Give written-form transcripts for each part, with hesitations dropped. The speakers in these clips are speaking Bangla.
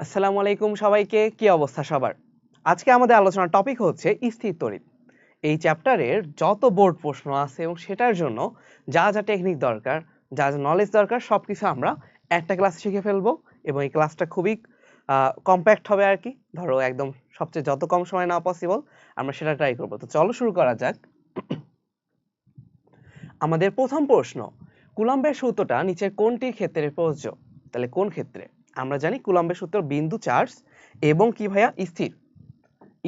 আসসালামু আলাইকুম সবাইকে, কি অবস্থা সবার? আজকে আমাদের আলোচনার টপিক হচ্ছে স্থির তড়িৎ। এই চ্যাপ্টারের যত বোর্ড প্রশ্ন আছে এবং সেটার জন্য যা যা টেকনিক দরকার, যা যা নলেজ দরকার সবকিছু আমরা একটা ক্লাসে শিখে ফেলবো এবং এই ক্লাসটা খুবই কম্প্যাক্ট হবে আর কি। ধরো একদম সবচেয়ে যত কম সময় না পসিবল আমরা সেটা ট্রাই করবো। তো চলো শুরু করা যাক। আমাদের প্রথম প্রশ্ন, কুলম্বের সূত্রটা নিচের কোনটির ক্ষেত্রে প্রযোজ্য? তাহলে কোন ক্ষেত্রে? আমরা জানি কুলম্বের সূত্র বিন্দু চার্জ এবং কি ভাইয়া স্থির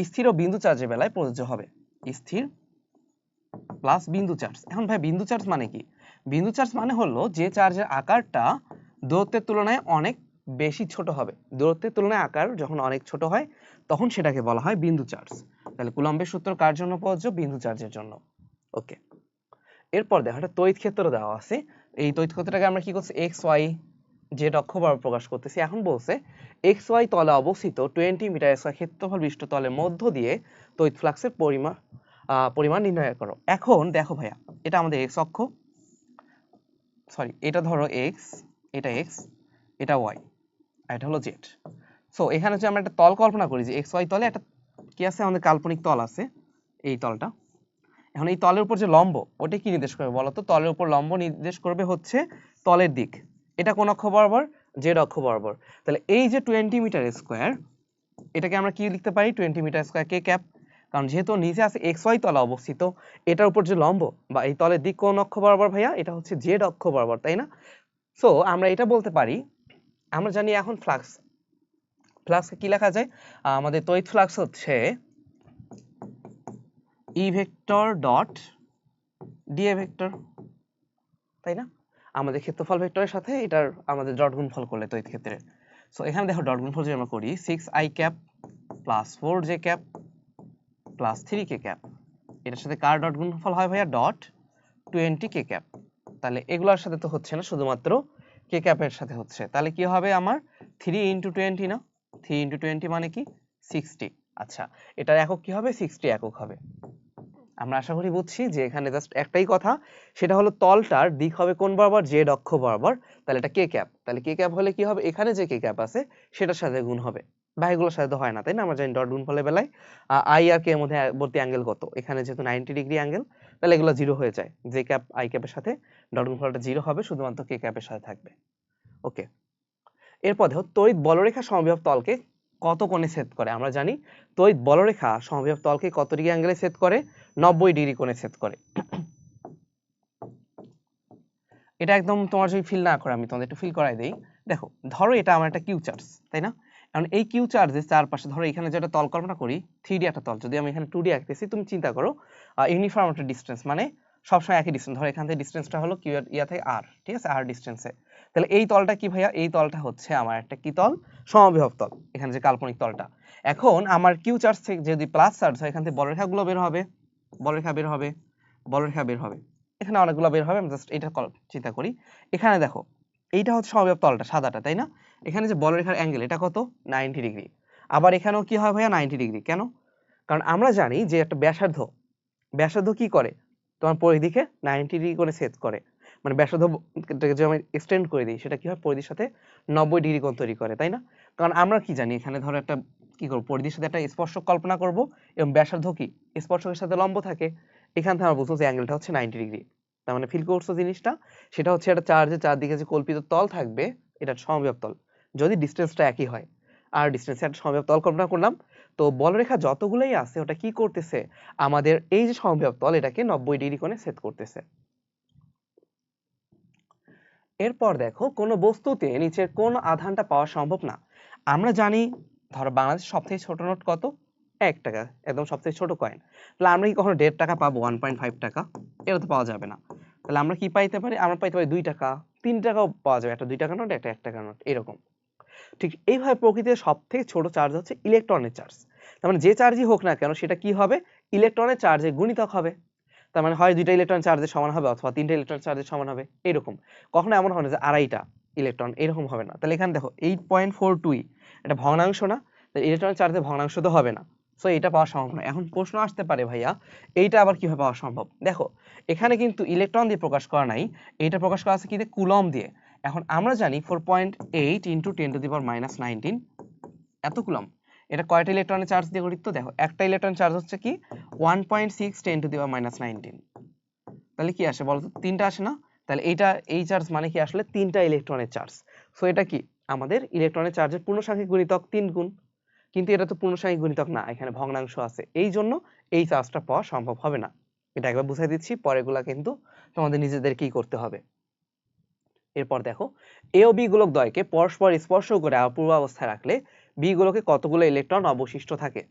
স্থির ও বিন্দু চার্জের বেলায় প্রযোজ্য হবে। স্থির প্লাস বিন্দু চার্জ। এখন ভাই বিন্দু চার্জ মানে কি? বিন্দু চার্জ মানে হলো যে চার্জের আকারটা দূরত্বের তুলনায় অনেক বেশি ছোট হবে। দূরত্বের তুলনায় আকার যখন অনেক ছোট হয় তখন সেটাকে বলা হয় বিন্দু চার্জ। তাহলে কুলম্বের সূত্র কার জন্য প্রযোজ্য? বিন্দু চার্জের জন্য। ওকে, এরপর দেখো একটা তড়িৎ ক্ষেত্র দেওয়া আছে। এই তড়িৎ ক্ষেত্রটাকে আমরা কি করছি? এক্স ওয়াই জেড অক্ষ বরাবর প্রকাশ করতেছি। এখন বলছে এক্স ওয়াই তলে অবস্থিত 20 মিটার স্কয়ার ক্ষেত্রফল বিশিষ্ট তলের মধ্য দিয়ে তড়িৎ ফ্লাক্সের পরিমাণ নির্ণয় করো। এখন দেখো ভাইয়া, এটা আমাদের এক্স অক্ষ, সরি এটা ধরো এক্স, এটা এক্স, এটা ওয়াই, আর এটা হলো জেড। সো এখানে যদি আমরা একটা তল কল্পনা করি যে এক্স ওয়াই তলে একটা কি আছে, আমাদের কাল্পনিক তল আছে, এই তলটা। এখন এই তলের উপর যে লম্ব, ওটা কি নির্দেশ করবে বলতো? তলের উপর লম্ব নির্দেশ করবে হচ্ছে তলের দিক। এটা কোন অক্ষ বরাবর? জেড অক্ষ বরাবর। তাহলে এই যে 20 মিটার স্কয়ার, এটাকে আমরা কি লিখতে পারি? 20 মিটার স্কয়ার কে ক্যাপ। কারণ যেহেতু নিচে আছে এক্স ওয়াই তলে অবস্থিত, এটার উপর যে লম্ব বা এই তলের দিক কোন অক্ষ বরাবর ভাইয়া? এটা হচ্ছে জেড অক্ষ বরাবর, তাই না? সো আমরা এটা বলতে পারি, আমরা জানি এখন ফ্লাক্সকে কি লেখা যায়? আমাদের তড়িৎ ফ্লাক্স হচ্ছে E vector dot DA vector, তাই না? আমাদের ক্ষেত্রফল ভেক্টরের সাথে এটার আমাদের ডট গুণফল করলে তড়িৎ ক্ষেত্রে। সো এখানে দেখো ডট গুণফল যদি আমরা করি 6i cap plus 4j cap plus 3k cap, এটার সাথে কার ডট গুণফল হয় ভাইয়া? Dot 20k cap. তাহলে এগুলোর সাথে তো হচ্ছে না, শুধুমাত্র কে ক্যাপের সাথে হচ্ছে। তাহলে কি হবে আমার? 3 ইন্টু 20 না? 3 ইন্টু 20 মানে কি? 60। আচ্ছা, এটার একক কি হবে? 60 একক হবে। আমরা আশা করি বুঝছি যে এখানে জাস্ট একটাই কথা, সেটা হলো তলটার দিক হবে কোন বরাবর? জেড অক্ষ বরাবর। তাহলে এটা কে ক্যাপ। তাহলে কে ক্যাপ হলে কি হবে? এখানে যে কে ক্যাপ আছে সেটার সাথে গুণ হবে। বা এগুলোর সাথে তো হয় না, তাই না? আমরা জানি ডট গুণফলের বেলায় আই আর কে এর মধ্যে বর্তী অ্যাঙ্গেল কত? এখানে যেহেতু 90 ডিগ্রি অ্যাঙ্গেল, তাহলে এগুলো জিরো হয়ে যায়। জে ক্যাপ আই ক্যাপের সাথে ডট গুণফলটা জিরো হবে, শুধুমাত্র কে ক্যাপের সাথে থাকবে। ওকে, এরপর দেখো তড়িৎ বলরেখা সমবিভব তলকে কত কোণে ছেদ করে? আমরা জানি তড়িৎ বলরেখা সমবিভব তলকে কত ডিগ্রি অ্যাঙ্গেলে ছেদ করে? 90 ডিগ্রি কোণে ছেদ করে। এটা একদম তোমার যদি ফিল না করে, আমি তোমাদের একটু ফিল করাই দেই। দেখো ধরো এটা আমার একটা কিউ চার্জ, তাই না? কারণ এই কিউ চার্জের চারপাশে ধরো এখানে যেটা তল কল্পনা করি 3D একটা তল, যদি আমি এখানে 2D আঁকতেছি, তুমি চিন্তা করো ইউনিফর্ম একটা ডিসটেন্স, মানে সবসময় একই ডিসটেন্স। ধরো এখান থেকে ডিসটেন্সটা হলো কিউ এর ইয়া থেকে আর, ঠিক আছে? আর ডিসটেন্সে। তাহলে এই তলটা কি ভাইয়া? এই তলটা হচ্ছে আমার একটা কি তল? সমবিভব তল, এখানে যে কাল্পনিক তলটা। এখন আমার কিউ চার্জ থেকে যদি প্লাস চার্জ হয়, এখান থেকে বলরেখাগুলো বের হবে, বলরেখা বের হবে, বলরেখা বের হবে, এখানে অনেকগুলো বের হবে। আমি জাস্ট এটা চিন্তা করি। এখানে দেখো এইটা হচ্ছে সমবিভব তলটা, সাদাটা, তাই না? এখানে যে বলরেখার অ্যাঙ্গেল, এটা কত? 90 ডিগ্রি। আবার এখানেও কি হয় ভাইয়া? 90 ডিগ্রি। কেন? কারণ আমরা জানি যে একটা ব্যাসার্ধ, ব্যাসার্ধ কি করে? তোমার পরিধিকে 90 ডিগ্রি করে ছেদ করে। মানে ব্যাসার্ধটাকে যদি আমি এক্সটেন্ড করে দিই, সেটা কি হয়? পরিধির সাথে 90 ডিগ্রি কোণ তৈরি করে, তাই না? কারণ আমরা কি জানি, এখানে ধরো একটা কি করব? পরিধির সাথে একটা স্পর্শক কল্পনা করব এবং ব্যাসার্ধ কি? স্পর্শকের সাথে লম্ব থাকে। এখান থেকে আমরা বুঝবো যে অ্যাঙ্গেলটা হচ্ছে 90 ডিগ্রি। তার মানে ফিল করছো জিনিসটা? সেটা হচ্ছে একটা চার্জের চারদিকে যে কল্পিত তল থাকবে, এটা সমবিভব তল, যদি ডিসটেন্সটা একই হয়। আর ডিসটেন্সে একটা সমবিভব তল কল্পনা করলাম। তো বলরেখা যতগুলোই আছে ওটা কি করতেছে? আমাদের এই যে সমবিভব তল, এটাকে 90 ডিগ্রি কোণে ছেদ করতেছে। এরপর দেখো, কোন বস্তুতে নিচের কোন আধানটা পাওয়া সম্ভব না? আমরা জানি ধরো বাংলাদেশের সবথেকে ছোট নোট কত? 1 টাকা, একদম সবথেকে ছোট কয়েন। তাহলে আমরা কি কখনো 1.5 টাকা পাবো? 1.5 টাকা? এটা তো পাওয়া যাবে না। তাহলে আমরা কি পাইতে পারি? আমরা পাইতে পারি 2 টাকা, 3 টাকাও পাওয়া যাবে। একটা 2 টাকা নোট, একটা 1 টাকা নোট, এরকম। ঠিক এইভাবে প্রকৃতির সবথেকে ছোট চার্জ হচ্ছে ইলেকট্রনের চার্জ। তার মানে যে চার্জই হোক না কেন, সেটা কি হবে? ইলেকট্রনের চার্জের গুণিতক হবে। তার মানে হয় 2টা ইলেকট্রন চার্জের সমান হবে অথবা 3টা ইলেকট্রন চার্জের সমান হবে, এরকম। কখনো এমন হয় না যে আড়াইটা ইলেকট্রন, এরকম হবে না। তাহলে এখানে দেখো 8.42, এটা ভগ্নাংশ না? তাহলে ইলেকট্রন চার্জের ভগ্নাংশ তো হবে না। সো এটা পাওয়া সম্ভব নয়। এখন প্রশ্ন আসতে পারে, ভাইয়া এইটা আবার কিভাবে পাওয়া সম্ভব? দেখো এখানে কিন্তু ইলেকট্রন দিয়ে প্রকাশ করা নাই, এইটা প্রকাশ করা আছে কি দিয়ে? কুলম্ব দিয়ে। এখন আমরা জানি 4.8 × 10⁻⁹ এত কুলম্ব, এটা কয়টা ইলেকট্রনের চার্জ দিয়ে গঠিত? দেখো একটা ইলেকট্রন চার্জ হচ্ছে কি 1.6 10⁻⁻19। তাহলে কি আসে বলতো? 3টা আসে না? তাহলে এই চার্জ মানে কি আসলে 3টা ইলেকট্রনের চার্জ। সো এটা কি আমাদের ইলেকট্রনের চার্জের পূর্ণসংখ্যিক গুণিতক 3 গুণ, কিন্তু এটা তো পূর্ণসংখ্যিক গুণিতক না, এখানে ভগ্নাংশ আছে, এই জন্য এই চার্জটা পাওয়া সম্ভব হবে না। এটা একবার বুঝাই দিচ্ছি, পরেরগুলা কিন্তু তোমাদের নিজেদেরকেই করতে হবে। এরপর দেখো এ ও বি গোলক দ্বয়কে পরস্পর স্পর্শ করে অপূর্ব অবস্থায় রাখলে বি গোলকে কতগুলো ইলেকট্রন অবশিষ্ট থাকে?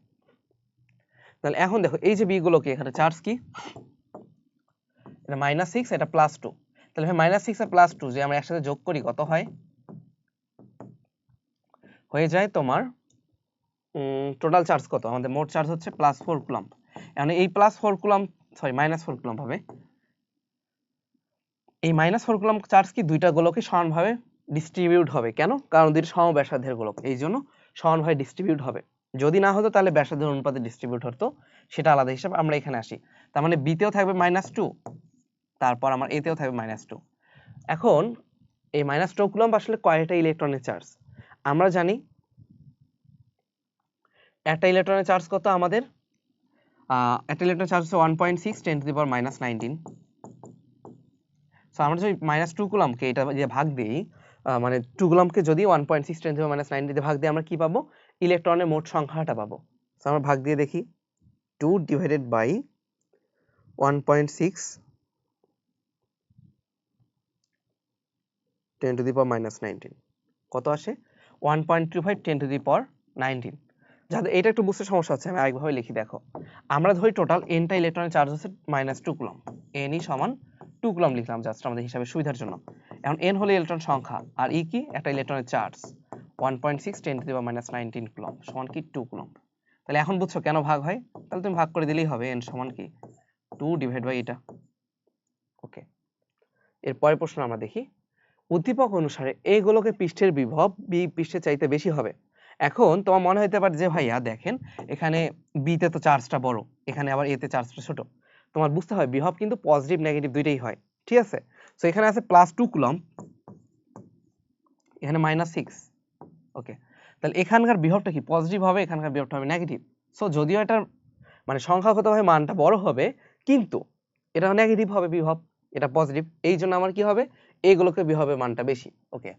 তাহলে এখন দেখো এই যে বি গোলকে এখানে চার্জ কি, এটা -6, এটা +2। তাহলে -6 আর +2 যে আমরা একসাথে যোগ করি কত হয়? হয়ে যায় তোমার টোটাল চার্জ কত? আমাদের মোট চার্জ হচ্ছে +4 কুলম্ব। মানে এই +4 কুলম্ব, সরি -4 কুলম্ব হবে। এই -4 কুলম্ব চার্জ কি দুইটা গোলকে সমানভাবে ডিস্ট্রিবিউট হবে। কেন? কারণ দুইটা সমব্যাসার্ধের গোলক, এই জন্য সমানভাবে ডিস্ট্রিবিউট হবে। যদি না হতো তাহলে ব্যাসার্ধের অনুপাতে ডিস্ট্রিবিউট হতো, সেটা আলাদা হিসাব। আমরা এখানে আসি, তার মানে বি তেও থাকবে -2, তারপর আমার এ তেও থাকবে -2। এখন এই -2 কুলম্ব আসলে কয়টা ইলেকট্রনের চার্জ? আমরা জানি একটা ইলেকট্রনের চার্জ কত আমাদের? একটা ইলেকট্রনের চার্জ হচ্ছে 1.6 10⁻⁻19। সো আমরা যদি -2 কুলম্বকে এটা দিয়ে ভাগ দিই, মানে 2 কুলম্বকে যদি 1.6 10⁻⁹ দিয়ে ভাগ দিই, আমরা কি পাবো? ইলেকট্রনের মোট সংখ্যাটা পাবো। সো আমরা ভাগ দিয়ে দেখি, 2 ডিভাইডেড বাই 1.6 10⁻⁹ কত আসে? 1.25 10⁻⁹। যাদের এটা একটু বুঝতে সমস্যা হচ্ছে, আমি আরেকভাবে লিখি, দেখো আমরা ধরি টোটাল nটা ইলেকট্রনের চার্জ হচ্ছে -2 কুলম্ব, n = 2 কুলম্ব লিখলাম জাস্ট আমাদের হিসাবের সুবিধার জন্য। এখন n হলো ইলেকট্রন সংখ্যা আর e কি? একটা ইলেকট্রনের চার্জ। 1.6 10⁻⁹ কুলম্ব সমান কি 2 কুলম্ব। তাহলে এখন বুঝছো কেন ভাগ হয়? তাহলে তুমি ভাগ করে দিলেই হবে, n সমান কি 2 ডিভাইড বাই এটা। ওকে, এর পরের প্রশ্ন আমরা দেখি, উদ্দীপক অনুসারে a গোলকের পৃষ্ঠের বিভব b পৃষ্ঠের চাইতে বেশি হবে। এখন তোমার মনে হতে পারে যে ভাইয়া দেখেন এখানে b তে তো চার্জটা বড়, এখানে আবার a তে চার্জটা ছোট। তোমার বুঝতে হয় বিভব কিন্তু পজিটিভ নেগেটিভ দুইটাই হয়, ঠিক আছে? সো এখানে আছে +2 কুলম্ব, এখানে -6। ওকে, তাহলে এখানকার বিভবটা কি পজিটিভ হবে, এখানকার বিভবটা হবে নেগেটিভ। সো যদিও এটার মানে সংখ্যাগতভাবে মানটা বড় হবে, কিন্তু এটা নেগেটিভ হবে বিভব, এটা পজিটিভ, এই জন্য আমার কি হবে? এই গোলকের বিভবের মানটা বেশি। ওকে,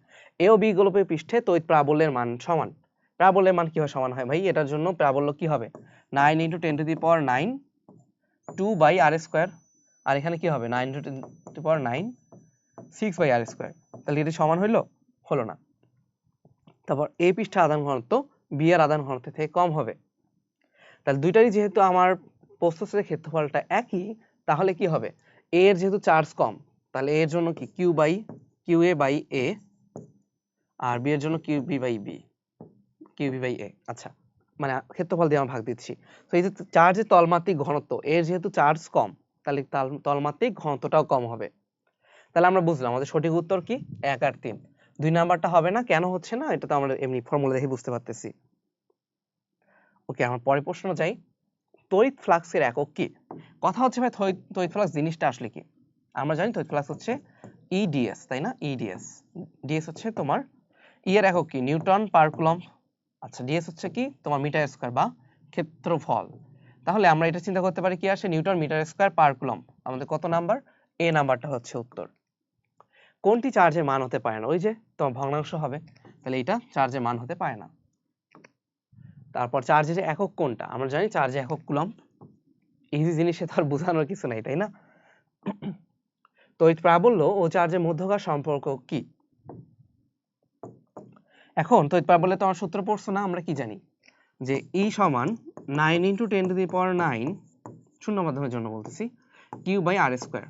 এ ও বি গোলকের পৃষ্ঠে তড়িৎ প্রাবল্যের মান সমান। প্রাবল্যের মান কিভাবে সমান হয় ভাই? এটার জন্য প্রাবল্য কি হবে? 9 × 10⁻⁹ 2/r², আর এখানে কি হবে? 9 × 10⁻⁹ 6/r²। তাহলে এটা সমান হইলো? হলো না। তারপর এ পৃষ্ঠে আধান ঘনত্ব বি এর আধান ঘনত্বের থেকে কম হবে। তাহলে দুইটারই যেহেতু আমার প্রস্থচ্ছেদের ক্ষেত্রফলটা একই, তাহলে কি হবে? এ এর যেহেতু চার্জ কম, তাহলে এর জন্য কি QA/A, আর বি এর জন্য QB/A। আচ্ছা, মানে ক্ষেত্রফল দিয়ে আমরা ভাগ দিচ্ছি। তো এই যে চার্জের তলমাত্রিক ঘনত্ব, এর যেহেতু চার্জ কম, তাহলে তলমাত্রিক ঘনত্বটাও কম হবে। তাহলে আমরা বুঝলাম আমাদের সঠিক উত্তর কি 1 আর 3। 2 নাম্বারটা হবে না, কেন হচ্ছে না এটা তো আমরা এমনি ফর্মুলা দেখে বুঝতে পারতেছি। ওকে, আমার পরের প্রশ্ন যাই, তড়িৎ ফ্লাক্সের একক কি? কথা হচ্ছে ভাই তড়িৎ ফ্লাক্স জিনিসটা আসলে কি? আমরা জানি তড়িৎ ফ্লাক্স হচ্ছে EDS, তাই না? DS হচ্ছে তোমার E এর একক কি? Newton per coulomb. আচ্ছা, DS হচ্ছে কি? তোমার মিটার স্কয়ার বা ক্ষেত্রফল। তাহলে আমরা এটা চিন্তা করতে পারি কি আসে? Newton metre square per coulomb. আমাদের কত নাম্বার? A নাম্বারটা হচ্ছে উত্তর। কোনটি চার্জের মান হতে পারে না? ওই যে তোমার ভগ্নাংশ হবে, তাহলে এটা চার্জের মান হতে পারে না। তারপর চার্জের একক কোনটা? আমরা জানি চার্জের একক কুলম্ব। ইজি জিনিসে তো আর বোঝানোর কিছু নাই, তাই না? তড়িৎ প্রাবল্য ও চার্জের মধ্যকার সম্পর্ক কি? এখন তড়িৎ প্রাবল্যে তো আমার সূত্র পড়ছো না? আমরা কি জানি যে E = 9 × 10⁹ শূন্য মাধ্যমের জন্য বলতেছি Q/r²।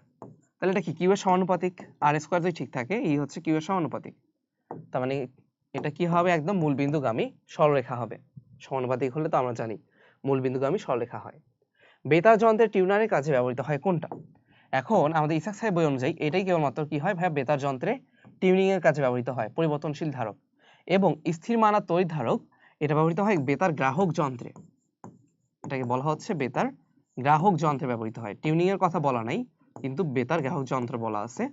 তাহলে এটা কি Q এর সমানুপাতিক? r² যদি ঠিক থাকে, E হচ্ছে Q এর সমানুপাতিক। তার মানে এটা কি হবে? একদম মূলবিন্দুগামী সরলরেখা হবে। সমানুপাতিক হলে তো আমরা জানি মূলবিন্দুগামী সরলরেখা হয়। বেতার যন্ত্রের টিউনারের কাজে ব্যবহৃত হয় কোনটা? এখন আমাদের ইসাক সাহেব বই অনুযায়ী এটাই কেবলমাত্র কি হয় ভাই? বেতার যন্ত্রে টিউনিং এর কাজে ব্যবহৃত হয়, পরিবর্তনশীল ধারক এবং স্থির মানা তড়িৎ ধারক। এটা ব্যবহৃত হয় বেতার গ্রাহক যন্ত্রে, এটাকে বলা হচ্ছে বেতার গ্রাহক যন্ত্রে ব্যবহৃত হয়। টিউনিং এর কথা বলা নাই, কিন্তু বেতার গ্রাহক যন্ত্র বলা আছে।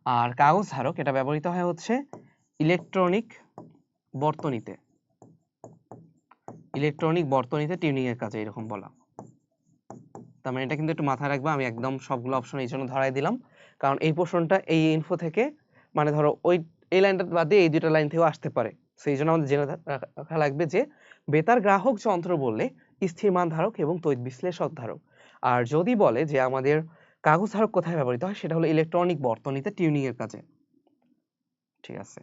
আর কাগজ ধারক এটা ব্যবহৃত হয় হচ্ছে ইলেকট্রনিক বর্তনীতে। ইলেকট্রনিক বর্তনীতে টিউনিং এর কাজে এরকম বলা। তার মানে এটা কিন্তু একটু মাথায় রাখবা, আমি একদম সবগুলো অপশন এই জন্য ধরাই দিলাম, কারণ এই প্রশ্নটা এই ইনফো থেকে মানে ধরো ওই এই লাইনটা বাদ দিয়ে এই দুটো লাইন থেকেও আসতে পারে। সেই জন্য আমাদের জেনে রাখা লাগবে যে বেতার গ্রাহক যন্ত্র বললে স্থির মান ধারক এবং তড়িৎ বিশ্লেষক ধারক। আর যদি বলে যে আমাদের কাগজ ধারক কোথায় ব্যবহৃত হয়, সেটা হলো ইলেকট্রনিক বর্তনীতে টিউনিং এর কাজে। ঠিক আছে,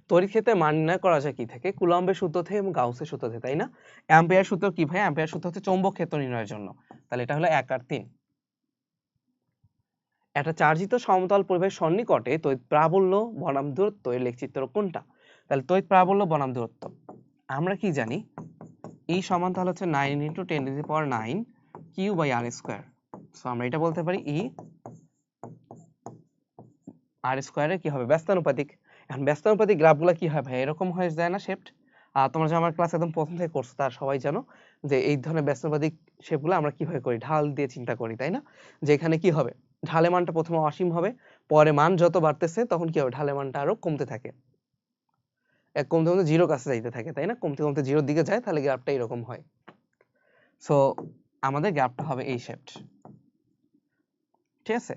তড়িৎ ক্ষেত্রের মান নির্ণয় করা যায় কি থেকে? কুলম্বের সূত্র থেকে এবং গাউসের সূত্র থেকে, তাই না? অ্যাম্পিয়ার সূত্র কি ভাই? অ্যাম্পিয়ার সূত্র হচ্ছে চৌম্বক ক্ষেত্র নির্ণয়ের জন্য। তাহলে এটা হলো 1 আর 3। একটা চার্জিত সমতল পরিবাহীর সন্নিকটে তড়িৎ প্রাবল্য বনাম দূরত্ব এর লেখচিত্র কোনটা? তাহলে তড়িৎ প্রাবল্য বনাম দূরত্ব আমরা কি জানি? E সমান তাহলে হচ্ছে 9 × 10⁹ Q/r²। সো আমরা এটা বলতে পারি E r² এর কি হবে? ব্যস্তানুপাতিক। এখন ব্যস্তানুপাতিক গ্রাফগুলো কি হয় ভাই? এরকম হয়ে যায় না শেপড? তোমরা যে আমার ক্লাস একদম প্রথম থেকে করছো তার সবাই জানো যে এই ধরনের ব্যস্তানুপাতিক শেপগুলো আমরা কিভাবে করি? ঢাল দিয়ে চিন্তা করি, তাই না? যে এখানে কি হবে? ঢালের মানটা প্রথমে অসীম হবে, পরে মান যত বাড়তেছে তখন কি হবে? ঢালের মানটা আরো কমতে থাকে, কমতে কমতে জিরো কাছে যাইতে থাকে, তাই না? কমতে কমতে জিরোর দিকে যায়, তাহলে গ্রাফটা এরকম হয়। সো আমাদের গ্রাফটা হবে এই শেপড। ঠিক আছে,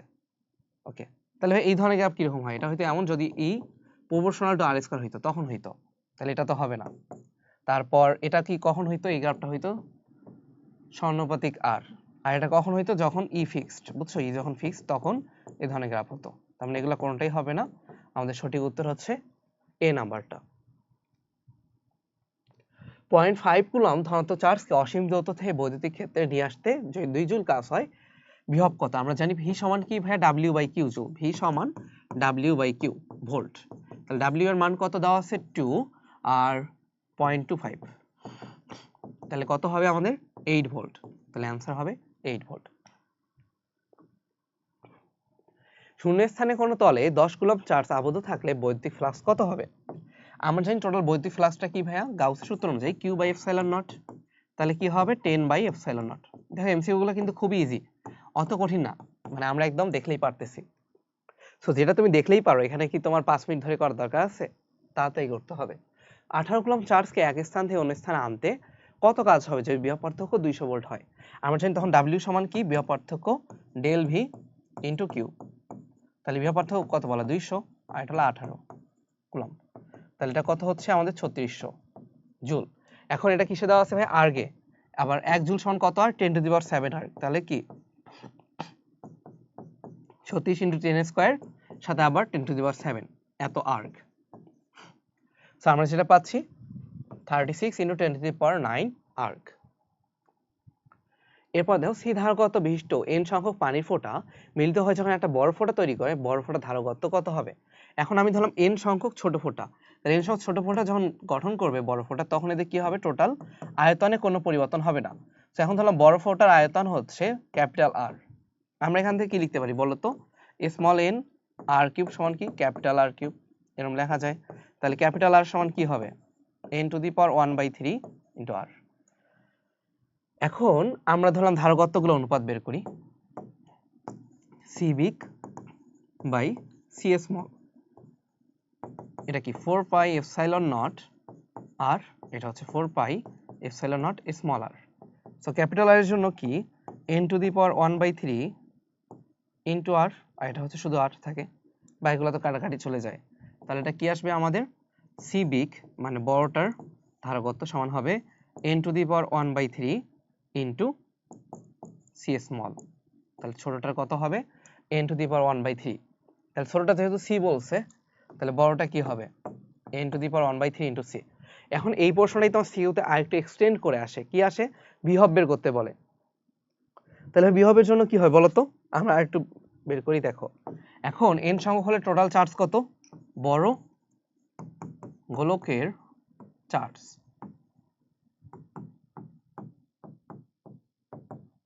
ওকে। তাহলে এই ধরনের গ্রাফ কিরকম হয়? এটা হয়তো এমন যদি E প্রপোর্শনাল টু r² হইতো তখন হইতো, তাহলে এটা তো হবে না। তারপর এটা কি কখন হইতো? এই গ্রাফটা হইতো সমানুপাতিক r। আর এটা কখন হইতো? যখন E ফিক্সড, বুঝছো? E যখন ফিক্সড তখন এই ধরনের গ্রাফ হতো। তার মানে এগুলো কোনোটাই হবে না। আমাদের সঠিক উত্তর হচ্ছে এ নাম্বারটা। 0.5 কুলম্ব ধনাত্মক চার্জকে অসীম দূরত্ব থেকে বৈদ্যুতিক ক্ষেত্রে নিয়ে আসতে যদি 2 জুল কাজ হয়, বিভব কত? আমরা জানি V সমান কি ভাইয়া? W/Q joule. V সমান W/Q ভোল্ট। তাহলে W এর মান কত দেওয়া আছে? 2 আর 0.25, তাহলে কত হবে আমাদের? 8 ভোল্ট। তাহলে অ্যান্সার হবে 8 ভোল্ট। শূন্য স্থানে কোনো তলে 10 কুলম্ব চার্জ আবদ্ধ থাকলে বৈদ্যুতিক ফ্লাক্স কত হবে? আমরা জানি টোটাল বৈদ্যুতিক ফ্লাক্সটা কি ভাইয়া? গাউসের সূত্র অনুযায়ী Q/ε0। তাহলে কি হবে? 10/ε0। দেখো এমসিকিউ গুলো কিন্তু খুবই ইজি, অত কঠিন না, মানে আমরা একদম দেখলেই পারতেছি। সো যেটা তুমি দেখলেই পারো, এখানে কি তোমার 5 মিনিট ধরে করার দরকার আছে? তাড়াতাড়ি করতে হবে। 18 কুলম্ব চার্জকে এক স্থান থেকে অন্য স্থানে আনতে কত কাজ হবে যদি বিভব পার্থক্য 200 ভোল্ট হয়? আমরা জানি তখন W সমান কি? বিভব পার্থক্য ডেল V ইনটু Q। তাহলে বিভব পার্থক্য কত বলা? 200, আর এটা হলো 18 কুলম্ব। তাহলে এটা কত হচ্ছে আমাদের? 3600 জুল। এখন এটা কিসে দেওয়া আছে ভাই? আর্গে। আবার 1 জুল সমান কত? আর 10⁷ আর্গ। তাহলে কি 36 × 10² সাথে আবার 10⁷ এত আর্গ। সো আমরা যেটা পাচ্ছি 36 × 10⁹ আর্গ। এরপর দেখো সি ধারকত্ব বিশিষ্ট n সংখ্যক পানির ফোঁটা মিলিত হয়ে যখন একটা বড় ফোঁটা তৈরি করে, বড় ফোঁটা ধারকত্ব কত হবে? এখন আমি ধরলাম n সংখ্যক ছোট ফোঁটা, তাহলে n সংখ্যক ছোট ফোঁটা যখন গঠন করবে বড় ফোঁটা, তখন এদের কি হবে? টোটাল আয়তনে কোনো পরিবর্তন হবে না। তো এখন ধরলাম বড় ফোঁটার আয়তন হচ্ছে ক্যাপিটাল R। আমরা এখান থেকে কি লিখতে পারি বলো তো? স্মল n r³ সমান কি? ক্যাপিটাল R³, এরকম লেখা যায়। তাহলে ক্যাপিটাল R সমান কি হবে? n⁻⁴ × r। এখন আমরা ধরলাম ধারকত্বগুলো অনুপাত বের করি। C big by C small, এটা কি 4πε0 r, এটা হচ্ছে 4πε0 small r। So capital R এর জন্য কি? n⁻⁴ ইনটু r, আর এটা হচ্ছে শুধু r থাকে, বা এগুলো তো কাটাকাটি চলে যায়। তাহলে এটা কি আসবে আমাদের? C big মানে বড়টার ধারকত্ব সমান হবে n⁻⁴ ইনটু C small। তাহলে ছোটটার কত হবে? n⁻⁴। তাহলে ছোটটা যেহেতু C বলছে, তাহলে বড়টা কি হবে? n⁻⁴ into C। এখন এই পোর্শনটাই তোমার সিইউ তে আরেকটু এক্সটেন্ড করে আসে, কি আসে? বিভব বের করতে বলে। তাহলে বিভবের জন্য কি হয় বলো তো? আমরা আরেকটু বের করি, দেখো। এখন n সংখ্যক হলে টোটাল চার্জ কত? বড় গোলকের চার্জ,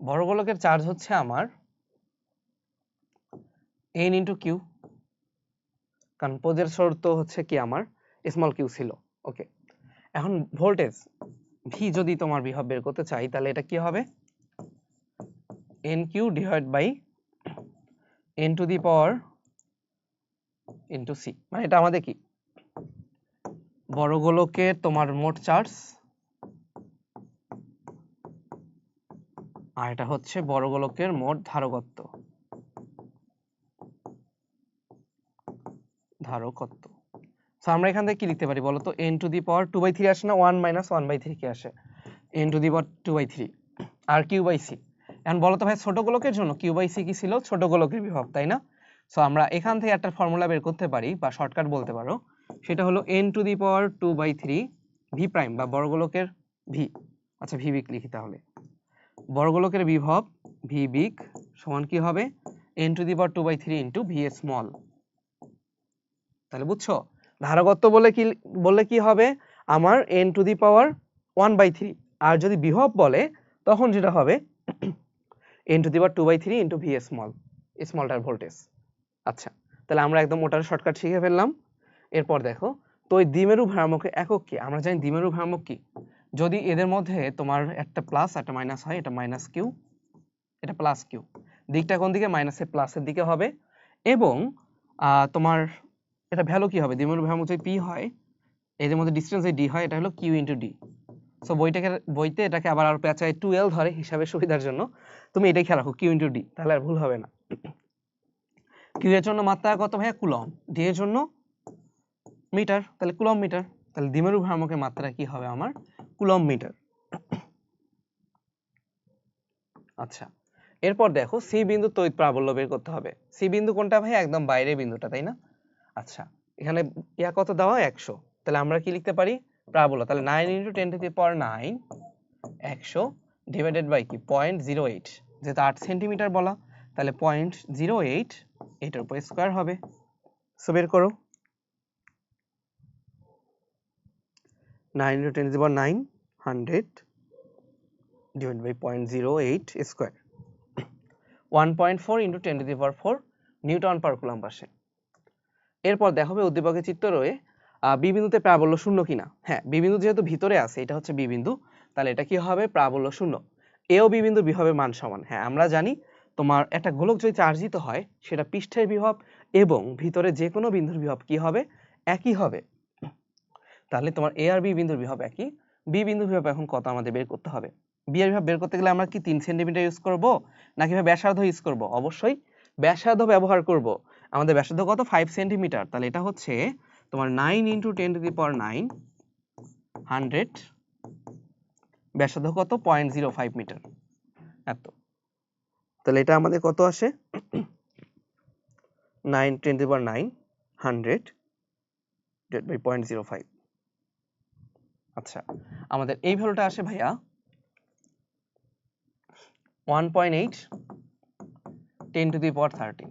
বড় গোলকের চার্জ হচ্ছে আমার n × Q, কারণ পোজের শর্ত হচ্ছে কি আমার স্মল q ছিল। ওকে, এখন ভোল্টেজ V যদি তোমার বিভব বের করতে চাই, তাহলে এটা কি হবে? nq divide by n⁻⁴ into C, মানে এটা আমাদের কি বড় গোলকের তোমার মোট চার্জ, আর এটা হচ্ছে বড় গোলকের মোট ধারকত্ব। সো আমরা এখান থেকে কি লিখতে পারি বলতো, n টু দি পাওয়ার 2/3 আসে না, 1 - 1/3 কি আসে, n to the power 2/3 R q/c। এখন বলো তো ভাই ছোট গোলকের জন্য q/c কি ছিল, ছোট গোলকের বিভব, তাই না? সো আমরা এখান থেকে একটা ফর্মুলা বের করতে পারি বা শর্টকাট বলতে পারো, সেটা হলো n to the power 2/3 v prime বা বড় গোলকের v, আচ্ছা v বিগ লিখি তাহলে, বড় গোলকের বিভব v বিগ সমান কি হবে, n to the power 2/3 into v small. তাহলে বুঝছো, ধারকত্ব বললে কি হবে আমার n টু দি পাওয়ার 1/3, আর যদি বিভব বলে তখন যেটা হবে n to the power 2/3 into v small, স্মলটার ভোল্টেজ। আচ্ছা, তাহলে আমরা একদম ওটার শর্টকাট শিখে ফেললাম। এরপর দেখো, তো এই দ্বিমেরু ভ্রামকের একক কি, আমরা জানি দ্বিমেরু ভ্রামক কি, যদি এদের মধ্যে তোমার একটা প্লাস একটা মাইনাস হয়, এটা মাইনাস কিউ, এটা প্লাস কিউ, দিকটা কোন দিকে, মাইনাসে প্লাসের দিকে হবে, এবং তোমার এটা ভ্যালু কি হবে, দ্বিমেরু ভ্রামক যদি পি হয়, এদের মধ্যে ডিসটেন্স যদি ডি হয়, এটা হলো কিউ ইন্টু ডি। সো বইতে এটাকে আবার আর পেঁচায় 2l ধরে হিসাবে সুবিধার জন্য, তুমি এটাই খেয়াল রাখো কিউ ইন্টু ডি, তাহলে আর ভুল হবে না। কিউ এর জন্য মাত্রা কত ভাইয়া, কুলম, ডি এর জন্য মিটার, তাহলে কুলম মিটার, তাহলে দ্বিমেরু ভ্রামকের মাত্রা কি হবে আমার, কুলম মিটার। আচ্ছা, এরপর দেখো সি বিন্দু তড়িৎ প্রাবল্য বের করতে হবে। সি বিন্দু কোনটা ভাই, একদম বাইরের বিন্দুটা, তাই না? আচ্ছা, এখানে ইয়া কত দেওয়া 100, তাহলে আমরা কি লিখতে পারি, প্রাবল্য, তাহলে 9 × 10⁻9 100 ডিভাইডেড বাই কি 0.08, যেহেতু 8 সেন্টিমিটার বলা, তাহলে 0.08 এটার উপর স্কয়ার হবে। সো বের করো, 9 × 10⁻9 100 divided by 0.08 square, 1.4 × 10⁴ newton per coulomb আসে। এরপর দেখো উদ্দীপকের চিত্র রয়ে বি বিন্দুতে প্রাবল্য শূন্য কিনা। হ্যাঁ, বি বিন্দু যেহেতু ভিতরে আছে, এটা হচ্ছে বি বিন্দু, তাহলে এটা কি হবে, প্রাবল্য শূন্য। এ ও বি বিন্দুর বিভবের মান সমান। হ্যাঁ, আমরা জানি তোমার একটা গোলক যদি চার্জিত হয়, সেটা পৃষ্ঠের বিভব এবং ভিতরে যে কোনো বিন্দুর বিভব কি হবে, একই হবে। তাহলে তোমার এ আর বি বিন্দুর বিভব একই। বি বিন্দুর বিভব এখন কত আমাদের বের করতে হবে, বি এর বিভব বের করতে গেলে আমরা কি 3 সেন্টিমিটার ইউজ করব নাকি ব্যাসার্ধ ইউজ করব, অবশ্যই ব্যাসার্ধ ব্যবহার করব। আমাদের ব্যাসার্ধ কত, 5 সেন্টিমিটার, তাহলে এটা হচ্ছে তোমার 9 × 10⁹ 100, ব্যাসার্ধ কত, 0.05 মিটার, এত। তাহলে এটা আমাদের কত আসে, 9 × 10⁹ 100 ডিভাইডেড বাই 0.05। আচ্ছা, আমাদের এই ভ্যালুটা আসে ভাইয়া 1.8 10⁻13।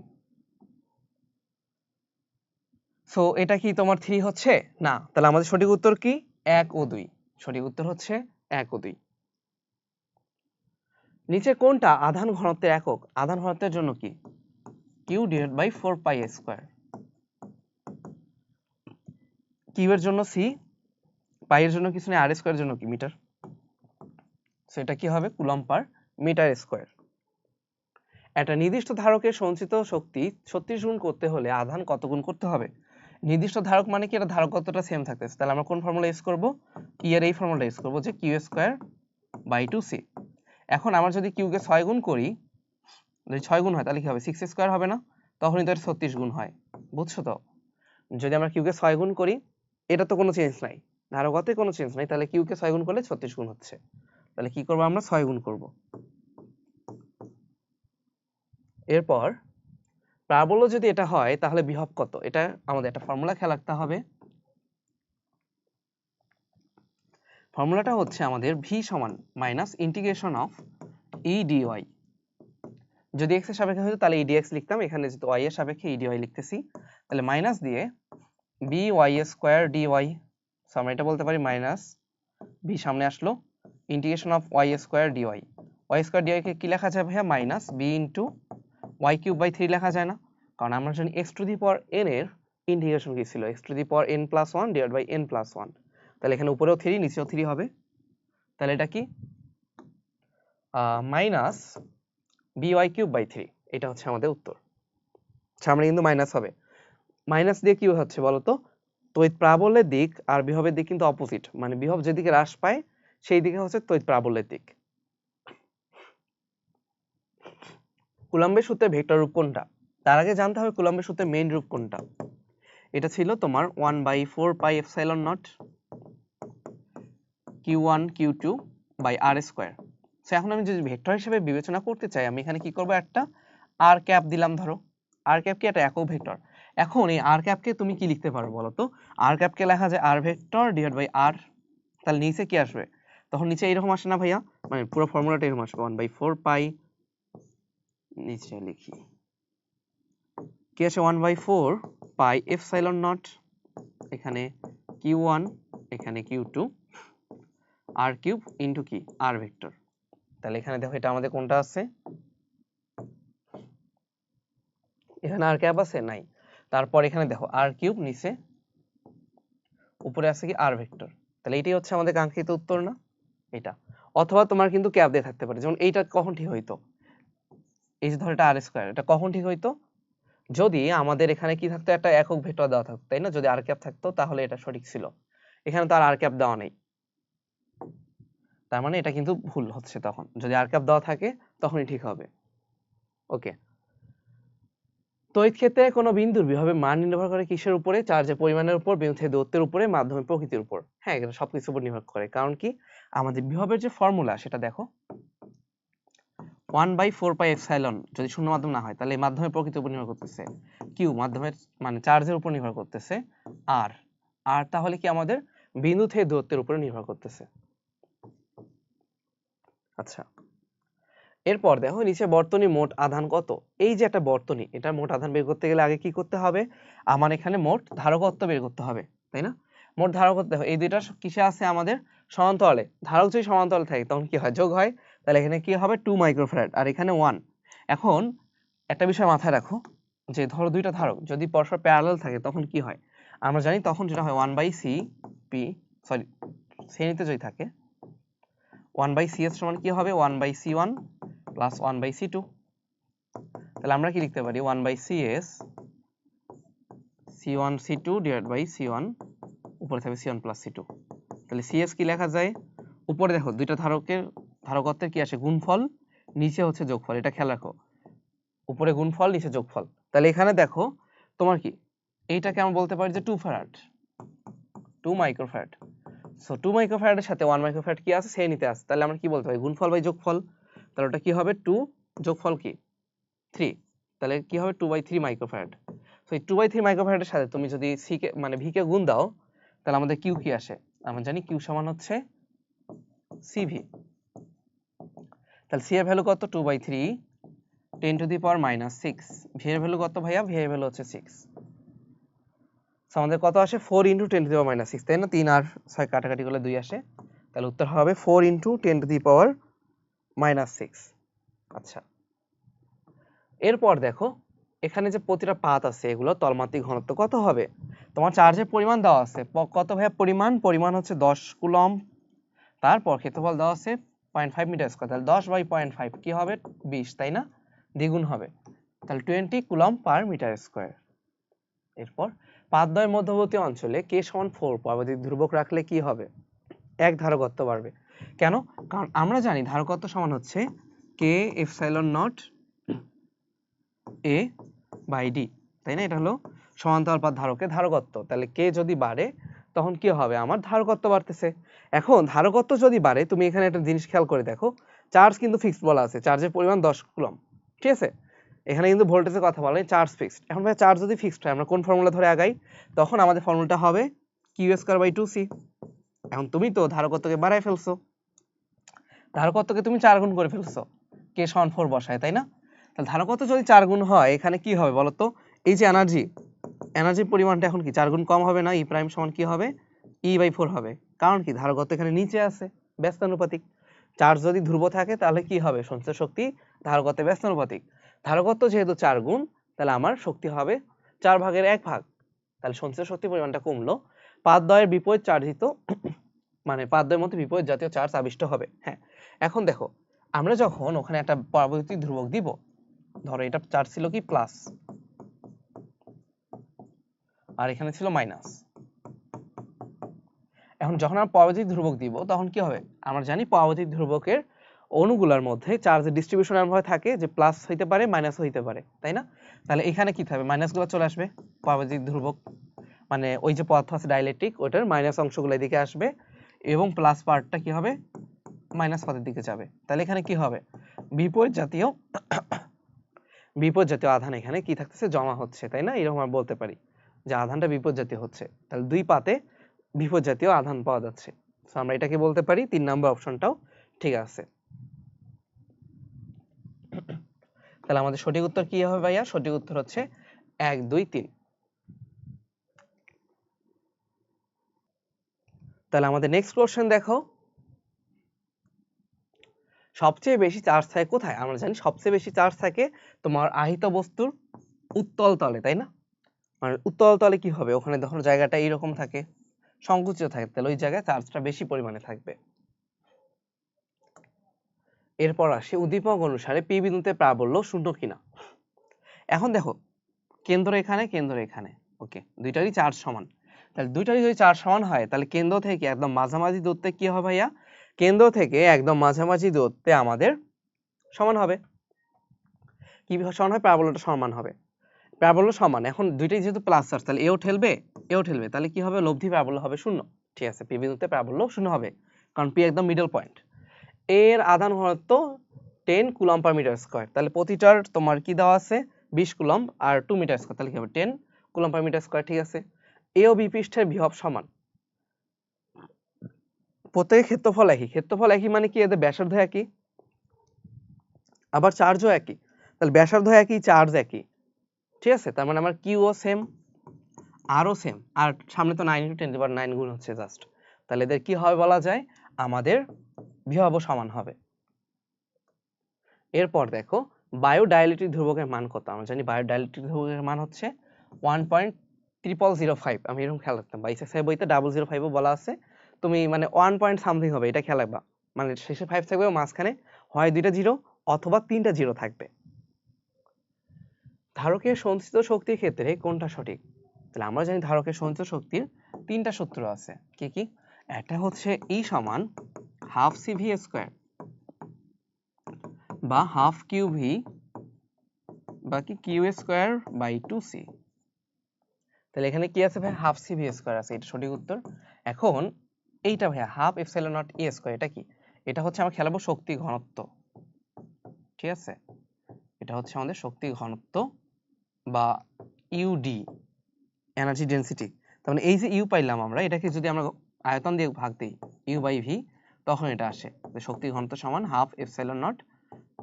সো এটা কি তোমার 3 হচ্ছে না, তাহলে আমাদের সঠিক উত্তর কি, 1 ও 2, সঠিক উত্তর হচ্ছে 1 ও 2। নিচে কোনটা আধান ঘনত্বের একক, আধান ঘনত্বের জন্য কি, q divided by 4πa², Q এর জন্য c, পাই এর জন্য কিছু নেই, r স্কয়ার এর জন্য কি, মিটার, সেটা কি হবে, কুলম্ব পার মিটার স্কয়ার। একটা নির্দিষ্ট ধারকের সঞ্চিত শক্তি 36 গুণ করতে হলে আধান কত গুণ করতে হবে, নির্দিষ্ট ধারক মানে কি, এটা ধারকত্বটা সেম থাকতেছে, তাহলে আমরা কোন ফর্মুলা ইউজ করব, ই এর এই ফর্মুলা ইউজ করব, যে কিউ স্কয়ার বাই 2c। এখন আমরা যদি কিউ কে 6 গুণ করি, যদি 6 গুণ হয় তাহলে কি হবে, 6 স্কয়ার হবে না, তখনই তো 36 গুণ হয়, বুঝছো তো? যদি আমরা কিউ কে 6 গুণ করি, এটা তো কোনো চেঞ্জ নাই, ধারকত্বে কোনো চেঞ্জ নাই, তাহলে কিউ কে 6 গুণ করলে 36 গুণ হচ্ছে, তাহলে কি করব আমরা, 6 গুণ করব। এরপর প্রাবল্য যদি এটা হয় তাহলে বিভব কত, এটা আমাদের একটা ফর্মুলা খেয়াল রাখতে হবে। ফর্মুলাটা হচ্ছে আমাদের v সমান minus integration of E d y, যদি x এর সাপেক্ষে হতো তাহলে edx লিখতাম, এখানে যেহেতু y এর সাপেক্ষে edy লিখতেছি, তাহলে মাইনাস দিয়ে by² dy, সো আমরা এটা বলতে পারি মাইনাস b সামনে আসলো integration of y² dy, y² dy কে কি লেখা যায় ভাইয়া, মাইনাস b ইনটু y³ 3 লেখা যায় না, কারণ আমরা জানি x to the power n এর ইন্টিগ্রেশন কি ছিল, x to the power n+1 divide by n+1, তাহলে এখানে উপরেও 3 নিচেও 3 হবে, তাহলে এটা কি মাইনাস by³/3, এটা হচ্ছে আমাদের উত্তর। আচ্ছা, আমরা কিন্তু মাইনাস হবে, মাইনাস দিয়ে কি হচ্ছে বলতো, তড়িৎ প্রাবল্যের দিক আর বিভবের দিক কিন্তু অপোজিট, মানে বিভব যেদিকে হ্রাস পায় সেই দিকে হচ্ছে তড়িৎ প্রাবল্যের দিক। কুলম্বের সূত্রের ভেক্টর রূপ কোনটা? তার আগে জানতে হবে কুলম্বের সূত্রের মেইন রূপ কোনটা। এটা ছিল তোমার 1/4 pi epsilon naught q1 q2 by r square. So এখন আমি যদি ভেক্টর হিসেবে বিবেচনা করতে চাই, আমি এখানে কি করব, একটা r ক্যাপ দিলাম। ধরো r ক্যাপ কি একটা একক ভেক্টর। এখন এই r ক্যাপকে তুমি কি লিখতে পারো বলো তো? r ক্যাপকে লেখা যায় r vector divide by r। তাহলে নিচে কি আসবে? তখন নিচে এরকম আসে না ভাইয়া, মানে পুরো ফর্মুলাটা এরকম আসবে 1/4 পাই, নিচে লিখি কি আছে 1/4 পাই এপসাইলন নট, এখানে q1 এখানে q2 r কিউব ইনটু কি r ভেক্টর। তাহলে এখানে দেখো এটা আমাদের কোনটা আছে, এখানে r ক্যাপ আছে নাই, তারপর এখানে দেখো r কিউব, নিচে উপরে আছে কি r ভেক্টর। তাহলে এটাই হচ্ছে আমাদের কাঙ্ক্ষিত উত্তর না এটা। অথবা তোমার কিন্তু ক্যাপ দিয়ে থাকতে পারে, যেমন এইটা কখন ঠিক হইতো, এই যে ধর এটা r স্কয়ার, এটা কখন ঠিক হইতো? যদি আমাদের এখানে কি থাকতো, একটা একক ভেক্টর দেওয়া থাকতো, তাই না? যদি r ক্যাপ থাকতো তাহলে এটা সঠিক ছিল। এখানে তো আর r ক্যাপ দেওয়া নেই, তার মানে এটা কিন্তু ভুল হচ্ছে। তখন যদি r ক্যাপ দেওয়া থাকে তখনই ঠিক হবে। ওকে, তড়িৎ ক্ষেত্রে কোনো বিন্দুর বিভবের মান নির্ভর করে কিসের উপরে? চার্জের পরিমাণের উপর, বিন্দু থেকে দূরত্বের উপরে, মাধ্যমের প্রকৃতির উপর। হ্যাঁ, এটা সবকিছুর উপর নির্ভর করে। কারণ কি, আমাদের বিভবের যে ফর্মুলা সেটা দেখো 1/4 পাই এপসাইলন, যদি শূন্য মাধ্যম না হয় তাহলে এই মাধ্যমের প্রকৃতির উপর নির্ভর করতেছে, কিউ মাধ্যমের মানে চার্জের উপর নির্ভর করতেছে, আর আর তাহলে কি আমাদের বিন্দু থেকে দূরত্বের উপরে নির্ভর করতেছে। আচ্ছা, এরপর দেখো নিচে বর্তনী মোট আধান কত? এই যে একটা বর্তনী, এটা মোট আধান বের করতে গেলে আগে কি করতে হবে? আমার এখানে মোট ধারকত্ব বের করতে হবে, তাই না? মোট ধারকত্ব দেখো এই দুইটা কিসে আছে আমাদের? সমান্তরালে। ধারক যদি সমান্তরালে থাকে তখন কি হয়? যোগ হয়। তাহলে এখানে কি হবে? 2 মাইক্রোফ্যারাড আর এখানে 1। এখন একটা বিষয় মাথায় রাখো, যে ধরো দুইটা ধারক যদি পরস্পর প্যারালাল থাকে তখন কি হয়? আমরা জানি তখন যেটা হয় 1/CP, সরি শ্রেণীতে যদি থাকে 1/CS সমান কি হবে? 1/C1 plus 1/C2। তাহলে আমরা কি লিখতে পারি? 1/CS C1 C2 divide by C1, উপরে থাকবে C1 প্লাস C2। তাহলে CS কি লেখা যায়? উপরে দেখো দুইটা ধারকের ধারকত্বের কি আসে? গুণফল, নিচে হচ্ছে যোগফল। এটা খেয়াল রাখো, উপরে গুণফল নিচে যোগফল। তাহলে এখানে দেখো তোমার কি এইটাকে আমরা বলতে পারি যে 2 ফ্যারাড, 2 মাইক্রোফ্যারাড। সো 2 মাইক্রোফ্যারাডের সাথে 1 মাইক্রোফ্যারাড কি আছে? শ্রেণীতে আছে। তাহলে আমরা কি বলতে পারি? গুণফল বাই যোগফল। তাহলে ওটা কি হবে? 2 যোগফল কি 3। তাহলে কি হবে? 2/3 মাইক্রোফ্যারাড। সো এই 2/3 মাইক্রোফ্যারাডের সাথে তুমি যদি সি কে মানে ভি কে গুণ দাও, তাহলে আমাদের কিউ কি আসে? আমরা জানি কিউ সমান হচ্ছে সিভি। তাহলে সি এর ভ্যালু কত? 2/3 10⁻⁻6। ভি এর ভ্যালু কত ভাইয়া? ভি এর ভ্যালু হচ্ছে 6। সো আমাদের কত আসে? 4 × 10⁻⁻6, তাই না? 3 আর 6 কাটাকাটি করলে 2 আসে। তাহলে উত্তর হবে 4 × 10⁻⁻6। আচ্ছা, এরপর দেখো এখানে যে প্রতিটা পাত আছে এগুলো তলমাত্রিক ঘনত্ব কত হবে? তোমার চার্জের পরিমাণ দেওয়া আছে কত ভাইয়া? পরিমাণ হচ্ছে 10 কুলম্ব। তারপর ক্ষেত্রফল দেওয়া আছে 0.5 মিটার স্কয়ার। তাহলে 10/0.5 কি হবে? 20, তাই না? দ্বিগুণ হবে, তাহলে 20 কুলম্ব পার মিটার স্কয়ার। এরপর পাতদ্বয়ের মধ্যবর্তী অঞ্চলে k সমান 4 পরবর্তী ধ্রুবক রাখলে কি হবে? এক ধারকত্ব বাড়বে। কেন? কারণ আমরা জানি ধারকত্ব সমান হচ্ছে k epsilon naught a by d, তাই না? এটা হলো সমান্তরাল পাত ধারকের ধারকত্ব। তাহলে k যদি বাড়ে তখন কি হবে? আমার ধারকত্ব বাড়তেছে। এখন ধারকত্ব যদি বাড়ে, তুমি এখানে একটা জিনিস খেয়াল করে দেখো, চার্জ কিন্তু ফিক্সড বলা আছে, চার্জের পরিমাণ 10 কুলম্ব, ঠিক আছে? এখানে কিন্তু ভোল্টেজের কথা বলা নেই, চার্জ ফিক্সড। এখন ভাই চার্জ যদি ফিক্সড হয় আমরা কোন ফর্মুলা ধরে আগাই? তখন আমাদের ফর্মুলাটা হবে q²/2c। এখন তুমি তো ধারকত্বকে বাড়ায় ফেলছো, ধারকত্বকে তুমি 4 গুণ করে ফেলছো k সমান 4 বসায়, তাই না? তাহলে ধারকত্ব যদি 4 গুণ হয় এখানে কি হবে বলো তো? এই যে এনার্জির পরিমাণটা এখন কি 4 গুণ কম হবে না? E প্রাইম সমান কি হবে? E/4 হবে। কারণ কি? ধারকত্ব এখানে নিচে আছে, ব্যস্তানুপাতিক। চার্জ যদি ধ্রুব থাকে তাহলে কি হবে? সঞ্চিত শক্তি ধারকত্বের ব্যস্তানুপাতিক। ধারকত্ব যেহেতু 4 গুণ, তাহলে আমার শক্তি হবে 4/1 তাহলে সঞ্চিত শক্তির পরিমাণটা কমলো। পাতদ্বয়ের বিপরীত চার্জিত মানে পাতদ্বয়ের মধ্যে বিপরীত জাতীয় চার্জ আবিষ্ট হবে। হ্যাঁ, এখন দেখো আমরা যখন ওখানে একটা পরাবৈদ্যুতিক ধ্রুবক দিব, ধরো এটা চার্জ ছিল কি প্লাস আর এখানে ছিল মাইনাস, এখন যখন আমরা পরবর্তী ধ্রুবক দিব তখন কি হবে, আমরা জানি পরবর্তী ধ্রুবকের অণুগুলোর মধ্যে চার্জের ডিস্ট্রিবিউশন এমনভাবে থাকে যে প্লাস হইতে পারে মাইনাস হইতে পারে, তাই না? তাহলে এখানে কি থাকবে, মাইনাসগুলো চলে আসবে, পরবর্তী ধ্রুবক মানে ওই যে পদার্থ আছে ডাইলেকট্রিক ওটার মাইনাস অংশগুলো এদিকে আসবে এবং প্লাস পার্টটা কি হবে মাইনাস পদের দিকে যাবে। তাহলে এখানে কি হবে, বিপরীত জাতীয় আধান এখানে কি থাকতেছে জমা হচ্ছে, তাই না? এরকম আমরা বলতে পারি যে আধানটা বিপরীত জাতীয় হচ্ছে, তাহলে দুই পাতে বিপরীত জাতীয় আধান পাওয়া যাচ্ছে। সো আমরা এটাকে বলতে পারি 3 নম্বর অপশনটাও ঠিক আছে। তাহলে আমাদের সঠিক উত্তর কি হবে ভাইয়া? সঠিক উত্তর হচ্ছে 1 2 3। তাহলে আমাদের নেক্সট কোশ্চেন দেখো, সবচেয়ে বেশি চার্জ থাকে কোথায়? আমরা জানি সবচেয়ে বেশি চার্জ থাকে তোমার আহিত বস্তুর উত্তল তলে, তাই না? মানে উত্তল তলে কি হবে, ওখানে যখন জায়গাটা এইরকম থাকে সংকুচিত থাকে তাহলে ওই জায়গায় চার্জটা বেশি পরিমাণে থাকবে। এরপর আসে উদ্দীপক অনুসারে পি বিন্দুতে প্রাবল্য শূন্য কিনা। এখন দেখো কেন্দ্র এখানে, কেন্দ্র এখানে, ওকে, দুইটারই চার্জ সমান। তাহলে দুইটারই যদি চার্জ সমান হয় তাহলে কেন্দ্র থেকে একদম মাঝামাঝি দূরত্বে কি হবে ভাইয়া? কেন্দ্র থেকে একদম মাঝামাঝি দূরত্বে আমাদের সমান হবে। কি সমান হয়? প্রাবল্যটা সমান হবে। প্রাবল্য সমান, এখন দুইটাই যেহেতু প্লাস চার্জ তাহলে এও ঠেলবে এও ঠেলবে, তাহলে কি হবে, লব্ধি প্রাবল্য হবে শূন্য। ঠিক আছে, পি বিন্দুতে প্রাবল্য শূন্য হবে কারণ পি একদম মিডল পয়েন্ট। এর আধান ঘনত্ব 10 কুলম্ব পার মিটার স্কয়ার, তাহলে প্রতিটার তোমার কি দেওয়া আছে 20 কুলম্ব আর 2 মিটার স্কয়ার, তাহলে কি হবে 10 কুলম্ব পার মিটার স্কয়ার। ঠিক আছে, এ ও বি পৃষ্ঠের বিভব সমান, প্রত্যেকের ক্ষেত্রফল একই। ক্ষেত্রফল একই মানে কি, এদের ব্যাসার্ধ একই আবার চার্জও একই, তাহলে ব্যাসার্ধ একই চার্জ একই। ঠিক আছে, তার মানে আমার কিউ ও সেম আরও সেম, আর সামনে তো 9 × 10⁹ গুণ হচ্ছে জাস্ট, তাহলে এদের কি হবে বলা যায় আমাদের বিভবও সমান হবে। এরপর দেখো বায়োডাইলেকট্রিক ধ্রুবকের মান কত? আমরা জানি বায়োডাইলেকট্রিক ধ্রুবকের মান হচ্ছে 1.0005। আমি এরকম খেয়াল রাখতাম, বা এসএসআই বইতে 005ও বলা আছে, তুমি মানে 1 পয়েন্ট সামথিং হবে এটা খেয়াল রাখবা, মানে শেষে 5 থাকবে মাঝখানে হয় 2টা জিরো অথবা 3টা জিরো থাকবে। ধারকের সঞ্চিত শক্তির ক্ষেত্রে কোনটা সঠিক? তাহলে আমরা জানি ধারকের সঞ্চিত শক্তির 3টা সূত্র আছে। কি কি? একটা হচ্ছে E সমান হাফ CV স্কয়ার বা হাফ QV বা কি কিউ স্কয়ার বাই 2C। তাহলে এখানে কি আছে ভাই, হাফ CV স্কয়ার আছে, এটা সঠিক উত্তর। এখন এইটা ভাই half epsilon not E square, এটা কি? এটা হচ্ছে আমরা খেলাবো শক্তি ঘনত্ব। ঠিক আছে, এটা হচ্ছে আমাদের শক্তি ঘনত্ব বা ইউডি, এনার্জি ডেনসিটি। তার মানে এই যে ইউ পাইলাম আমরা, এটাকে যদি আমরা আয়তন দিয়ে ভাগ দিই ইউ বাই ভি, তখন এটা আসে যে শক্তি ঘনত্ব সমান half epsilon not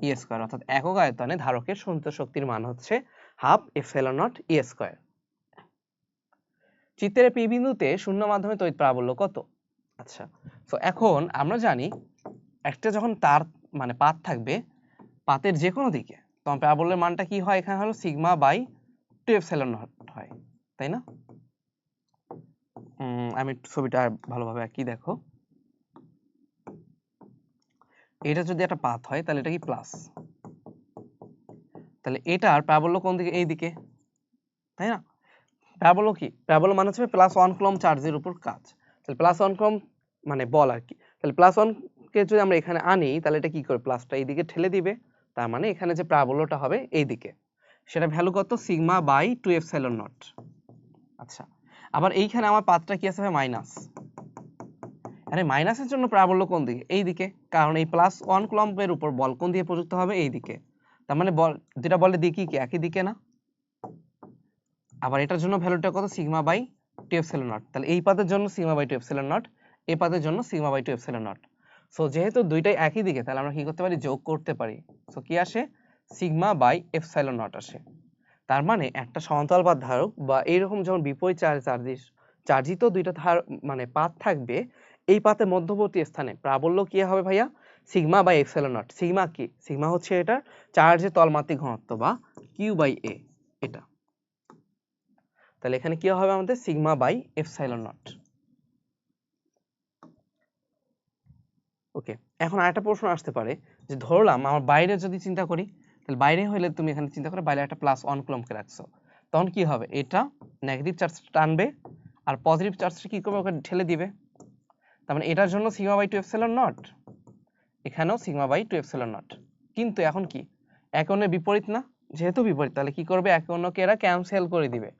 E square, অর্থাৎ একক আয়তনে ধারকের সঞ্চিত শক্তির মান হচ্ছে half epsilon not E square. চিত্রের পি বিন্দুতে শূন্য মাধ্যমে তড়িৎ প্রাবল্য কত? আচ্ছা, তো এখন আমরা জানি একটা যখন তার মানে পাত থাকবে, পাতের যে কোনো দিকে তখন প্রাবল্যের মানটা কি হয়, এখানে হলো সিগমা বাই 2 এপসাইলন নট হয়, তাই না? আমি ছবিটা ভালোভাবে আঁকি, দেখো এটা যদি একটা পাত হয় তাহলে এটা কি প্লাস, তাহলে এটার প্রাবল্য কোন দিকে, এই দিকে, তাই না? প্রাবল্য কি, প্রাবল্য মানে হচ্ছে +1 কুলম্ব চার্জের উপর কাজ, তাহলে +1 কুলম্ব মানে বল আর কি, তাহলে +1 কে যদি আমরা এখানে আনি তাহলে এটা কি করে প্লাসটা এইদিকে ঠেলে দিবে, তার মানে এখানে যে প্রাবল্যটা হবে এই দিকে, সেটা ভ্যালু কত, সিগমা বাই 2 এপসাইলন নট। আচ্ছা, আবার এইখানে আমার পাতটা কি আছে ভাই, মাইনাস, আরে মাইনাসের জন্য প্রাবল্য কোন দিকে, এই দিকে, কারণ এই +1 কুলম্বের উপর বল কোন দিকে প্রযুক্ত হবে, এই দিকে, তার মানে বল যেটা বলে দিকে কি একই দিকে না। আবার এটার জন্য ভ্যালুটা কত, সিগমা বাই 2 এপসাইলন নট, তাহলে এই পাতের জন্য সিগমা বাই 2 এপসাইলন নট, এই পাতের জন্য sigma by 2 epsilon naught. So যেহেতু দুইটাই একই দিকে তাহলে আমরা কি করতে পারি, যোগ করতে পারি। সো কি আসে, সিগমা বাই এপসাইলন নট আসে। তার মানে একটা সমান্তরাল পাত ধারক বা এইরকম যখন বিপরীত চার্জিত দুইটা মানে পাত থাকবে, এই পাতের মধ্যবর্তী স্থানে প্রাবল্য কি হবে ভাইয়া, sigma by epsilon naught. Sigma কি, সিগমা হচ্ছে এটা চার্জের তলমাত্রিক ঘনত্ব বা কিউ বাই এ, এটা, তাহলে এখানে কি হবে আমাদের সিগমা বাই এপসাইলন নট। ওকে, এখন আরেকটা প্রশ্ন আসতে পারে যে ধরলাম আমার বাইরে যদি চিন্তা করি, তাহলে বাইরে হইলে তুমি এখানে চিন্তা করে বাইরে একটা +1 কুলম্বকে রাখছো, তখন কি হবে, এটা নেগেটিভ চার্জ টানবে আর পজিটিভ চার্জটা কি করবে, ওকে ঠেলে দিবে, তার মানে এটার জন্য সিগমা বাই 2 এপসিলন নট, এখানেও সিগমা বাই 2 এপসিলন নট। কিন্তু এখন কি একে অন্যের বিপরীত না, যেহেতু বিপরীত তাহলে কি করবে, একে অন্যকে এরা ক্যান্সেল করে দিবে।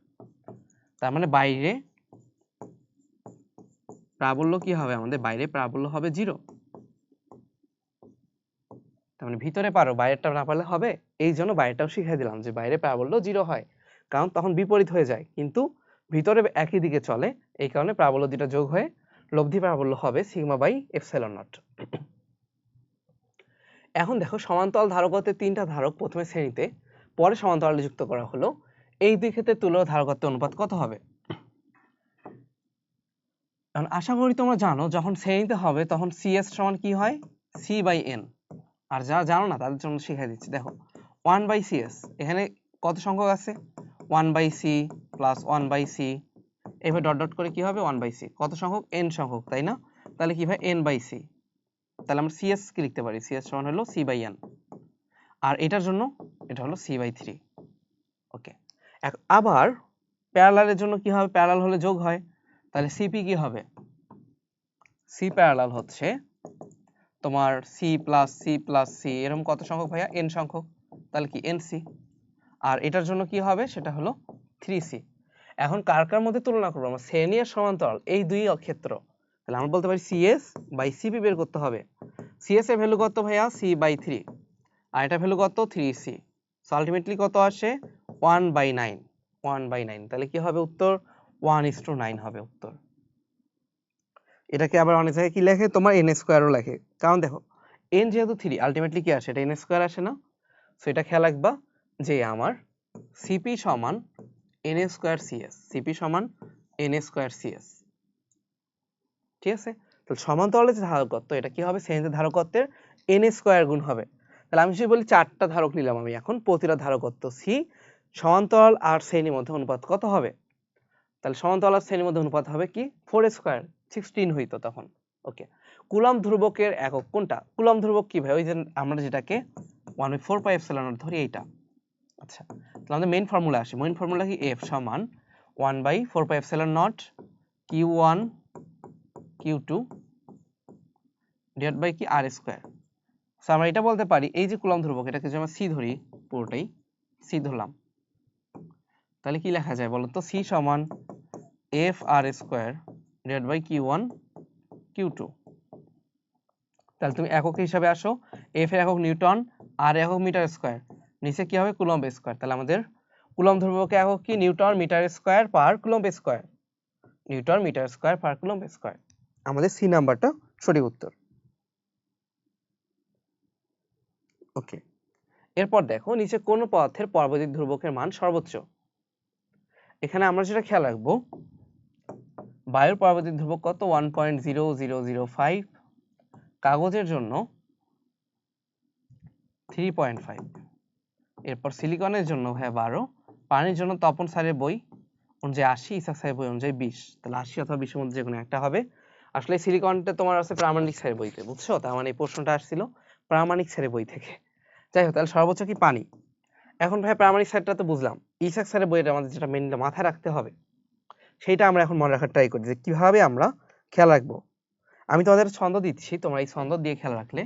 তার মানে বাইরে প্রাবল্য কি হবে, আমাদের বাইরে প্রাবল্য হবে 0। তার মানে ভিতরে পারো, বাইরেরটা না পারলে হবে। এই জন্য বাইরেটাও শিখিয়ে দিলাম যে বাইরে প্রাবল্য 0 হয়, কারণ তখন বিপরীত হয়ে যায়, কিন্তু ভিতরে একই দিকে চলে, এই কারণে প্রাবল্য দুটো যোগ হয়ে লব্ধি প্রাবল্য হবে সিগমা বাই এপসিলন নট। এখন দেখো সমান্তরাল ধারকত্বের 3টা ধারক প্রথমে শ্রেণীতে, পরে সমান্তরালে যুক্ত করা হলো, এই দুই ক্ষেত্রে তুল্য ধারকত্বের অনুপাত কত হবে? এখন আশা করি তোমরা জানো যখন শ্রেণীতে হবে তখন CS সমান কি হয়, C/N। আর যারা জানো না তাদের জন্য শিখিয়ে দিচ্ছি। দেখো 1/CS, এখানে কত সংখ্যক আছে, 1/C প্লাস 1/C, এভাবে ডট ডট করে কি হবে 1/C, কত সংখ্যক, n সংখ্যক, তাই না? তাহলে কি হয় n/C, তাহলে আমরা CS কি লিখতে পারি, CS সমান হলো C/N। আর এটার জন্য এটা হলো C/3। ওকে, আবার প্যারালালের জন্য কি হবে, প্যারালাল হলে যোগ হয়, তাহলে CP কি হবে, C প্যারালাল হচ্ছে তোমার C plus C plus C, এরকম কত সংখ্যক ভাইয়া, n সংখ্যক, তাহলে কি NC। আর এটার জন্য কি হবে, সেটা হলো 3C। এখন কার কার মধ্যে তুলনা করবো আমরা, শ্রেণী আর সমান্তরাল এই দুই ক্ষেত্র, তাহলে আমরা বলতে পারি CS বাই CP বের করতে হবে। CS এর ভ্যালু কত ভাইয়া, C/3, আর এটা ভ্যালু কত, 3C। সো আলটিমেটলি কত আসে, 1/9, 1/9, তাহলে কি হবে উত্তর, 1:9 হবে উত্তর। এটাকে আবার অনেক জায়গায় কি লেখে, তোমার n স্কয়ারও লেখে, কারণ দেখো n যেহেতু 3 আলটিমেটলি কি আসে, এটা n স্কয়ার আসে না। সো এটা খেয়াল রাখবা যে আমার CP সমান n স্কয়ার CS, CP সমান n স্কয়ার CS, ঠিক আছে? তাহলে সমান্তরালের যে ধারকত্ব এটা কি হবে, শ্রেণীতে ধারকত্বের n স্কয়ার গুণ হবে। তাহলে আমি যদি বলি 4টা ধারক নিলাম আমি এখন, প্রতিটা ধারকত্ব C, সমান্তরাল আর শ্রেণীর মধ্যে অনুপাত কত হবে, তাহলে সমান্তরাল আর শ্রেণীর মধ্যে অনুপাত হবে কি 4 স্কয়ার, 16 হইতো তখন। ওকে, কুলম্ব ধ্রুবকের একক কোনটা, কুলম্ব ধ্রুবক কি ভাই, ওই যে আমরা যেটাকে 1/4 পাই এপসিলন নট ধরি এইটা। আচ্ছা, তাহলে আমাদের মেইন ফর্মুলা আসে, মেইন ফর্মুলা কি, F সমান 1/4 pi epsilon naught Q1 Q2 divide by কি R স্কয়ার। সো আমরা এটা বলতে পারি এই যে কুলম্ব ধ্রুবক, এটাকে যদি আমরা C ধরি, পুরোটাই C ধরলাম, তাহলে কি লেখা যায় বলো তো, C সমান FR square divide by Q1 Q2। তাহলে তুমি একক হিসাবে আসো, F এর একক নিউটন, R এর একক মিটার স্কয়ার, নিচে কি হবে কুলম্ব স্কয়ার। তাহলে আমাদের কুলম্ব ধ্রুবকের একক কি, newton metre square per coulomb square, newton metre square per coulomb square. আমাদের C নাম্বারটা সঠিক উত্তর। ওকে, এরপর দেখো নিচে কোন পদার্থের পরবর্তী ধ্রুবকের মান সর্বোচ্চ। এখানে আমরা যেটা খেয়াল রাখবো, বায়ুর পরবর্তী ধ্রুবক কত, 1.0005, কাগজের জন্য 3.5, এরপর সিলিকনের জন্য হ্যাঁ 12, পানির জন্য তপন স্যারের বই অনুযায়ী 80, ইসাক স্যারের বই অনুযায়ী 20, তাহলে 80 অথবা 20 এর মধ্যে যে কোনো একটা হবে। আসলে সিলিকনটা তোমার আছে প্রামাণিক স্যারের বইতে, বুঝছো, তার মানে এই প্রশ্নটা আসছিল প্রামাণিক স্যারের বই থেকে। যাই হোক, তাহলে সর্বোচ্চ কি পানি। এখন ভাই প্রামাণিক স্যারটা তো বুঝলাম, ইসাক স্যারের বইটা আমাদের যেটা মেইনলি মাথায় রাখতে হবে সেইটা আমরা এখন মনে রাখার ট্রাই করি যে কিভাবে আমরা খেয়াল রাখবো। আমি তোমাদের ছন্দ দিচ্ছি, তোমরা এই ছন্দ দিয়ে খেয়াল রাখলে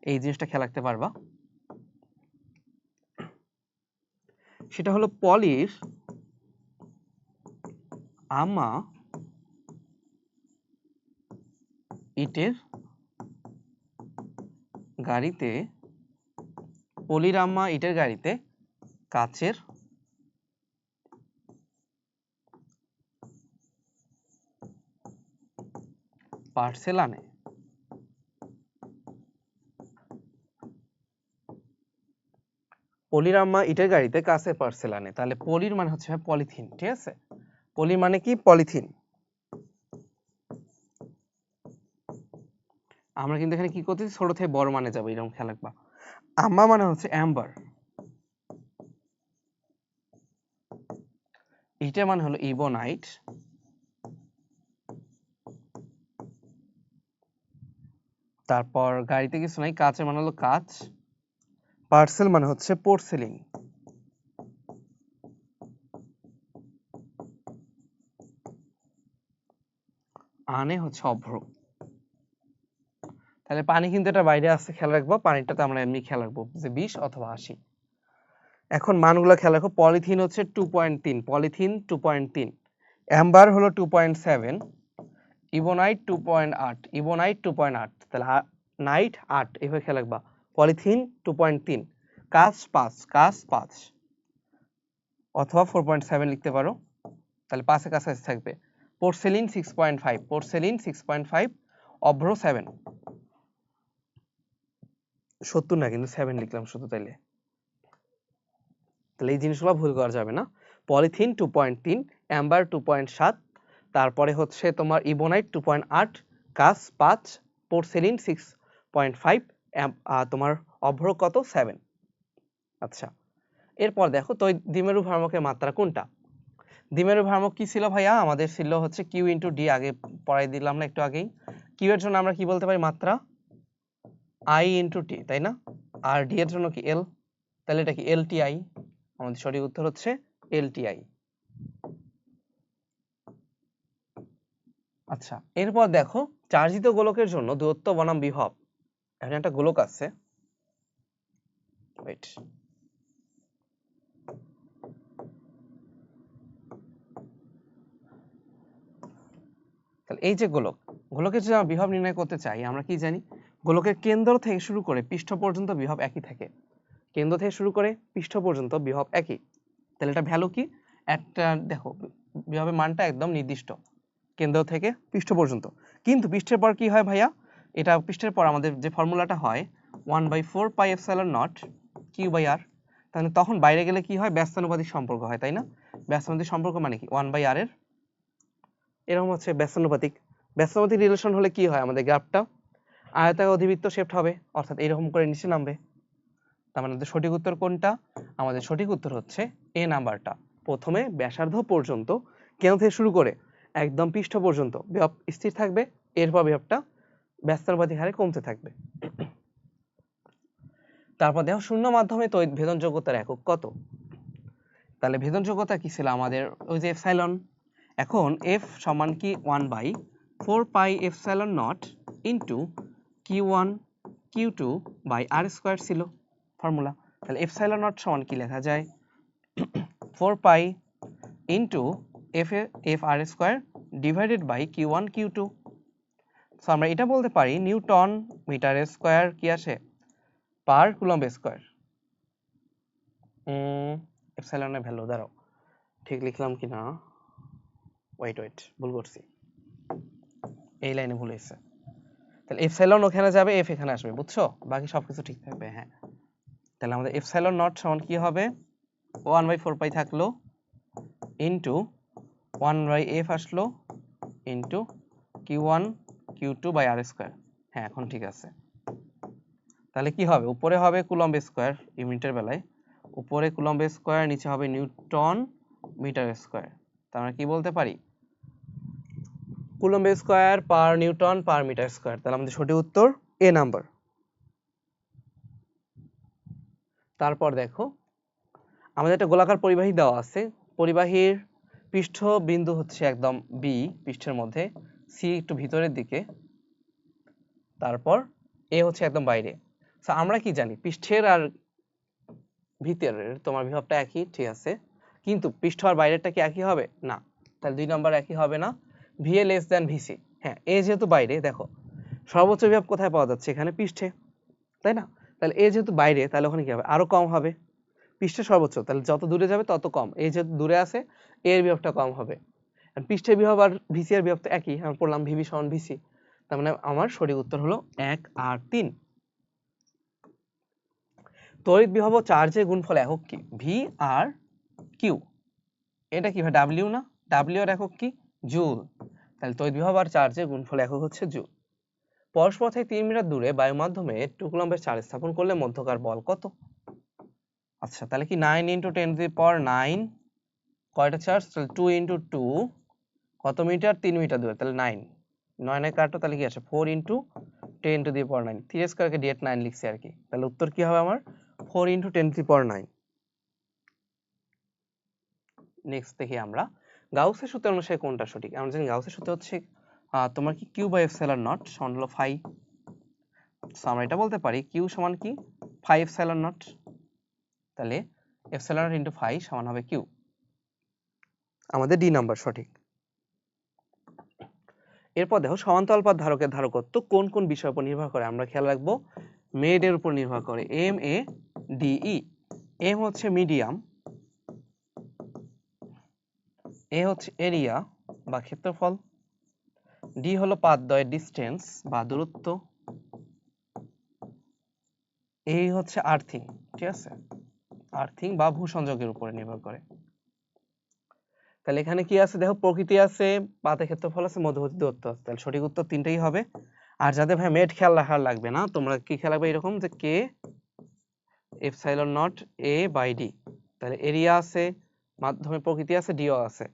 এই জিনিসটা খেয়াল রাখতে পারবা। সেটা হলো পলির আমা ইটের গাড়িতে, পলির আম্মা ইটের গাড়িতে কাচের পার্সেল আনে। পলির আম্মা ইটের গাড়িতে কাচের পার্সেল আনে, তাহলে পলির মানে হচ্ছে পলিথিন, ঠিক আছে? পলির মানে কি, পলিথিন। আমরা কিন্তু এখানে কি করতেছি, ছোট থেকে বড় মানে যাবো, এরকম খেয়াল রাখবা। আম্মা মানে হচ্ছে অ্যাম্বার, ইটের মানে হলো ইবোনাইট, তারপর গাড়িতে কিছু নাই, কাচের মানে হলো কাচ, পার্সেল মানে হচ্ছে পোর্সেলিন, আনে হচ্ছে অভ্র। তাহলে পানি কিন্তু এটা বাইরে আসছে, খেয়াল রাখবো। পানিটাতে আমরা এমনি খেয়াল রাখবো যে 20 অথবা 80। এখন মানগুলো খেয়াল রাখো। পলিথিন হচ্ছে 2.3, পলিথিন 2.3, অ্যাম্বার হলো 2.7, ইবোনাইট 2.8, ইবোনাইট 2.8, তাহলে নাইট 8, এভাবে খেয়াল রাখবা। পলিথিন 2.3, কাঁচ 5, কাঁচ 5 অথবা 4.7 লিখতে পারো, তাহলে 5 এর কাছাকাছি থাকবে। পোর্সেলিন 6.5, পোর্সেলিন 6.5, অভ্র 7, 70 না কিন্তু 7 লিখলাম শুধু, তাইলে এই জিনিসগুলো ভুল করা যাবে না। পলিথিন 2.3, অ্যাম্বার 2.7, তারপরে হচ্ছে তোমার ইবোনাইট 2.8, কাঁচ 5, পোর্সেলিন 6.5, তোমার অভ্র কত 7। আচ্ছা, এরপর দেখো তো দ্বিমেরু ভ্রামকের মাত্রা কোনটা। দ্বিমেরু ভ্রামক কি ছিল ভাইয়া? আমাদের ছিল হচ্ছে কিউ ইন্টু ডি, আগে পড়াই দিলাম না একটু আগেই। কিউ এর জন্য আমরা কি বলতে পারি? মাত্রা আই ইন্টু টি, তাই না? আর ডি এর জন্য কি এল, তাহলে এটা কি এল টি আই। আমাদের সঠিক উত্তর হচ্ছে এল টি আই। আচ্ছা, এরপর দেখো চার্জিত গোলকের জন্য দূরত্ব বনাম বিভব। এখানে একটা গোলক আছে, ওয়েট, তাহলে এই যে গোলক, গোলকের যদি আমরা বিভব নির্ণয় করতে চাই, আমরা কি জানি? গোলকের কেন্দ্র থেকে শুরু করে পৃষ্ঠ পর্যন্ত বিভব একই থাকে। কেন্দ্র থেকে শুরু করে পৃষ্ঠ পর্যন্ত বিভব একই, তাহলে এটা ভ্যালু কি? একটা দেখো, বিভবের মানটা একদম নির্দিষ্ট, কেন্দ্র থেকে পৃষ্ঠ পর্যন্ত। কিন্তু পৃষ্ঠের পর কি হয় ভাইয়া? এটা পৃষ্ঠের পর আমাদের যে ফর্মুলাটা হয় 1/4 pi epsilon naught q by r, তাহলে তখন বাইরে গেলে কি হয়? ব্যস্তানুপাতিক সম্পর্ক হয়, তাই না? ব্যস্তানুপাতিক সম্পর্ক মানে কি? 1/r এর এরকম হচ্ছে ব্যস্তানুপাতিক। ব্যস্তানুপাতিক রিলেশন হলে কি হয়? আমাদের গ্রাফটা আয়তাকার অধিবৃত্ত শেপড হবে, অর্থাৎ এরকম করে নিচে নামবে। তার মানে আমাদের সঠিক উত্তর কোনটা? আমাদের সঠিক উত্তর হচ্ছে এ নাম্বারটা। প্রথমে ব্যাসার্ধ পর্যন্ত কেন্দ্র থেকে শুরু করে একদম পৃষ্ঠ পর্যন্ত বিভব স্থির থাকবে, এরপর বিভবটা ব্যস্তানুপাতিক হারে কমতে থাকবে। তারপর দেখো শূন্য মাধ্যমে তড়িৎ ভেদন যোগ্যতার একক কত। তাহলে ভেদন যোগ্যতা কি ছিল আমাদের? ওই যে এপসাইলন। এখন এফ সমান কি 1/4 pi epsilon naught into Q1 Q2 by r square ছিল ফর্মুলা। তাহলে এপসাইলন নট সমান কি লেখা যায়? 4 pi into F r square divided by Q1 Q2। So আমরা এটা বলতে পারি নিউটন মিটার স্কয়ার কি আসে? Per coulomb square. এপসাইলনের ভ্যালু দাঁড়াও, ঠিক লিখলাম কিনা, ওয়েট ভুল করছি, এই লাইনে ভুল হয়েছে। তাহলে এপসাইলন ওখানে যাবে, এফ এখানে আসবে, বুঝছো? বাকি সবকিছু ঠিক থাকবে। হ্যাঁ, তাহলে আমাদের এপসাইলন নট সমান কি হবে? 1/4 পাই থাকলো ইন্টু 1/f আসলো into Q1 Q2 by r square. হ্যাঁ, এখন ঠিক আছে। তাহলে কি হবে? উপরে হবে কুলম্ব স্কয়ার ইউনিটের বেলায়, উপরে কুলম্ব স্কয়ার, নিচে হবে নিউটন মিটার স্কয়ার। তার মানে কি বলতে পারি? Coulomb square per newton per metre square. তাহলে আমাদের সঠিক উত্তর এ নাম্বার। তারপর দেখো আমাদের একটা গোলাকার পরিবাহী দেওয়া আছে, পরিবাহীর পৃষ্ঠ বিন্দু হচ্ছে একদম বি পৃষ্ঠের মধ্যে, সি একটু ভিতরের দিকে, তারপর এ হচ্ছে একদম বাইরে। তো আমরা কি জানি? পৃষ্ঠের আর ভিতরের তোমার বিভবটা একই, ঠিক আছে, কিন্তু পৃষ্ঠ আর বাইরেরটা কি একই হবে? না। তাহলে 2 নাম্বার একই হবে না। VA less than VC। হ্যাঁ, এ যেহেতু বাইরে, দেখো সর্বোচ্চ বিভব কোথায় পাওয়া যাচ্ছে? এখানে পৃষ্ঠে, তাই না? তাহলে এ যেহেতু বাইরে, তাহলে ওখানে কি হবে? আরো কম হবে। পৃষ্ঠে সর্বোচ্চ, তাহলে যত দূরে যাবে তত কম। এই যেহেতু দূরে আছে, এর বিভবটা কম হবে। আর পৃষ্ঠের বিভব আর ভিসি এর বিভব তো একই, আমরা পড়লাম ভিবি সমান ভিসি। তার মানে আমার সঠিক উত্তর হলো 1 আর 3। তড়িৎ বিভব ও চার্জের গুণফল একক কি? ভি আর কিউ। এটা কি ভাই? ডাব্লিউ না? ডাব্লিউ এর একক কি? জুল। তাহলে তড়িৎ বিভব আর চার্জের গুণফল একক হচ্ছে জুল। পরস্পর থেকে 3 মিটার দূরে বায়ু মাধ্যমে 2 কুলম্বের চার্জ স্থাপন করলে মধ্যকার বল কত? আচ্ছা, তাহলে কি 9 × 10⁹ কয়টা চার্জ? তাহলে 2 × 2 কত মিটার? 3 মিটার দূরে, তাহলে 9 9 কাটো, তাহলে কি আসে? 4 × 10⁹ 3 স্কয়ারকে ডিরেক্ট 9 লিখছি আর কি। তাহলে উত্তর কি হবে আমার? 4 × 10⁹। নেক্সট দেখি আমরা গাউসের সূত্র অনুসারে কোনটা সঠিক। আমরা জানি গাউসের সূত্র হচ্ছে তোমার কি কিউ বাই এপসাইলন নট সমান হলো ফাই। সো আমরা এটা বলতে পারি কিউ সমান কি 5 এপসাইলন নট, তাহলে এপসাইলন নট ইন্টু 5 সমান হবে কিউ। আমাদের ডি নাম্বার সঠিক। এরপর দেখো সমান্তরাল পথ ধারকের ধারকত্ব কোন কোন বিষয়ের উপর নির্ভর করে, আমরা খেয়াল রাখবো মেড এর উপর নির্ভর করে। M A D E, M হচ্ছে মিডিয়াম, এ হচ্ছে এরিয়া বা ক্ষেত্রফল, ডি হলো পাথদ্বয়ের ডিসটেন্স বা দূরত্ব, এই হচ্ছে আর্থিং, ঠিক আছে, আর্থিং বা ভূসংযোগের উপরে নির্ভর করে। তাহলে এখানে কি আছে দেখো, প্রকৃতি আছে, পাতের ক্ষেত্রফল আছে, মধ্যবর্তী দূরত্ব আছে, তাহলে সঠিক উত্তর তিনটেই হবে। আর যাদের ভাই মেড খেয়াল রাখার লাগবে না, তোমরা কি খেয়াল রাখবে এরকম যে K epsilon naught A by D, তাহলে এরিয়া আছে, মাধ্যমে প্রকৃতি আছে, ডিও আছে।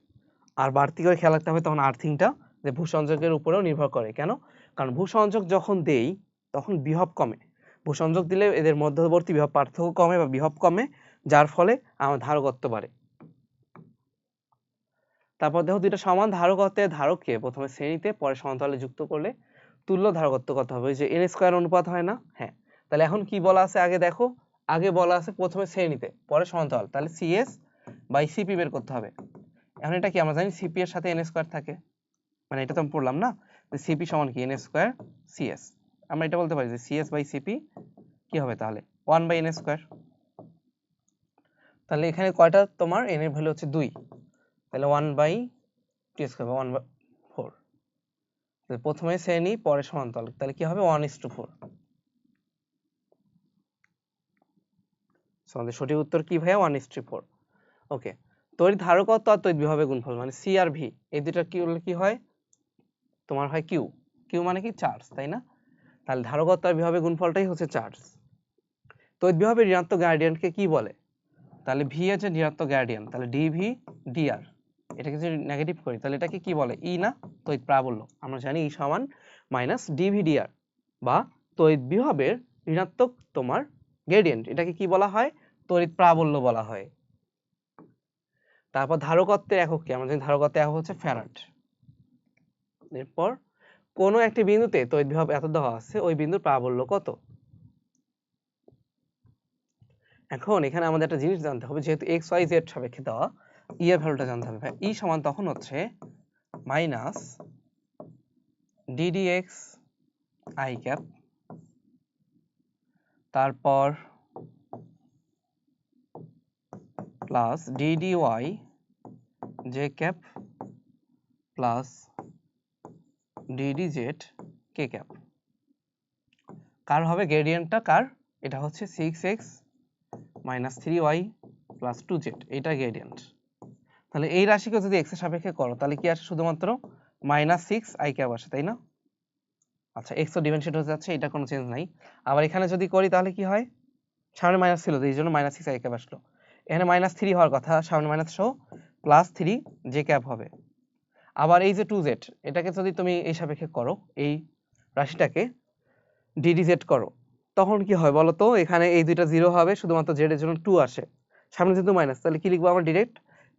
আর বাড়তি করে খেয়াল রাখতে হবে তখন আর্থিংটা, যে ভূসংযোগের উপরেও নির্ভর করে। কেন? কারণ ভূসংযোগ যখন দেই তখন বিভব কমে, ভূসংযোগ দিলে এদের মধ্যবর্তী বিভব পার্থক্য কমে বা বিভব কমে, যার ফলে আমার ধারকত্ব বাড়ে। তারপর দেখো দুইটা সমান ধারকত্বের ধারককে প্রথমে শ্রেণীতে পরে সমান্তরালে যুক্ত করলে তুল্য ধারকত্ব কত হবে, ওই যে n স্কয়ার অনুপাত হয় না। হ্যাঁ, তাহলে এখন কি বলা আছে আগে দেখো, আগে বলা আছে প্রথমে শ্রেণীতে পরে সমান্তরাল, তাহলে সিএস বাই সিপি বের করতে হবে। এখন এটা কি আমরা জানি সিপি এর সাথে n স্কয়ার থাকে, মানে এটা তো আমি পড়লাম না, যে সিপি সমান কি n স্কয়ার সিএস, আমরা এটা বলতে পারি যে সিএস বাই সিপি কি হবে তাহলে 1 বাই n স্কয়ার। তাহলে এখানে কয়টা তোমার n এর ভ্যালু হচ্ছে 2, তাহলে 1 বাই টি স্কয়ার বা 1/4, প্রথমে শ্রেণী পরে সমান্তরাল, তাহলে কি হবে 1:4। সো আমাদের সঠিক উত্তর কি ভাইয়া 1:4। ওকে, তড়িৎ ধারকত্ব আর তড়িৎ বিভবের গুণফল মানে সি আর ভি, এই দুটো কি হলে কি হয় তোমার হয় কিউ, কিউ মানে কি চার্জ, তাই না? তাহলে ধারকত্ব আর বিভবের গুণফলটাই হচ্ছে চার্জ। তড়িৎ বিভবের ঋণাত্মক গ্রেডিয়েন্টকে কি বলে, তাহলে ভি এর যে ঋণাত্মক গ্রেডিয়েন্ট, তাহলে ডিভি ডিআর, এটাকে যদি নেগেটিভ করি তাহলে এটাকে কি বলে, ই না, তড়িৎ প্রাবল্য। আমরা জানি ই সমান মাইনাস ডিভি ডিআর বা তড়িৎ বিভবের ঋণাত্মক তোমার গ্রেডিয়েন্ট, এটাকে কি বলা হয়, তড়িৎ প্রাবল্য বলা হয়। তারপর ধারকত্বের একক কি, আমরা জানি ধারকত্বের একক হচ্ছে ফ্যারাড। এরপর কোনো একটি বিন্দুতে তড়িৎ বিভব এত দেওয়া আছে, ওই বিন্দুর প্রাবল্য কত। এখন এখানে আমাদের একটা জিনিস জানতে হবে, যেহেতু এক্স ওয়াই জেড সাপেক্ষে দেওয়া, ই এর ভ্যালুটা জানতে হবে। ই সমান তখন হচ্ছে মাইনাস ডিডিএক্স আই ক্যাপ, তারপর প্লাস ডিডিওয়াই জে ক্যাপ প্লাস ডিডিজেড কে ক্যাপ। কার হবে গ্রেডিয়েন্টটা, কার, এটা হচ্ছে 6x minus 3y plus 2z, এটা গ্রেডিয়েন্ট। তাহলে এই রাশিকে যদি x এর সাপেক্ষে করো তাহলে কি আসে, শুধুমাত্র মাইনাস 6i ক্যাপ আসে, তাই না? আচ্ছা, x তো ডিফারেন্সিয়েট হয়ে যাচ্ছে, এটা কোনো চেঞ্জ নাই। আবার এখানে যদি করি তাহলে কি হয়, সামনে মাইনাস ছিল এই জন্য মাইনাস 6i ক্যাপ আসলো, এখানে মাইনাস 3 হওয়ার কথা, সামনে মাইনাস সহ প্লাস 3 j ক্যাপ হবে। আবার এই যে 2z, এটাকে যদি তুমি এই সাপেক্ষে করো, এই রাশিটাকে ddz করো, তখন কি হয় বলো তো, এখানে এই দুইটা 0 হবে, শুধুমাত্র z এর জন্য 2 আসে, সামনে যেহেতু মাইনাস, তাহলে কি লিখবো আমরা ডাইরেক্ট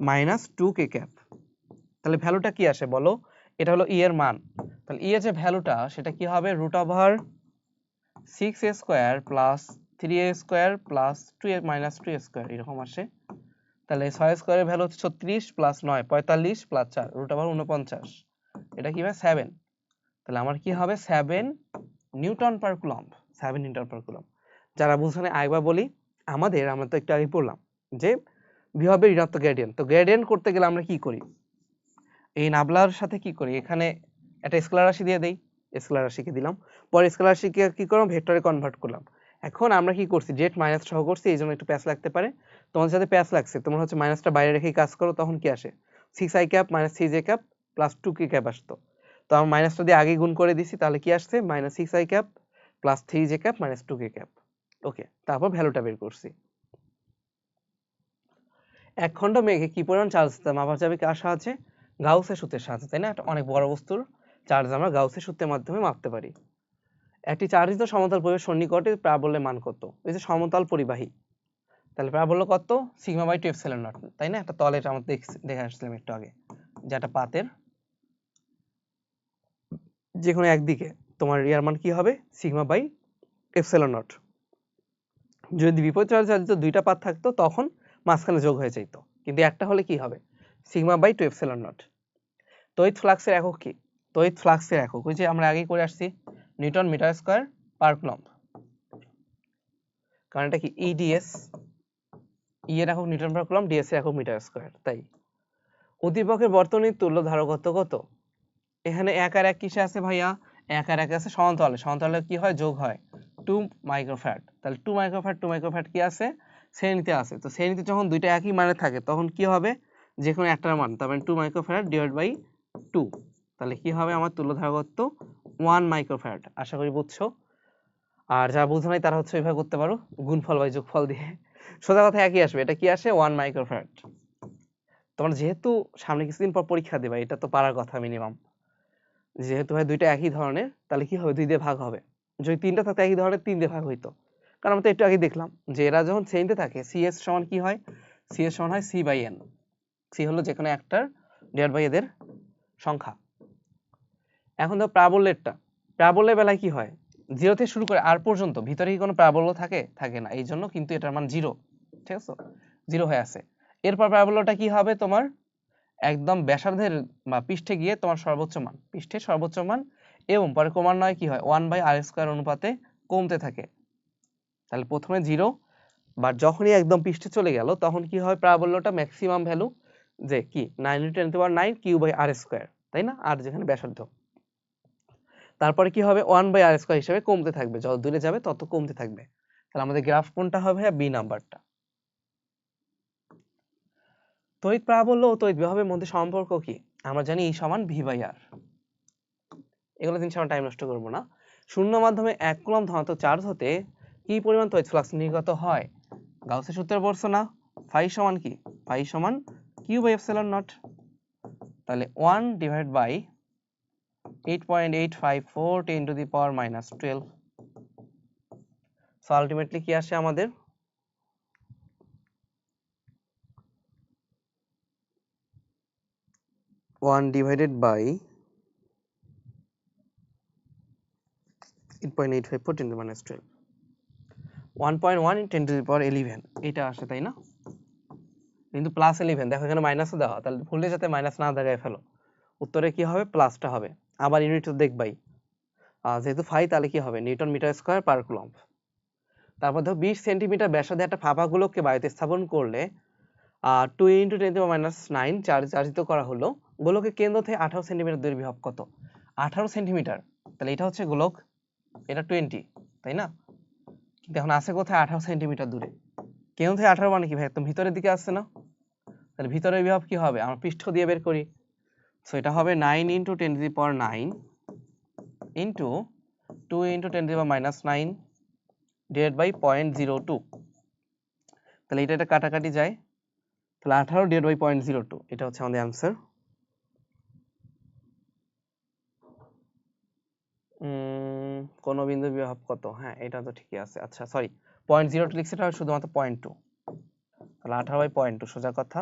মাইনাস 2k ক্যাপ। তাহলে ভ্যালুটা কি আসে বলো, এটা হলো ই এর মান, তাহলে ই এর যে ভ্যালুটা সেটা কি হবে, root over 6a square plus 3a square plus 2a minus 2a square এরকম আসে। তাহলে 6 স্কয়ারের ভ্যালু হচ্ছে 36 প্লাস 9 45 প্লাস 4 রুট ওভার 49, এটা কি হবে 7। তাহলে আমার কি হবে 7 Newton per coulomb, 7 Newton per coulomb. যারা বুঝেন আরেকবার বলি, আমরা তো একটু আগে পড়লাম যে বিভবের ঋণাত্মক গ্রেডিয়েন্ট, তো গ্রেডিয়েন্ট করতে গেলে আমরা কি করি, এই নাবলার সাথে কি করি, এখানে একটা স্কেলার রাশি দিয়ে দেই, স্কেলার রাশিকে দিলাম, পরে স্কেলার রাশিকে কি করলাম, ভেক্টরে কনভার্ট করলাম। এখন আমরা কি করছি, জেড মাইনাস সহ করছি, এই জন্য একটু প্যাচ লাগতে পারে, তোমার সাথে প্যাচ লাগছে, তোমরা হচ্ছে মাইনাসটা বাইরে রেখেই কাজ করো, তখন কি আসে 6i cap minus 3j cap plus 2k cap আসতো, তো আমরা মাইনাসটা দিয়ে আগে গুণ করে দিছি, তাহলে কি আসছে minus 6i cap plus 3j cap minus 2k cap. Okay, তারপর ভ্যালুটা বের করছি। এক খণ্ড মেঘে কি পরিমাণ চার্জ মাপা যাবে কার সাহায্যে, গাউসের সূত্রের সাহায্যে, তাই না? একটা অনেক বড় বস্তুর চার্জ আমরা গাউসের সূত্রের মাধ্যমে মাপতে পারি। একটি চার্জিত সমতল পরিবাহীর সন্নিকটে প্রাবল্যের মান কত, এই যে সমতল পরিবাহী, তাহলে প্রাবল্য কত, সিগমা বাই 2 এপসিলন নট, তাই না? একটা তলের আমরা দেখে আসছিলাম একটু আগে, যেটা পাতের যে কোনো একদিকে তোমার ইয়ার মান কি হবে সিগমা বাই এপসিলন নট। যদি বিপরীত চার্জ চালিত দুইটা পাত থাকতো তখন মাঝখানে যোগ হয়ে যেত, কিন্তু একটা হলে কি হবে, সিগমা বাই 2 এপসিলন নট। তড়িৎ ফ্লাক্সের একক কি? তড়িৎ ফ্লাক্সের একক ওই যে আমরা আগেই করে আসছি, newton metre square per coulomb. কারণ এটা কি ইডিএস, ই এর একক নিউটন পার কুলম্ব, ডিএস এর একক মিটার স্কয়ার। তাই উদ্দীপকের বর্তনীর তুল্য ধারকত্ব কত? এখানে 1 আর 1 কিসে আছে ভাইয়া? 1 আর 1 আছে সমান্তরালে, সমান্তরালে কি হয়, যোগ হয় 2 মাইক্রোফ্যারাড। তাহলে 2 মাইক্রোফ্যারাড 2 মাইক্রোফ্যারাড কি আছে, শ্রেণীতে আছে। তো শ্রেণীতে যখন দুইটা একই মানে থাকে তখন কি হবে, যে কোনো একটার মান, তার মানে 2 মাইক্রোফ্যারাড ডিভাইড বাই 2, তাহলে কি হবে আমার তুল্য ধারকত্ব 1 মাইক্রোফ্যারাড। আশা করি বুঝছো। আর যারা বুঝো নাই তারা হচ্ছে এইভাবে করতে পারো, গুণফল বাই যোগফল দিয়ে সোজা কথা একই আসবে। এটা কি আসে 1 মাইক্রোফ্যারাড। তোমরা যেহেতু সামনে কিছুদিন পর পরীক্ষা দেবা, এটা তো পারার কথা মিনিমাম। যেহেতু হয় দুইটা একই ধরনের, তাহলে কি হবে, 2 দিয়ে ভাগ হবে। যদি তিনটা থাকতো একই ধরনের 3 দিয়ে ভাগ হইতো। কারণ আমরা তো একটু আগে দেখলাম যে এরা যখন শ্রেণীতে থাকে সিএস সমান কি হয়, সিএস সমান হয় সি বাই এন। সি হলো যে কোনো একটার ডিভাইড বাই এদের সংখ্যা। এখন তো প্রাবল্যেরটা, প্রাবল্যের বেলায় কি হয়, 0 থেকে শুরু করে আর পর্যন্ত ভিতরে কি কোনো প্রাবল্য থাকে? থাকে না, এই জন্য কিন্তু এটার মান 0। ঠিক আছে, 0 হয়ে আছে। এরপর প্রাবল্যটা কি হবে তোমার, একদম ব্যাসার্ধের বা পৃষ্ঠে গিয়ে তোমার সর্বোচ্চ মান, পৃষ্ঠের সর্বোচ্চ মান, এবং পরে ক্রমান্বয়ে কি হয় 1/r² অনুপাতে কমতে থাকে। তাহলে প্রথমে 0, বা যখনই একদম পৃষ্ঠে চলে গেল তখন কি হয়, প্রাবল্যটা ম্যাক্সিমাম ভ্যালু, যে কি 9×10⁹ কিউ/r², তাই না, আর যেখানে ব্যাসার্ধ। তারপরে কি হবে 1/r² হিসেবে কমতে থাকবে, যত দূরে যাবে তত কমতে থাকবে। তাহলে আমাদের গ্রাফ কোনটা হবে, বি নাম্বারটা। তড়িৎ প্রাবল্য ও তড়িৎ বিভবের মধ্যে সম্পর্ক কি? আমরা জানি E সমান V/R। এগুলো জিনিস আমরা টাইম নষ্ট করব না। শূন্য মাধ্যমে 1 কুলম্ব ধনাত্মক চার্জ হতে কি পরিমাণ তড়িৎ ফ্লাক্স নির্গত হয়? গাউসের সূত্র পড়ছো না, ফাই সমান কি, ফাই সমান Q/ε0। তাহলে 1 ডিভাইড বাই 8.854 10⁻⁻12। সো আলটিমেটলি কি আসে আমাদের, 1 ডিভাইডেড বাই 8.854 10⁻12, 1.1 10⁻11 এটা আসে, তাই না? কিন্তু প্লাস 11, দেখো এখানে মাইনাসও দেওয়া, তাহলে ভুলে যাতে মাইনাস না দাগায় ফেলো। উত্তরে কি হবে, প্লাসটা হবে। আবার ইউনিট তো দেখবাই, যেহেতু ফাই তাহলে কি হবে, newton metre square per coulomb. তারপর ধরো 20 সেন্টিমিটার ব্যাসার্ধে একটা ফাঁপা গোলককে বায়ুতে স্থাপন করলে 2 × 10⁻⁹ চার্জিত করা হলো। গোলকের কেন্দ্র থেকে 18 সেন্টিমিটার দূরে বিভব কত? 18 সেন্টিমিটার, তাহলে এটা হচ্ছে গোলক, এটা 20, তাই না? কিন্তু এখন আছে কোথায়, 18 সেন্টিমিটার দূরে। কেন্দ্র থেকে 18 মানে কি ভাই, একদম ভিতরের দিকে আসছে না? তাহলে ভিতরের বিভব কি হবে, আমরা পৃষ্ঠ দিয়ে বের করি। সো এটা হবে 9 × 10⁹ ইন্টু 2 × 10⁻⁹ ডিভাইড বাই 0.02। তাহলে এটা কাটাকাটি যায়, তাহলে 18 ডিভাইড বাই 0.02, এটা হচ্ছে আমাদের অ্যান্সার। কোন বিন্দু বিভব কত, হ্যাঁ এটা তো ঠিকই আছে। আচ্ছা সরি, 0.02 লিখছি, এটা শুধুমাত্র 0.2, তাহলে 18/0.2 সোজা কথা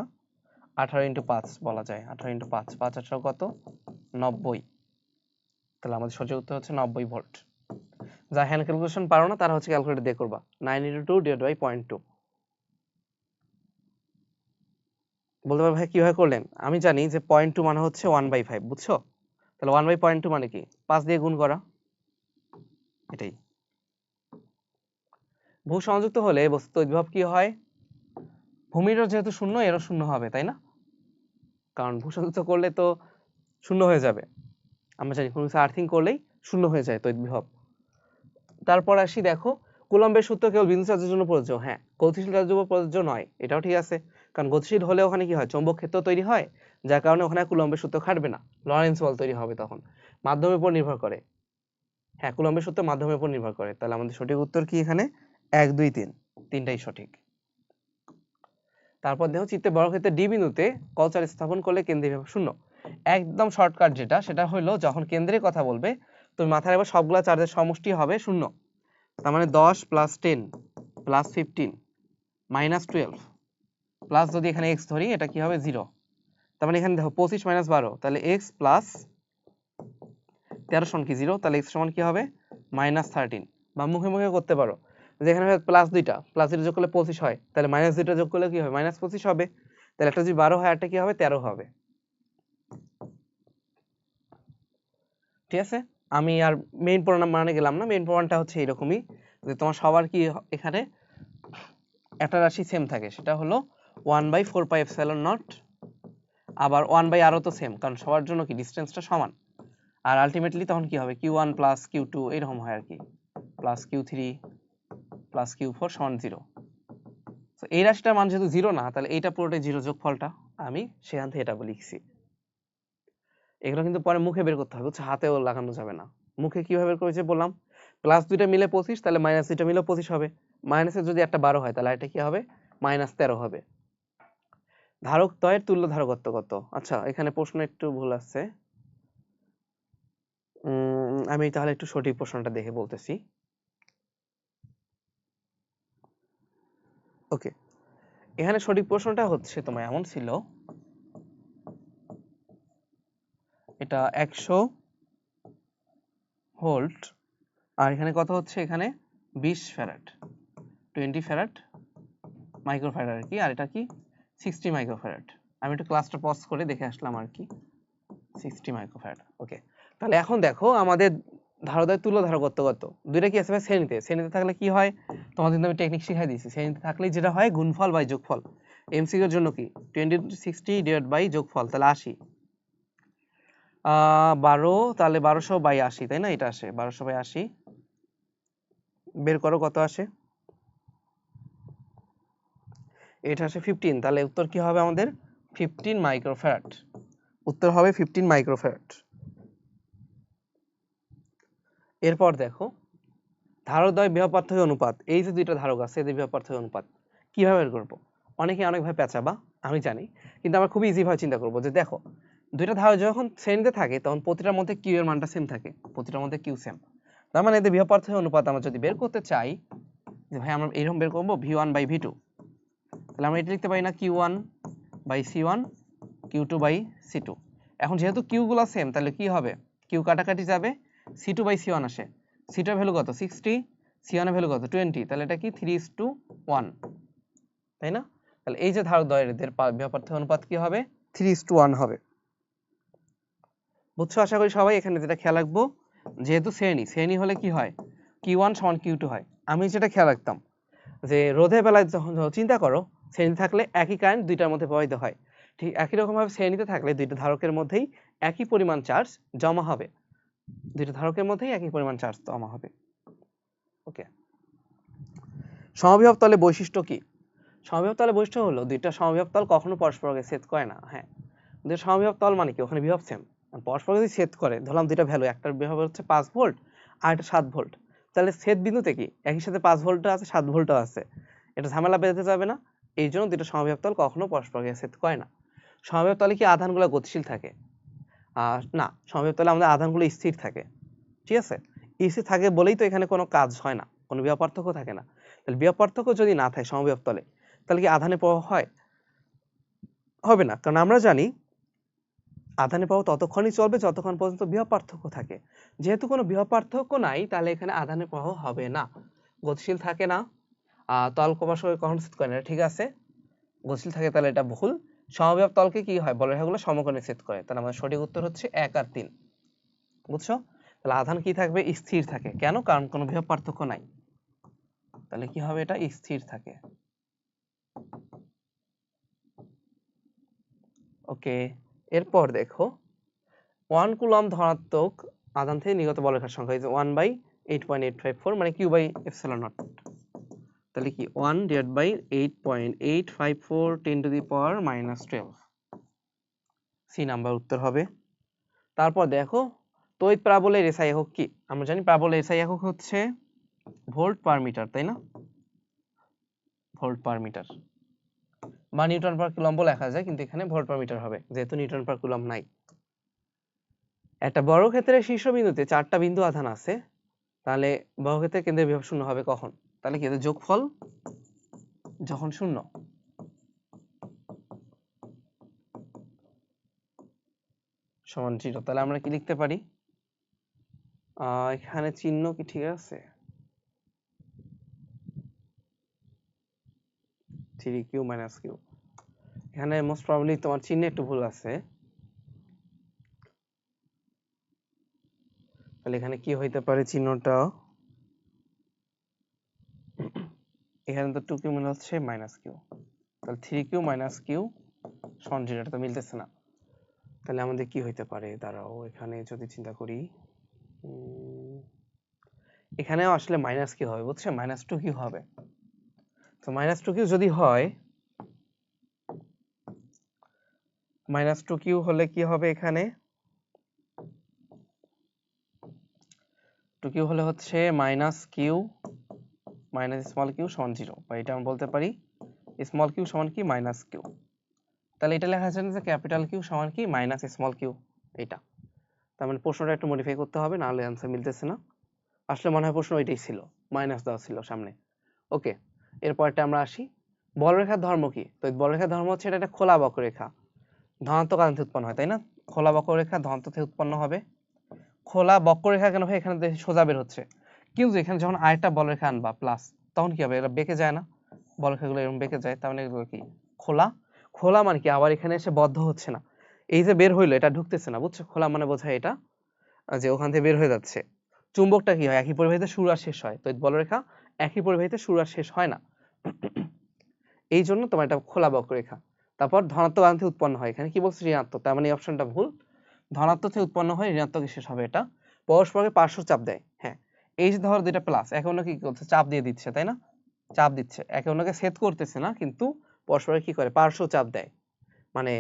18 × 5 বলা যায়, 18 × 5, 5 18 কত, 90। তাহলে আমাদের সঠিক উত্তর হচ্ছে 90 ভোল্ট। যা হ্যান্ড ক্যালকুলেশন পারো না তারা হচ্ছে ক্যালকুলেটর দিয়ে করবা, 9 × 2 ডিভাইড বাই 0.2। বলতে পারবে ভাই কিভাবে করলেন? আমি জানি যে 0.2 মানে হচ্ছে 1/5, বুঝছো? তাহলে 1/0.2 মানে কি, 5 দিয়ে গুণ করা, এটাই। ভূ সংযুক্ত হলে বস্তু বিভব কি হয়? ভূমিরও যেহেতু শূন্য, এরও শূন্য হবে, তাই না? কারণ ভূ সংযুক্ত করলে তো শূন্য হয়ে যাবে, আমরা জানি কোনো কিছু আর্থিং করলেই শূন্য হয়ে যায় তড়িৎ বিভব। তারপর আসি, দেখো কুলম্বের সূত্র কেবল বিন্দু চার্জের জন্য প্রযোজ্য, হ্যাঁ গতিশীল চার্জের উপর প্রযোজ্য নয়, এটাও ঠিক আছে। কারণ গতিশীল হলে ওখানে কি হয়, চৌম্বক ক্ষেত্র তৈরি হয়, যার কারণে ওখানে কুলম্বের সূত্র খাটবে না, লরেন্স বল তৈরি হবে তখন। মাধ্যমের উপর নির্ভর করে, হ্যাঁ কুলম্বের সূত্র মাধ্যমের উপর নির্ভর করে। তাহলে আমাদের সঠিক উত্তর কি এখানে, 1 2 3, তিনটাই সঠিক। তারপর দেখো চিত্রে বর্গক্ষেত্রে ডি বিন্দুতে কত চার্জ স্থাপন করলে কেন্দ্রীয় বিভব শূন্য। একদম শর্টকাট যেটা, সেটা হলো যখন কেন্দ্রের কথা বলবে তুমি মাথায় রাখবে সবগুলা চার্জের সমষ্টি হবে শূন্য। তার মানে 10 + 10 + 15 -12 প্লাস, যদি এখানে x ধরি এটা কি হবে 0। তার মানে এখানে দেখো 25 - 12, তাহলে x + 13 সমান কি 0, তাহলে x সমান কি হবে -13। বা মুখে মুখে করতে পারো, যেখানে প্লাস 2টা যোগ করলে 25 হয়, তাহলে মাইনাস 2টা যোগ করলে কি হবে, মাইনাস 25 হবে। তাহলে একটা যদি 12 হয় একটা কি হবে, 13 হবে। ঠিক আছে, আমি আর মেইন প্রমাণ মানে গেলাম না। মেইন প্রমাণটা হচ্ছে এরকমই যে তোমার সবার কি এখানে একটা রাশি সেম থাকে, সেটা হলো 1/4 পাই এপসাইলন নট, আবার 1 বাই আরও তো সেম, কারণ সবার জন্য কি ডিস্টেন্সটা সমান। আর আলটিমেটলি তখন কি হবে, Q1 প্লাস Q2 এরকম হয় আর কি, প্লাস Q3 প্লাস Q4 সমান 0। তো এই রাশিটার মান যেহেতু 0 না, তাহলে এইটা পুরোটাই 0 যোগফলটা আমি সেখান থেকে এটা লিখছি। এগুলো কিন্তু পরে মুখে বের করতে হবে, হচ্ছে হাতেও লাগানো যাবে না। মুখে কিভাবে বের করেছে বললাম, প্লাস 2টা মিলে 25, তাহলে মাইনাস 2টা মিলে 25 হবে। মাইনাসের যদি একটা 12 হয়, তাহলে এটা কি হবে, মাইনাস 13 হবে। ধারক দ্বয়ের তুল্য ধারকত্ব কত? আচ্ছা, এখানে প্রশ্ন একটু ভুল আছে, আমি তাহলে একটু সঠিক প্রশ্নটা দেখে বলতেছি। ওকে, এখানে সঠিক প্রশ্নটা হচ্ছে তোমার এমন ছিল, এটা 100 ভোল্ট, আর এখানে কত হচ্ছে, এখানে 20 ফ্যারাড, 20 ফ্যারাড মাইক্রোফ্যারাড আর কি, আর এটা কি 60 মাইক্রোফ্যারাড। আমি একটু ক্লাসটা পজ করে দেখে আসলাম আর কি, 60 মাইক্রোফ্যারাড। ওকে, তাহলে এখন দেখো আমাদের ধারকদ্বয়ের তুল্য ধারকত্ব কত। দুইটা কি আছে ভাই, শ্রেণীতে। শ্রেণীতে থাকলে কি হয়, তোমাদের কিন্তু আমি টেকনিক শিখাই দিয়েছি। শ্রেণীতে থাকলে যেটা হয় গুণফল বাই যোগফল। এমসিকিউ এর জন্য কি 20 × 60 ডিভাইড বাই যোগফল, তাহলে 80। 12, তাহলে 1200/80, তাই না, এটা আসে 1200/80। বের করো কত আসে, এটা আসে 15, তাহলে উত্তর কি হবে আমাদের 15 মাইক্রোফ্যারাড। উত্তর হবে 15 মাইক্রোফ্যারাড। এরপর দেখো ধারকদ্বয় বিভব পার্থক্য অনুপাত। এই যে দুইটা ধারক আছে, এদের বিভব পার্থক্য অনুপাত কিভাবে বের করবো? অনেকে অনেকভাবে পেঁচাবা, আমি জানি, কিন্তু আমরা খুবই ইজি ভাবে চিন্তা করবো যে দেখো দুইটা ধারক যখন শ্রেণীতে থাকে তখন প্রতিটার মধ্যে কিউ এর মানটা সেম থাকে, প্রতিটার মধ্যে কিউ সেম। তার মানে এদের বিভব পার্থক্য অনুপাত আমরা যদি বের করতে চাই, যে ভাই আমরা এরকম বের করবো V1/V2, তাহলে আমরা এটা লিখতে পারি না Q1/C1 Q2/C2। এখন যেহেতু কিউ গুলো সেম, তাহলে কি হবে, কিউ কাটাকাটি যাবে, C2/C1 আসে। C2 এর ভ্যালু কত 60, C1 এর ভ্যালু কত 20, তাহলে এটা কি 3:1, তাই না? তাহলে এই যে ধারকদ্বয়ের এদের বিভব পার্থক্য অনুপাত কি হবে, 3:1 হবে। বুঝছো আশা করি সবাই। এখানে যেটা খেয়াল রাখবো, যেহেতু শ্রেণী হলে কি হয়, Q1 সমান Q2 হয়। আমি যেটা খেয়াল রাখতাম যে রোধের বেলায় যখন চিন্তা করো, শ্রেণী থাকলে একই কারেন্ট দুইটার মধ্যে প্রবাহিত হয়, ঠিক একই রকম ভাবে শ্রেণীতে থাকলে দুইটা ধারকের মধ্যেই একই পরিমাণ চার্জ জমা হবে, দুইটা ধারকের মধ্যেই একই পরিমাণ চার্জ জমা হবে। ওকে, সমবিভব তলের বৈশিষ্ট্য কি? সমবিভব তলের বৈশিষ্ট্য হলো দুইটা সমবিভব তল কখনো পরস্পরকে ছেদ করে না। হ্যাঁ, দুইটা সমবিভব তল মানে কি, ওখানে বিভব সেম, পরস্পর যদি ছেদ করে, ধরলাম দুইটা ভ্যালু, একটার বিভব হচ্ছে 5 ভোল্ট আর একটা 7 ভোল্ট, তাহলে ছেদ বিন্দুতে কি একই সাথে 5 ভোল্টও আছে 7 ভোল্টও আছে, এটা ঝামেলা বেঁধে যাবে না। এই জন্য দুটো সমবিভব তল কখনো পরস্পরকে ছেদ করে না। সমবিভব তলে কি আধানগুলো গতিশীল থাকে? না, সমবিভব তলে আমাদের আধানগুলো স্থির থাকে। ঠিক আছে, স্থির থাকে বলেই তো এখানে কোনো কাজ হয় না, কোনো বিভব পার্থক্য থাকে না। তাহলে বিভব পার্থক্য যদি না থাকে সমবিভব তলে, তাহলে কি আধানের প্রবাহ হয়? হবে না, কারণ আমরা জানি আধানের প্রবাহ ততক্ষণই চলবে যতক্ষণ পর্যন্ত বিভব পার্থক্য থাকে। যেহেতু কোনো বিভব পার্থক্য নাই, তাহলে এখানে আধানের প্রবাহ হবে না, গতিশীল থাকে না। তল পরস্পরকে কখনো ছেদ করে না, ঠিক আছে, গতিশীল থাকে, তাহলে এটা ভুল। সমবিভব তলকে কি হয়, বলরেখাগুলো সমকোণে ছেদ করে। তাহলে আমাদের সঠিক উত্তর হচ্ছে 1 আর 3। বুঝছো? তাহলে আধান কি থাকবে, স্থির থাকে। কেন? কারণ কোনো বিভব পার্থক্য নাই, তাহলে কি হবে, এটা স্থির থাকে। ওকে, এরপর দেখো 1 কুলম্ব ধনাত্মক আধান থেকে নির্গত বলরেখার সংখ্যা, এই যে 1/8.854 মানে Q/ε0। তাহলে কি 1/8.854 10⁻⁻12 সি নাম্বার উত্তর হবে। তারপর দেখো তড়িৎ প্রাবল্যের এসআই একক কি? আমরা জানি প্রাবল্যের এসআই একক হচ্ছে ভোল্ট পার মিটার, তাই না, ভোল্ট পার মিটার বা নিউটন পার কুলম্ব লেখা যায়, কিন্তু এখানে ভোল্ট পার মিটার হবে যেহেতু নিউটন পার কুলম্ব নাই। একটা বর্গক্ষেত্রের শীর্ষবিন্দুতে 4টা বিন্দু আধান আছে, তাহলে বর্গক্ষেত্রের কেন্দ্রের বিভব শূন্য হবে কখন? তাহলে কি এদের যোগফল যখন শূন্য। সমান 0। তাহলে আমরা কি লিখতে পারি, এখানে চিহ্ন কি ঠিক আছে? 3q minus q। এখানে মোস্ট প্রবাবলি তোমার চিহ্নে একটু ভুল আছে, তাহলে এখানে কি হইতে পারে চিহ্নটা, এখানে তো 2q মানে হচ্ছে মাইনাস q, তাহলে 3q minus q সমান 0, এটা তো মিলতেছে না। তাহলে আমাদের কি হইতে পারে, দাঁড়াও এখানে যদি চিন্তা করি, এখানেও আসলে মাইনাস কি হবে বুঝছে, মাইনাস 2q হবে। তো মাইনাস 2q যদি হয়, মাইনাস 2q হলে কি হবে, এখানে 2q হলে হচ্ছে minus Q minus small Q সমান 0, বা এটা আমরা বলতে পারি স্মল কিউ সমান কি মাইনাস কিউ। তাহলে এটা লেখা আছে যে ক্যাপিটাল কিউ সমান কি মাইনাস স্মল কিউ, এটা। তার মানে প্রশ্নটা একটু মডিফাই করতে হবে, নাহলে অ্যান্সার মিলতেছে না। আসলে মনে হয় প্রশ্ন ওইটাই ছিল, মাইনাস দেওয়া ছিল সামনে। ওকে, এরপরটা আমরা আসি, বলরেখার ধর্ম কি। তো বলরেখার ধর্ম হচ্ছে এটা একটা খোলা বক্ররেখা, ধনাত্মক আধান থেকে উৎপন্ন হয়, তাই না? খোলা বক্ররেখা ধনাত্মক থেকে উৎপন্ন হবে। খোলা বক্ররেখা কেন ভাই, এখানে সোজা বের হচ্ছে, কিন্তু এখানে যখন আরেকটা বলরেখা আনবা প্লাস, তখন কি হবে, এরা বেঁকে যায় না, বলরেখাগুলো এরকম বেঁকে যায়, তার মানে এগুলো কি খোলা। খোলা মানে কি আবার এখানে এসে বদ্ধ হচ্ছে না, এই যে বের হইলো এটা ঢুকতেছে না, বুঝছো? খোলা মানে বোঝায় এটা যে ওখান থেকে বের হয়ে যাচ্ছে। চুম্বকটা কি হয়, একই পরিবাহিতে শুরু আর শেষ হয়, তো বলরেখা একই পরিবাহিতে শুরু আর শেষ হয় না, এই জন্য তোমার এটা খোলা বক্ররেখা। তারপর ধনাত্মক আধান থেকে উৎপন্ন হয়, এখানে কি বলছে ঋণাত্মক, তার মানে এই অপশনটা ভুল, ধনাত্মক থেকে উৎপন্ন হয় ঋণাত্মক শেষ হবে এটা। পরস্পরকে পার্শ্ব চাপ দেয়, হ্যাঁ, এই যে ধরো দুইটা প্লাস একে অন্যকে কি করছে, চাপ দিয়ে দিচ্ছে, তাই না? চাপ দিচ্ছে, একে অন্যকে ছেদ করতেছে না, কিন্তু পরস্পরে কি করে, পার্শ্ব চাপ দেয়, মানে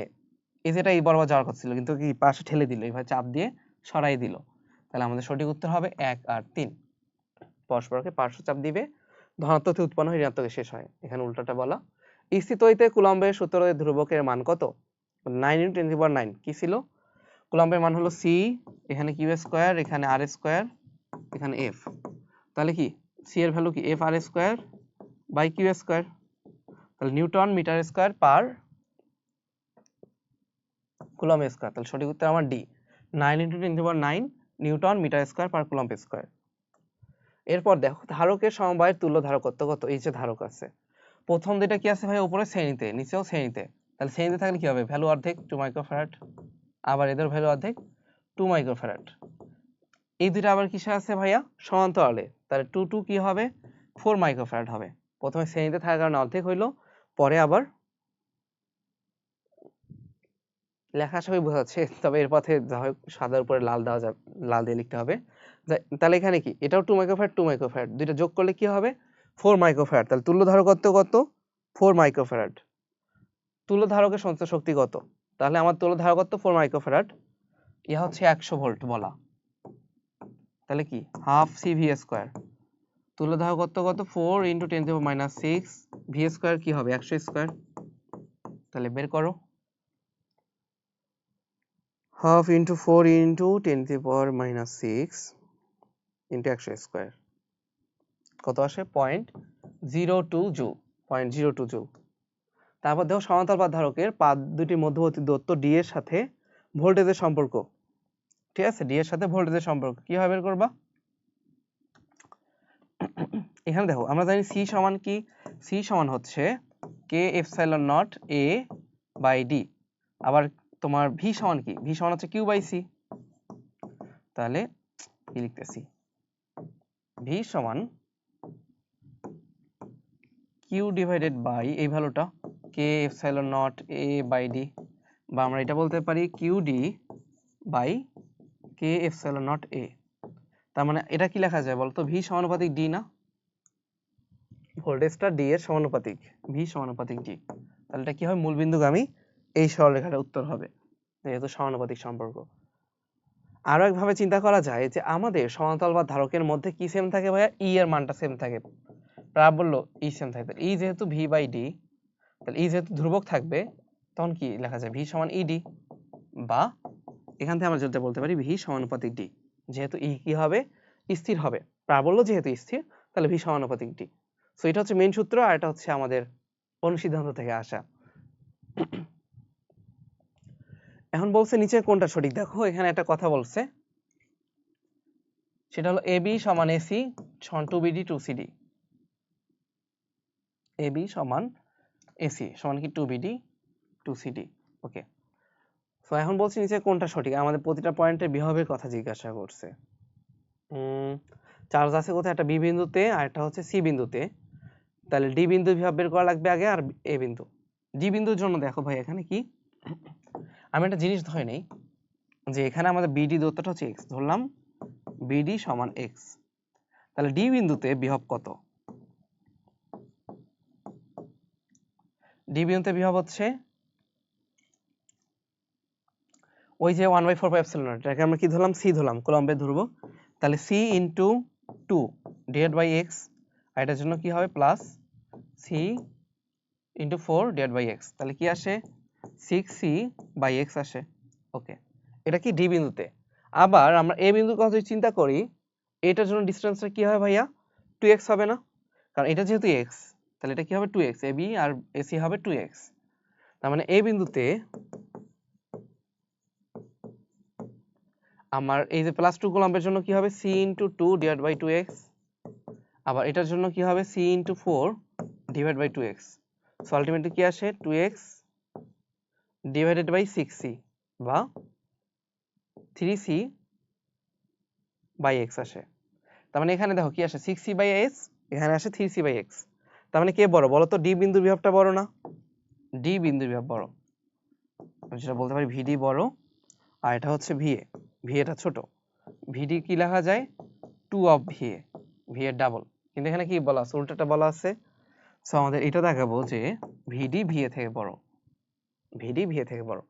এই যেটা এই বরাবর যাওয়ার কথা ছিল কিন্তু কি পাশে ঠেলে দিল, এইভাবে চাপ দিয়ে সরাই দিল। তাহলে আমাদের সঠিক উত্তর হবে 1 আর 3, পরস্পরকে পার্শ্ব চাপ দিবে, ধনাত্মক থেকে উৎপন্ন হয়ে ঋণাত্মকে শেষ হয়, এখানে উল্টাটা বলা। স্থিতইতে কুলম্বের সূত্রে ধ্রুবকের মান কত, 9 × 10⁹ কি ছিল, কুলম্বের মান হলো c, এখানে q স্কয়ার, এখানে r স্কয়ার, এখানে f, তাহলে কি c এর ভ্যালু কি f r square by q square, তাহলে newton metre square per coulomb square, তাহলে সঠিক উত্তর আমার D, 9 × 10⁹ newton metre square per coulomb square. এরপর দেখো ধারকের সমবায়ের তুল্য ধারকত্ব কত, এই যে ধারক আছে, প্রথম যেটা কি আছে ভাই উপরে শ্রেণীতে, নিচেও শ্রেণীতে, তাহলে শ্রেণীতে থাকলে কি হবে, ভ্যালু অর্ধেক 2 মাইক্রোফ্যারাড, আবার এদের ভ্যালু অর্ধেক 2 মাইক্রোফ্যারাড। এই দুটো আবার কিসে আছে ভাইয়া, সমান্তরালে, তাহলে 2 2 কি হবে 4 মাইক্রোফ্যারাড হবে। প্রথমে শ্রেণীতে থাকার কারণে অর্ধেক হইলো, পরে আবার লেখা সবই বোঝা যাচ্ছে, তবে এর পথে যা হোক সাদার উপরে লাল দেওয়া যাবে, লাল দিয়ে লিখতে হবে। তাহলে এখানে কি এটাও 2 মাইক্রোফ্যারাড 2 মাইক্রোফ্যারাড দুইটা যোগ করলে কি হবে 4 মাইক্রোফ্যারাড, তাহলে তুল্য ধারকত্ব কত 4 মাইক্রোফ্যারাড। তুল্য ধারকের সঞ্চয় শক্তি কত, তাহলে আমার তুল্য ধারকত্ব 4 মাইক্রোফ্যারাড, ইহা হচ্ছে 100 ভোল্ট বলা, তাহলে কি হাফ CV স্কয়ার, তুল্য ধারকত্ব কত 4 × 10⁻⁶, v স্কয়ার কি হবে 100 স্কয়ার, তাহলে বের করো, হাফ × 4 × 10⁻⁶ × 100 স্কয়ার কত আসে 0.02 জুল, 0.02 জুল। তারপর দেখো সমান্তরাল পাত ধারকের পাত দুটির মধ্যবর্তী দূরত্ব d এর সাথে ভোল্টেজের সম্পর্ক, ঠিক আছে, d এর সাথে ভোল্টেজের সম্পর্ক কিভাবে বের করবা, এখানে দেখো আমরা জানি c সমান কি, c সমান হচ্ছে k∈0a/d, আবার তোমার v সমান কি, v সমান হচ্ছে q/c, তাহলে কি লিখতেছি, v সমান q ডিভাইডেড বাই এই ভ্যালুটা k∈0a/d, বা আমরা এটা বলতে পারি qd বাই k∈0a, তার মানে এটা কি লেখা যায় বলতো, v সমানুপাতিক d না, ভোল্টেজটা d এর সমানুপাতিক, v সমানুপাতিক d, তাহলে এটা কি হবে মূলবিন্দুগামী এই সরলরেখার উত্তর হবে, যেহেতু সমানুপাতিক সম্পর্ক। আরো একভাবে চিন্তা করা যায় যে আমাদের সমান্তরাল বা ধারকের মধ্যে কি সেম থাকে ভাইয়া, e এর মানটা সেম থাকে, প্রায় বললো e সেম থাকে, e যেহেতু v/d, তাহলে e যেহেতু ধ্রুবক থাকবে তখন কি লেখা যায় v সমান ed, বা এখান থেকে আমরা যেটা বলতে পারি v সমানুপাতিক d, যেহেতু e কি হবে স্থির হবে, প্রায় বললো যেহেতু স্থির তাহলে v সমানুপাতিক d। সো এটা হচ্ছে মেইন সূত্র, আর এটা হচ্ছে আমাদের অনুসিদ্ধান্ত থেকে আসা। এখন বলছে নিচে কোনটা সঠিক, দেখো এখানে একটা কথা বলছে, সেটা হলো AB সমান AC সমান 2BD 2CD, AB সমান এসি সমান কি 2BD 2CD। ওকে, তো এখন বলছি নিচে কোনটা সঠিক, আমাদের প্রতিটা পয়েন্টে বিভবের কথা জিজ্ঞাসা করছে। চার্জ আছে কোথায়, একটা বি বিন্দুতে আর একটা হচ্ছে সি বিন্দুতে, তাহলে ডি বিন্দু বিভব বের করা লাগবে আগে, আর এ বিন্দু। ডি বিন্দুর জন্য দেখো ভাই এখানে কি, আমি একটা জিনিস ধরে নেই যে এখানে আমাদের বিডি দূরত্বটা হচ্ছে এক্স, ধরলাম বিডি সমান এক্স, তাহলে ডি বিন্দুতে বিভব কত, ডি বিন্দুতে বিভব হচ্ছে ওই যে 1/4 এটাকে আমরা কি ধরলাম, সি ধরলাম, কুলম্বে ধরবো, তাহলে C into 2 divide by x, আর এটার জন্য কি হবে plus C into 4 divide by x, তাহলে কি আসে 6c বাই এক্স আসে। ওকে, এটা কি ডি বিন্দুতে। আবার আমরা এ বিন্দুর কথা যদি চিন্তা করি, এটার জন্য ডিসটেন্সটা কি হবে ভাইয়া 2x হবে না, কারণ এটা যেহেতু x, তাহলে এটা কি হবে 2x, A B R AC হবে 2x, তার মানে এ বিন্দুতে আমার এই যে প্লাস 2 কুলম্বের জন্য কি হবে c into 2 divide by 2x, আবার এটার জন্য কি হবে c into 4 divide by 2x, so ultimately কি আসে 2x ডিভাইডেড বাই 6c বা 3c বাই x আসে। তার মানে এখানে দেখো কি আসে 6c বাই s, এখানে আসে 3c বাই x, তার মানে কে বড় বলো তো, ডি বিন্দুর বিভবটা বড় না, ডি বিন্দুর বিভব বড়, আমি যেটা বলতে পারি ভিডি বড়, আর এটা হচ্ছে ভিএ, ভিএটা ছোট, ভিডি কি লেখা যায় 2 অফ ভিএ, ভিএর ডাবল, কিন্তু এখানে কি বলা আছে উল্টাটা বলা আছে, সো আমাদের এটা দেখাবো যে ভিডি ভিএ থেকে বড়, ভিডি ভিএ থেকে বড়,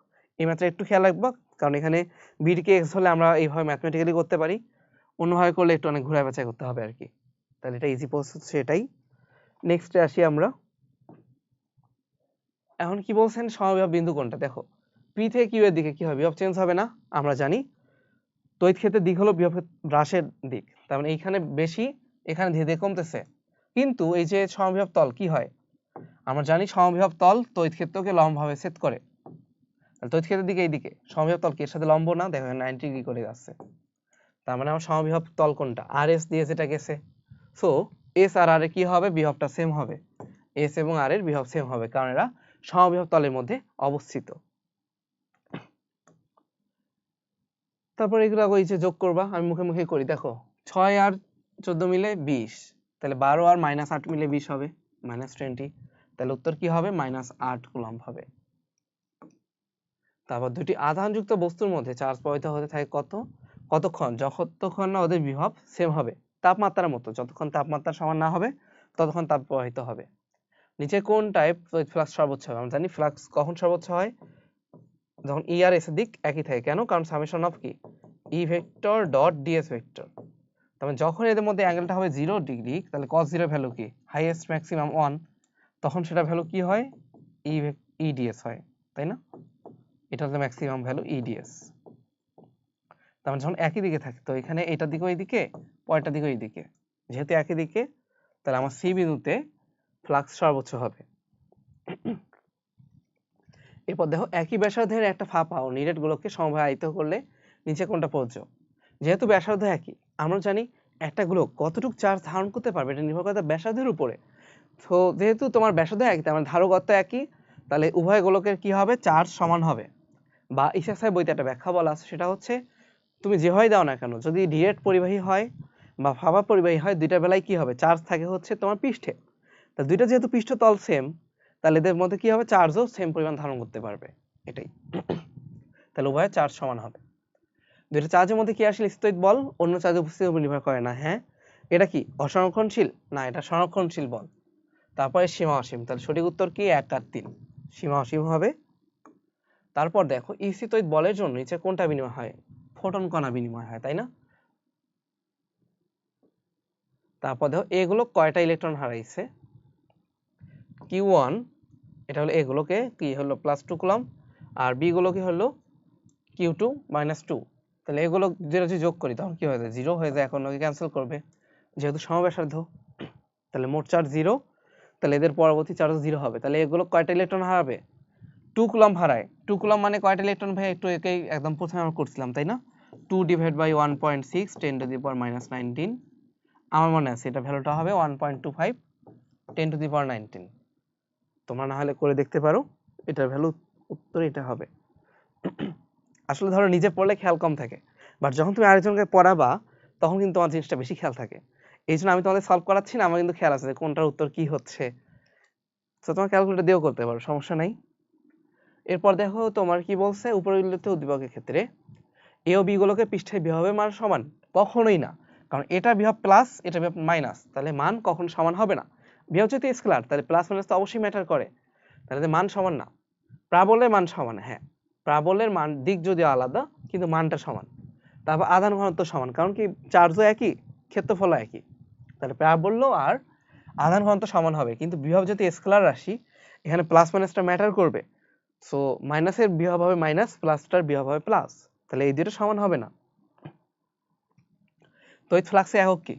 এই মাত্রা একটু খেয়াল রাখবো, কারণ এখানে ভিডি কে এক্স হলে আমরা এইভাবে ম্যাথমেটিক্যালি করতে পারি, অন্যভাবে করলে একটু অনেক ঘুরায় বাছাই করতে হবে আর কি, তাহলে এটা ইজি প্রসেস হচ্ছে এটাই। নেক্সটে আসি আমরা, এখন কি বলছেন সমবিভব বিন্দু কোনটা, দেখো পি থেকে কিউ এর দিকে কি হবে, বিভব চেঞ্জ হবে না, আমরা জানি তড়িৎ ক্ষেত্রের দিক হলো বিভব হ্রাসের দিক, তার মানে এইখানে বেশি, এখানে ধীরে ধীরে কমতেছে, কিন্তু এই যে সমবিভব তল কি হয়, আমরা জানি সমবিভব তল তড়িৎ ক্ষেত্রকে লম্বভাবে ছেদ করে, তড়িৎ ক্ষেত্রের দিকে এইদিকে, সমবিভব তল কি এর সাথে লম্ব না, দেখো 90 ডিগ্রি করে যাচ্ছে, তার মানে আমার সমবিভব তল কোনটা, আর এস দিয়ে যেটা গেছে, সো এস আর আর এর কি হবে, বিভবটা সেম হবে, এস এবং আর এর বিভব সেম হবে, কারণ এরা সমবিভব তলের মধ্যে অবস্থিত। তারপর এগুলো ওই যে যোগ করবা, আমি মুখে মুখে করি, দেখো 6 আর 14 মিলে 20, তাহলে 12 আর -8 মিলে 20 হবে -20, তাহলে উত্তর কি হবে -8 কুলম্ব হবে। তারপর দুটি আধানযুক্ত বস্তুর মধ্যে চার্জ প্রবাহিত হতে থাকে কতক্ষণ, যতক্ষণ না ওদের বিভব সেম হবে, তাপমাত্রার মতো, যতক্ষণ তাপমাত্রা সমান না হবে ততক্ষণ তাপ প্রবাহিত হবে। নিচে কোন টাইপ ফ্লাক্স সর্বোচ্চ হবে, আমরা জানি ফ্লাক্স কখন সর্বোচ্চ হয়, যখন ই আর এস এর দিক একই থাকে, কেন, কারণ সামেশন অফ কি E vector dot DS vector, তার মানে যখন এদের মধ্যে অ্যাঙ্গেলটা হবে 0 ডিগ্রি, তাহলে cos 0 ভ্যালু কি হাইয়েস্ট ম্যাক্সিমাম 1, তখন সেটা ভ্যালু কি হয় ইডিএস হয়, তাই না, এটা হচ্ছে ম্যাক্সিমাম ভ্যালু ইডিএস, তার মানে যখন একই দিকে থাকে, তো এখানে এটার দিকে ওইদিকে, পরেরটার দিকে ওইদিকে, যেহেতু একই দিকে, তাহলে আমার সি বিন্দুতে ফ্লাক্স সর্বোচ্চ হবে। এরপর দেখো একই ব্যাসার্ধের একটা ফাঁপা ও নিরেট গোলককে সমভাবে আয়িত করলে নিচে কোনটা প্রযোজ্য, যেহেতু ব্যাসার্ধ একই, আমরা জানি একটা গোলক কতটুকু চার্জ ধারণ করতে পারবে এটা নির্ভর করে তার ব্যাসার্ধের উপরে, তো যেহেতু তোমার ব্যাসার্ধ একই, তার মানে ধারকত্ব একই, তাহলে উভয় গোলকের কি হবে চার্জ সমান হবে, বা ইসাকসাই বইতে একটা ব্যাখ্যা বলা আছে, সেটা হচ্ছে তুমি যেভাবেই দাও না কেন, যদি ডিরেক্ট পরিবাহী হয় বা ফাঁপা পরিবাহী হয়, দুইটার বেলায় কি হবে চার্জ থাকে হচ্ছে তোমার পৃষ্ঠে, তা দুইটা যেহেতু পৃষ্ঠতল সেম, তাহলে এদের মধ্যে কি হবে চার্জও সেম পরিমাণ ধারণ করতে পারবে, এটাই, তাহলে উভয়ের চার্জ সমান হবে। দুইটা চার্জের মধ্যে কি আসলে স্থিত বল অন্য চার্জের উপস্থিতির উপর নির্ভর করে না, হ্যাঁ, এটা কি অসংরক্ষণশীল না, এটা সংরক্ষণশীল বল, তারপরে সীমা অসীম, তাহলে সঠিক উত্তর কি 1 আর 3, সীমা অসীম হবে। তারপর দেখো স্থিতোইদ বলের জন্য নিচে কোনটা বিনিময় হয়, ফোটন কণা বিনিময় হয়, তাই না, তারপর দেখো এগুলো কয়টা ইলেকট্রন হারাইছে, Q1 এটা হলো এগুলোকে কি হলো +2 কুলম্ব, আর বি গুলো কি হলো Q2 -2, তাহলে এগুলো যেটা যদি যোগ করি তখন কি হয়ে যায় 0 হয়ে যায়, এখন ওকে ক্যান্সেল করবে যেহেতু সমব্যাসার্ধ, তাহলে মোট চার্জ 0, তাহলে এদের পরবর্তী চার্জ 0 হবে, তাহলে এগুলো কয়টা ইলেকট্রন হারাবে 2 কুলম্ব হারায়, 2 কুলম্ব মানে কয়টা ইলেকট্রন ভাই একটু একেই একদম প্রথমে আমরা করছিলাম তাই না, 2 ডিভাইড বাই 1.6 10⁻⁻19, আমার মনে আছে এটা ভ্যালুটা হবে 1.25 10⁻19, তো তোমরা না হলে করে দেখতে পারো, এটার ভ্যালু উত্তর এটা হবে। আসলে ধরো নিজে পড়লে খেয়াল কম থাকে, বাট যখন তুমি আরেকজনকে পড়াবা তখন কিন্তু তোমার জিনিসটা বেশি খেয়াল থাকে। এই জন্য আমি তোমাদের সলভ করাচ্ছি না, আমার কিন্তু খেয়াল আছে যে কোনটার উত্তর কি হচ্ছে। তো তোমার ক্যালকুলেটর দিয়েও করতে পারো, সমস্যা নাই। এরপর দেখো তোমার কি বলছে, উপরিউল্লেখিত উদ্দীপকের ক্ষেত্রে এ ও বি গুলোকে পৃষ্ঠের বিভবের মান সমান। কখনোই না, কারণ এটা বিভব প্লাস, এটা বিভব মাইনাস, তাহলে মান কখনো সমান হবে না। বিভব যেহেতু স্কেলার, তাহলে প্লাস মাইনাস তো অবশ্যই ম্যাটার করে, তাহলে মান সমান না। প্রাবল্যের মান সমান, হ্যাঁ প্রাবল্যের মান দিক যদিও আলাদা কিন্তু মানটা সমান। তারপর আধান ঘনত্ব সমান, কারণ কি চার্জও একই, ক্ষেত্রফলও একই, তাহলে প্রাবল্য আর আধান ঘনত্ব সমান হবে। কিন্তু বিভব যেহেতু স্কেলার রাশি, এখানে প্লাস মাইনাসটা ম্যাটার করবে। সো মাইনাসের বিভব হবে মাইনাস, প্লাসটার বিভব হবে প্লাস, তাহলে এই দুটো সমান হবে না। তড়িৎ ফ্লাক্সের একক কি?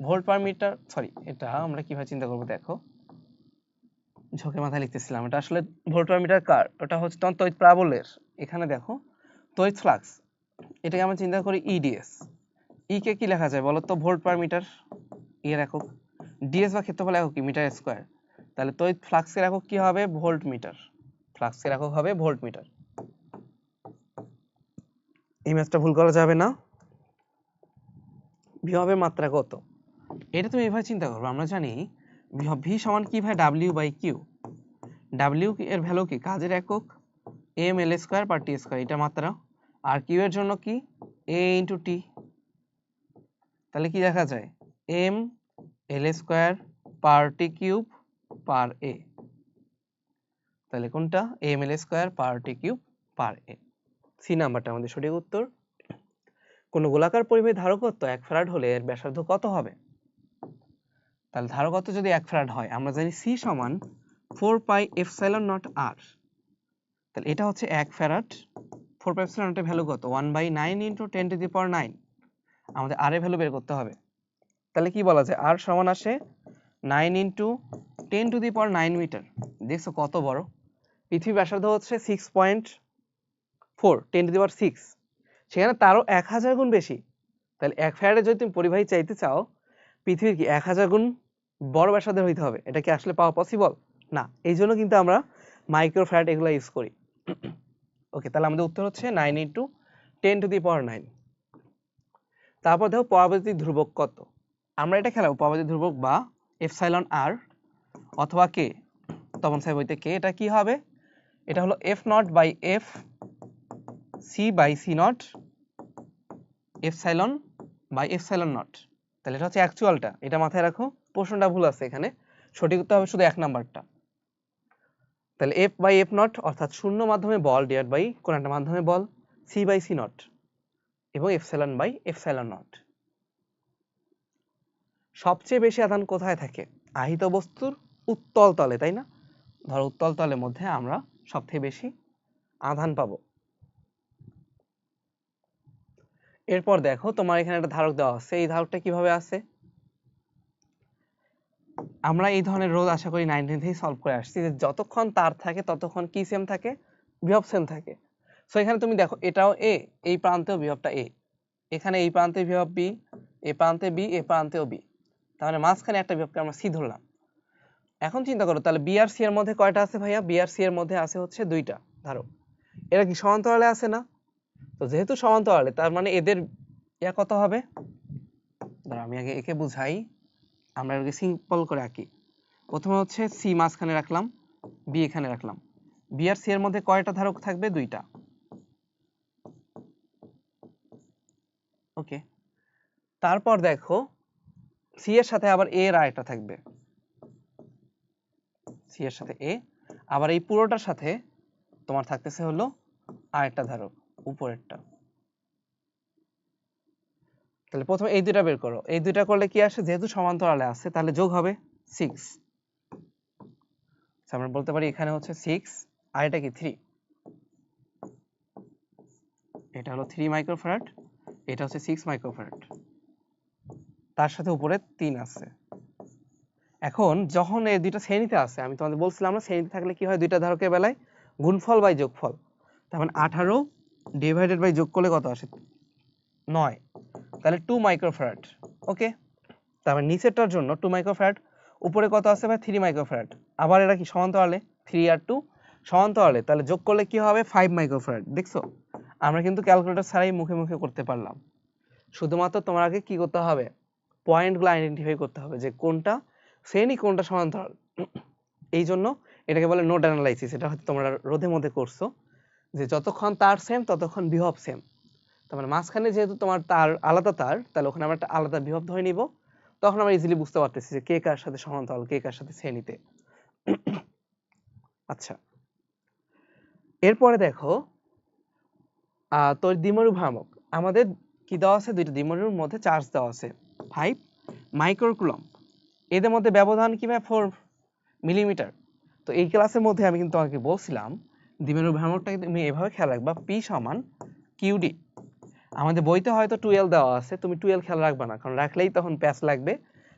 ভোল্ট পার মিটার, সরি এটা আমরা কিভাবে চিন্তা করব দেখো, ঝোঁকে মাথায় লিখতেছিলাম, এটা আসলে ভোল্ট পার মিটার কার, ওটা হচ্ছে তখন তড়িৎ প্রাবল্যের। এখানে দেখো তড়িৎ ফ্লাক্স, এটাকে আমরা চিন্তা করি ইডিএস। ই কে কি লেখা যায় বলো তো, ভোল্ট পার মিটার, এর একক। ডিএস বা ক্ষেত্রফল একক কি? Metre square. তাহলে তড়িৎ ফ্লাক্সের একক কি হবে? Volt metre. ফ্লাক্সের একক হবে ভোল্ট মিটার। এই ম্যাথটা ভুল করা যাবে না। বিভবের মাত্রা কত? এটা তুমি এভাবে চিন্তা করবে, আমরা জানি বিভব ভি সমান কি ভাই? W by Q. ডাব্লিউ এর ভ্যালু কি? কাজের একক M L square per T square, এটা মাত্রা। আর কিউ এর জন্য কি? A into T. তাহলে কি দেখা যায়? M L square per T cube per A. তাহলে কোনটা? M L square per T cube per A. C নাম্বারটা আমাদের সঠিক উত্তর। কোন গোলাকার পরিবাহী ধারকত্ব 1 ফ্যারাড হলে এর ব্যাসার্ধ কত হবে? তাহলে ধারকত্ব যদি 1 ফ্যারাড হয়, আমরা জানি সি সমান 4 পাই এপসাইলন নট আর। তাহলে এটা হচ্ছে 1 ফ্যারাড, 4 পাই এপসাইলন নটের ভ্যালু কত? 1/9 × 10⁻৯। আমাদের আর এর ভ্যালু বের করতে হবে। তাহলে কি বলা যায়? আর সমান আসে 9 × 10⁻৯ মিটার। দেখছো কত বড়? পৃথিবীর ব্যাসার্ধ হচ্ছে 6.4, 10⁶। সেখানে তারও 1000 গুণ বেশি। তাহলে 1 ফ্যারাডে যদি তুমি পরিবাহী চাইতে চাও, পৃথিবীর কি 1000 গুণ বড় ব্যাসার্ধের হইতে হবে? এটা কি আসলে পাওয়া পসিবল না। এই জন্য কিন্তু আমরা মাইক্রো ফ্যারাড এগুলো ইউজ করি। ওকে, তাহলে আমাদের উত্তর হচ্ছে 9 × 10⁹। তারপর দেখো পরাবৈদ্যুতিক ধ্রুবক কত? আমরা এটা খেলাবো পরাবৈদ্যুতিক ধ্রুবক বা এপসাইলন আর অথবা কে, তপন স্যার বইতে কে। এটা কি হবে? এটা হলো F0/F C/C0 এপসাইলন/এপসাইলন নট। তাহলে এটা হচ্ছে অ্যাকচুয়ালটা, এটা মাথায় রাখো। প্রশ্নটা ভুল আছে এখানে, সঠিক উত্তর হবে শুধু 1 নাম্বারটা। তাহলে F/F0 অর্থাৎ শূন্য মাধ্যমে বল ডিভাইড বাই কোন একটা মাধ্যমে বল C/C0 এবং এপসাইলন/এপসাইলন নট। সবচেয়ে বেশি আধান কোথায় থাকে? আহিত বস্তুর উত্তল তলে, তাই না? ধরো উত্তল তলের মধ্যে আমরা সবথেকে বেশি আধান পাবো। এরপর দেখো তোমার এখানে একটা ধারক দেওয়া আছে, এই ধারকটা কিভাবে আছে? আমরা এই ধরনের রোধ আশা করি 9 থেকে সলভ করে আসছি, যে যতক্ষণ তার থাকে ততক্ষণ কি সেম থাকে? বিভব সেম থাকে। সো এখানে তুমি দেখো এটাও এ, এই প্রান্তেও বিভবটা এ, এখানে এই প্রান্তে বিভব বি, এই প্রান্তে বি, এই প্রান্তেও বি, তাহলে মাঝখানে একটা বিভবকে আমরা সি ধরলাম। এখন চিন্তা করো তাহলে বি আর সি এর মধ্যে কয়টা আছে ভাইয়া? বি আর সি এর মধ্যে আছে হচ্ছে 2টা ধারক। এরা কি সমান্তরালে আছে না? তো যেহেতু সমান্তরালে, তার মানে এদের ইয়া কত হবে? দাঁড়া আমি আগে একে বুঝাই, আমরা এটাকে সিম্পল করে আঁকি। প্রথমে হচ্ছে সি মাঝখানে রাখলাম, বি এখানে রাখলাম। বি আর সি এর মধ্যে কয়টা ধারক থাকবে? 2টা। ওকে, তারপর দেখো সি এর সাথে আবার এ এর আরেকটা থাকবে, সি এর সাথে এ, আবার এই পুরোটার সাথে তোমার থাকতেছে হলো আরেকটা ধারক, উপরেরটা। তাহলে প্রথমে এই দুইটা বের করো, এই দুইটা করলে কি আসে? যেহেতু সমান্তরালে আছে তাহলে যোগ হবে 6। আমরা বলতে পারি এখানে হচ্ছে 6 আর এটা কি 3, এটা হলো 3 মাইক্রোফ্যারাড, এটা হচ্ছে 6 মাইক্রোফ্যারাড, তার সাথে উপরে 3 আছে। এখন যখন এই দুইটা শ্রেণীতে আছে, আমি তোমাদের বলছিলাম না শ্রেণীতে থাকলে কি হয় দুইটা ধারকের বেলায়? গুণফল বাই যোগফল। তার মানে 18 ডিভাইডেড বাই যোগ করলে কত আসে? 9, তাহলে 2 মাইক্রোফ্যারাড। ওকে, তারপর নিচেরটার জন্য 2 মাইক্রোফ্যারাড, উপরে কত আছে ভাই? 3 মাইক্রোফ্যারাড, আবার এরা কি সমান্তরালে 3 আর 2 সমান্তরালে, তাহলে যোগ করলে কি হবে 5 মাইক্রোফ্যারাড। দেখছো আমরা কিন্তু ক্যালকুলেটর ছাড়াই মুখে মুখে করতে পারলাম। শুধুমাত্র তোমার আগে কি করতে হবে, পয়েন্টগুলো আইডেন্টিফাই করতে হবে যে কোনটা শ্রেণী কোনটা সমান্তরাল। এই জন্য এটাকে বলে নোড অ্যানালাইসিস। এটা হয়তো তোমরা রোধের মধ্যে করছো যে যতক্ষণ তার সেম ততক্ষণ বিভব সেম। তার মানে মাঝখানে যেহেতু তোমার তার আলাদা তার, তাহলে ওখানে আমরা একটা আলাদা বিভব ধরে নিব, তখন আমরা ইজিলি বুঝতে পারতেছি যে কে কার সাথে সমান্তরাল, কে কার সাথে শ্রেণীতে। আচ্ছা, এরপরে দেখো তোর দ্বিমেরু ভ্রামক। আমাদের কি দেওয়া আছে, দুইটা দ্বিমেরুর মধ্যে চার্জ দেওয়া আছে 5 মাইক্রোকুলম্ব। এদের মধ্যে ব্যবধান কি ভাই 4 মিলিমিটার। তো এই ক্লাসের মধ্যে আমি কিন্তু তোমাকে বলছিলাম দ্বিমেরু ভ্রামকটাকে তুমি এভাবে খেয়াল রাখবা, P সমান QD। আমাদের বইতে হয়তো 12 দেওয়া আছে, তুমি 12 খেয়াল রাখবা না, কারণ রাখলেই তখন প্যাচ লাগবে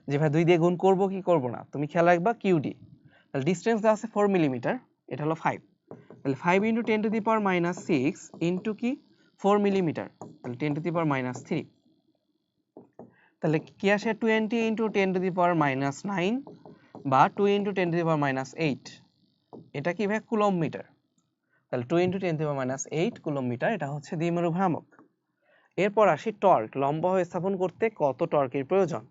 যে ভাই 2 দিয়ে গুণ করব কি করব না। তুমি খেয়াল রাখবা QD। তাহলে ডিসটেন্স দেওয়া আছে 4 মিলিমিটার, এটা হলো 5। তাহলে 5 × 10⁻⁶ ইনটু কি 4 মিলিমিটার, তাহলে 10⁻³ তাহলে কি আসে 20 × 10⁻⁹ বা 2 × 10⁻⁸। এটা কি ভাই কুলম্ব মিটার। তাহলে 2 × 10⁻⁸ কুলম্ব মিটার, এটা হচ্ছে দ্বিমেরু ভ্রামক। এরপর আসি টর্ক। লম্ব স্থাপন করতে কত টর্কের প্রয়োজন।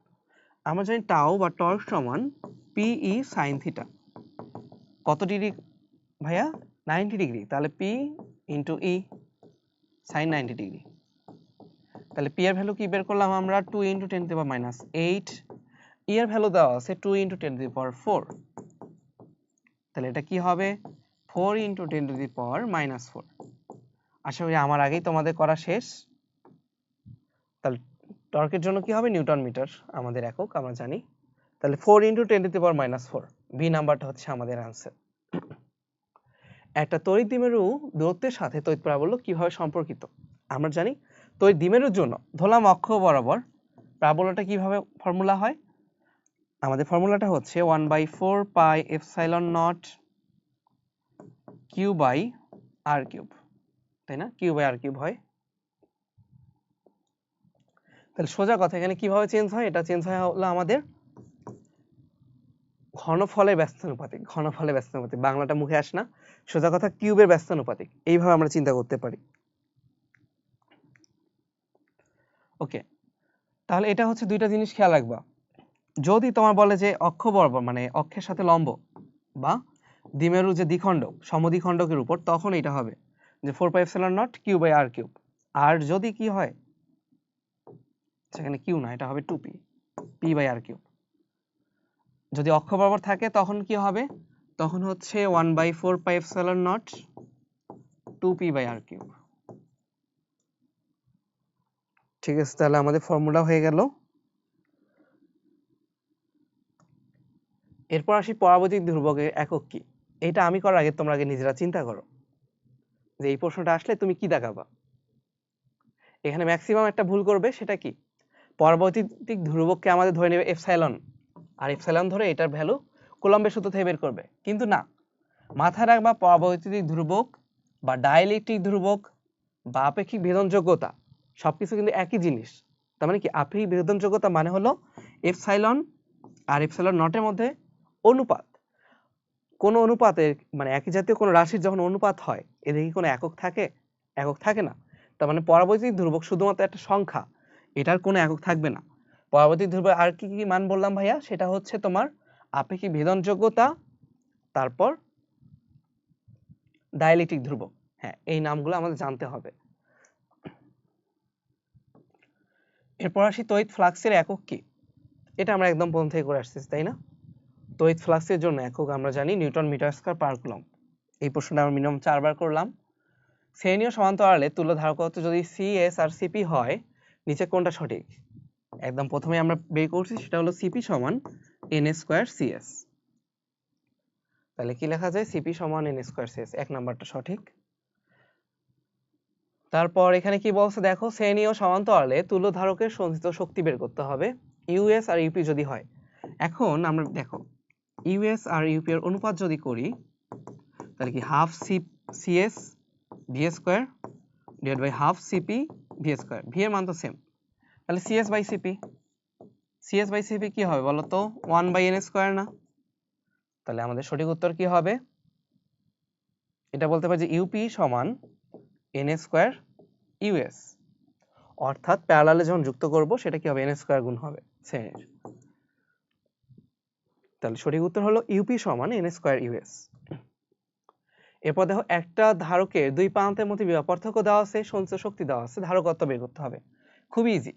আমরা জানি টাও বা টর্ক সমান PE sin θ। কত ডিগ্রি ভাইয়া, 90 ডিগ্রি। তাহলে P × E sin 90 ডিগ্রি। তাহলে P এর ভ্যালু কি বের করলাম আমরা, 2 × 10⁻⁸। E এর ভ্যালু দেওয়া আছে 2 × 10⁴। তাহলে এটা কি হবে 4 × 10⁻⁴। আশা করি আমার আগেই তোমাদের করা শেষ। তাহলে টর্কের জন্য কি হবে, নিউটন মিটার আমাদের একক আমরা জানি। তাহলে 4 × 10⁻⁴, বি নাম্বারটা হচ্ছে আমাদের आंसर। একটা তড়িৎ দ্বিমেরু দূরত্বের সাথে তড়িৎ প্রাবল্য কিভাবে সম্পর্কিত। আমরা জানি তড়িৎ দ্বিমেরুর জন্য ধরলাম অক্ষ বরাবর প্রাবল্যটা কিভাবে ফর্মুলা হয়। আমাদের ফর্মুলাটা হচ্ছে 1/4 পাই এপসাইলন নট Q/r³, তাই না, Q/r³ হয়। তাহলে সোজা কথা এখানে কিভাবে চেঞ্জ হয়, এটা চেঞ্জ হয় হলো আমাদের ঘনফলের ব্যস্তানুপাতিক। ঘনফলের ব্যস্তানুপাতিক বাংলাটা মুখে আসে না, সোজা কথা কিউবের ব্যস্তানুপাতিক, এইভাবে আমরা চিন্তা করতে পারি। ওকে, তাহলে এটা হচ্ছে দুইটা জিনিস খেয়াল রাখবা। যদি তোমার বলে যে অক্ষ বরাবর মানে অক্ষের সাথে লম্ব বা দ্বিমেরু যে দ্বিখণ্ডক সমদ্বিখণ্ডকের উপর, তখন এটা হবে যে 4πε0 Q/r³। আর যদি কি হয় সেখানে Q না, এটা হবে 2P P/r³। যদি অক্ষ বরাবর থাকে তখন কি হবে, তখন হচ্ছে 1/4πε0 2P/r³। ঠিক আছে, তাহলে আমাদের ফর্মুলা হয়ে গেল। এরপর আসি পরাবৈদ্যুতিক ধ্রুবকের একক কি। এটা আমি করার আগে তোমরা আগে নিজেরা চিন্তা করো যে এই প্রশ্নটা আসলে তুমি কি দেখাবা। এখানে ম্যাক্সিমাম একটা ভুল করবে, সেটা কি, পরাবৈদ্যুতিক ধ্রুবককে আমাদের ধরে নেবে এপসাইলন, আর এপসাইলন ধরে এটার ভ্যালু কুলম্বের সূত্র থেকে বের করবে। কিন্তু না, মাথায় রাখবা পরাবৈদ্যুতিক ধ্রুবক বা ডাইইলেকট্রিক ধ্রুবক বা আপেক্ষিক ভেদনযোগ্যতা সবকিছু কিন্তু একই জিনিস। তার মানে কি, আপেক্ষিক ভেদনযোগ্যতা মানে হলো এপসাইলন আর এপসাইলন নটের মধ্যে অনুপাত। কোন অনুপাতের মানে একই জাতীয় কোন রাশির যখন অনুপাত হয়, এদের কি কোনো একক থাকে? একক থাকে না। তার মানে পরাবৈদ্যুতিক ধ্রুবক শুধুমাত্র একটা সংখ্যা, এটার কোনো একক থাকবে না। পরাবৈদ্যুতিক ধ্রুবক আর কি কি মান বললাম ভাইয়া, সেটা হচ্ছে তোমার আপেক্ষিক ভেদনযোগ্যতা, তারপর ডাইইলেকট্রিক ধ্রুবক। হ্যাঁ, এই নামগুলো আমাদের জানতে হবে। এরপর আসি তড়িৎ ফ্লাক্সের একক কি। এটা আমরা একদম প্রথম থেকে করে আসতেছি, তাই না। তড়িৎ ফ্লাক্সের জন্য একক আমরা জানি newton metre square per coulomb. এই প্রশ্নটা আমরা মিনিমাম 4 বার করলাম। শ্রেণী ও সমান্তরালে তুল্য ধারকত্ব যদি CS আর CP হয়, নিচে কোনটা সঠিক। একদম প্রথমে আমরা বের করছি, সেটা হলো CP সমান n² CS। তাহলে কি লেখা যায়, CP সমান n² CS, এক নাম্বারটা সঠিক। তারপর এখানে কি বলছে দেখো, শ্রেণী ও সমান্তরালে তুল্য ধারকের সঞ্চিত শক্তি বের করতে হবে US আর UP যদি হয়। এখন আমরা দেখো US আর UP এর অনুপাত যদি করি, তাহলে কি half CS V² divide by half CP V²। V এর মান তো সেম, তাহলে CS/CP কি হবে বলো তো, 1/n² না। তাহলে আমাদের সঠিক উত্তর কি হবে? এটা বলতে পারি যে ইউপি সমান এন স্কোয়ার ইউএস, অর্থাৎ প্যারালালে যখন যুক্ত করব সেটা কি হবে? এন স্কোয়ার গুণ হবে শ্রেণীর। তাহলে সঠিক উত্তর হলো ইউপি সমান এন স্কোয়ার ইউএস। এরপর দেখো একটা ধারকের দুই প্রান্তের মধ্যে বিভব পার্থক্য দেওয়া আছে, সঞ্চিত শক্তি দেওয়া আছে, ধারকত্ব বের করতে হবে। খুব easy,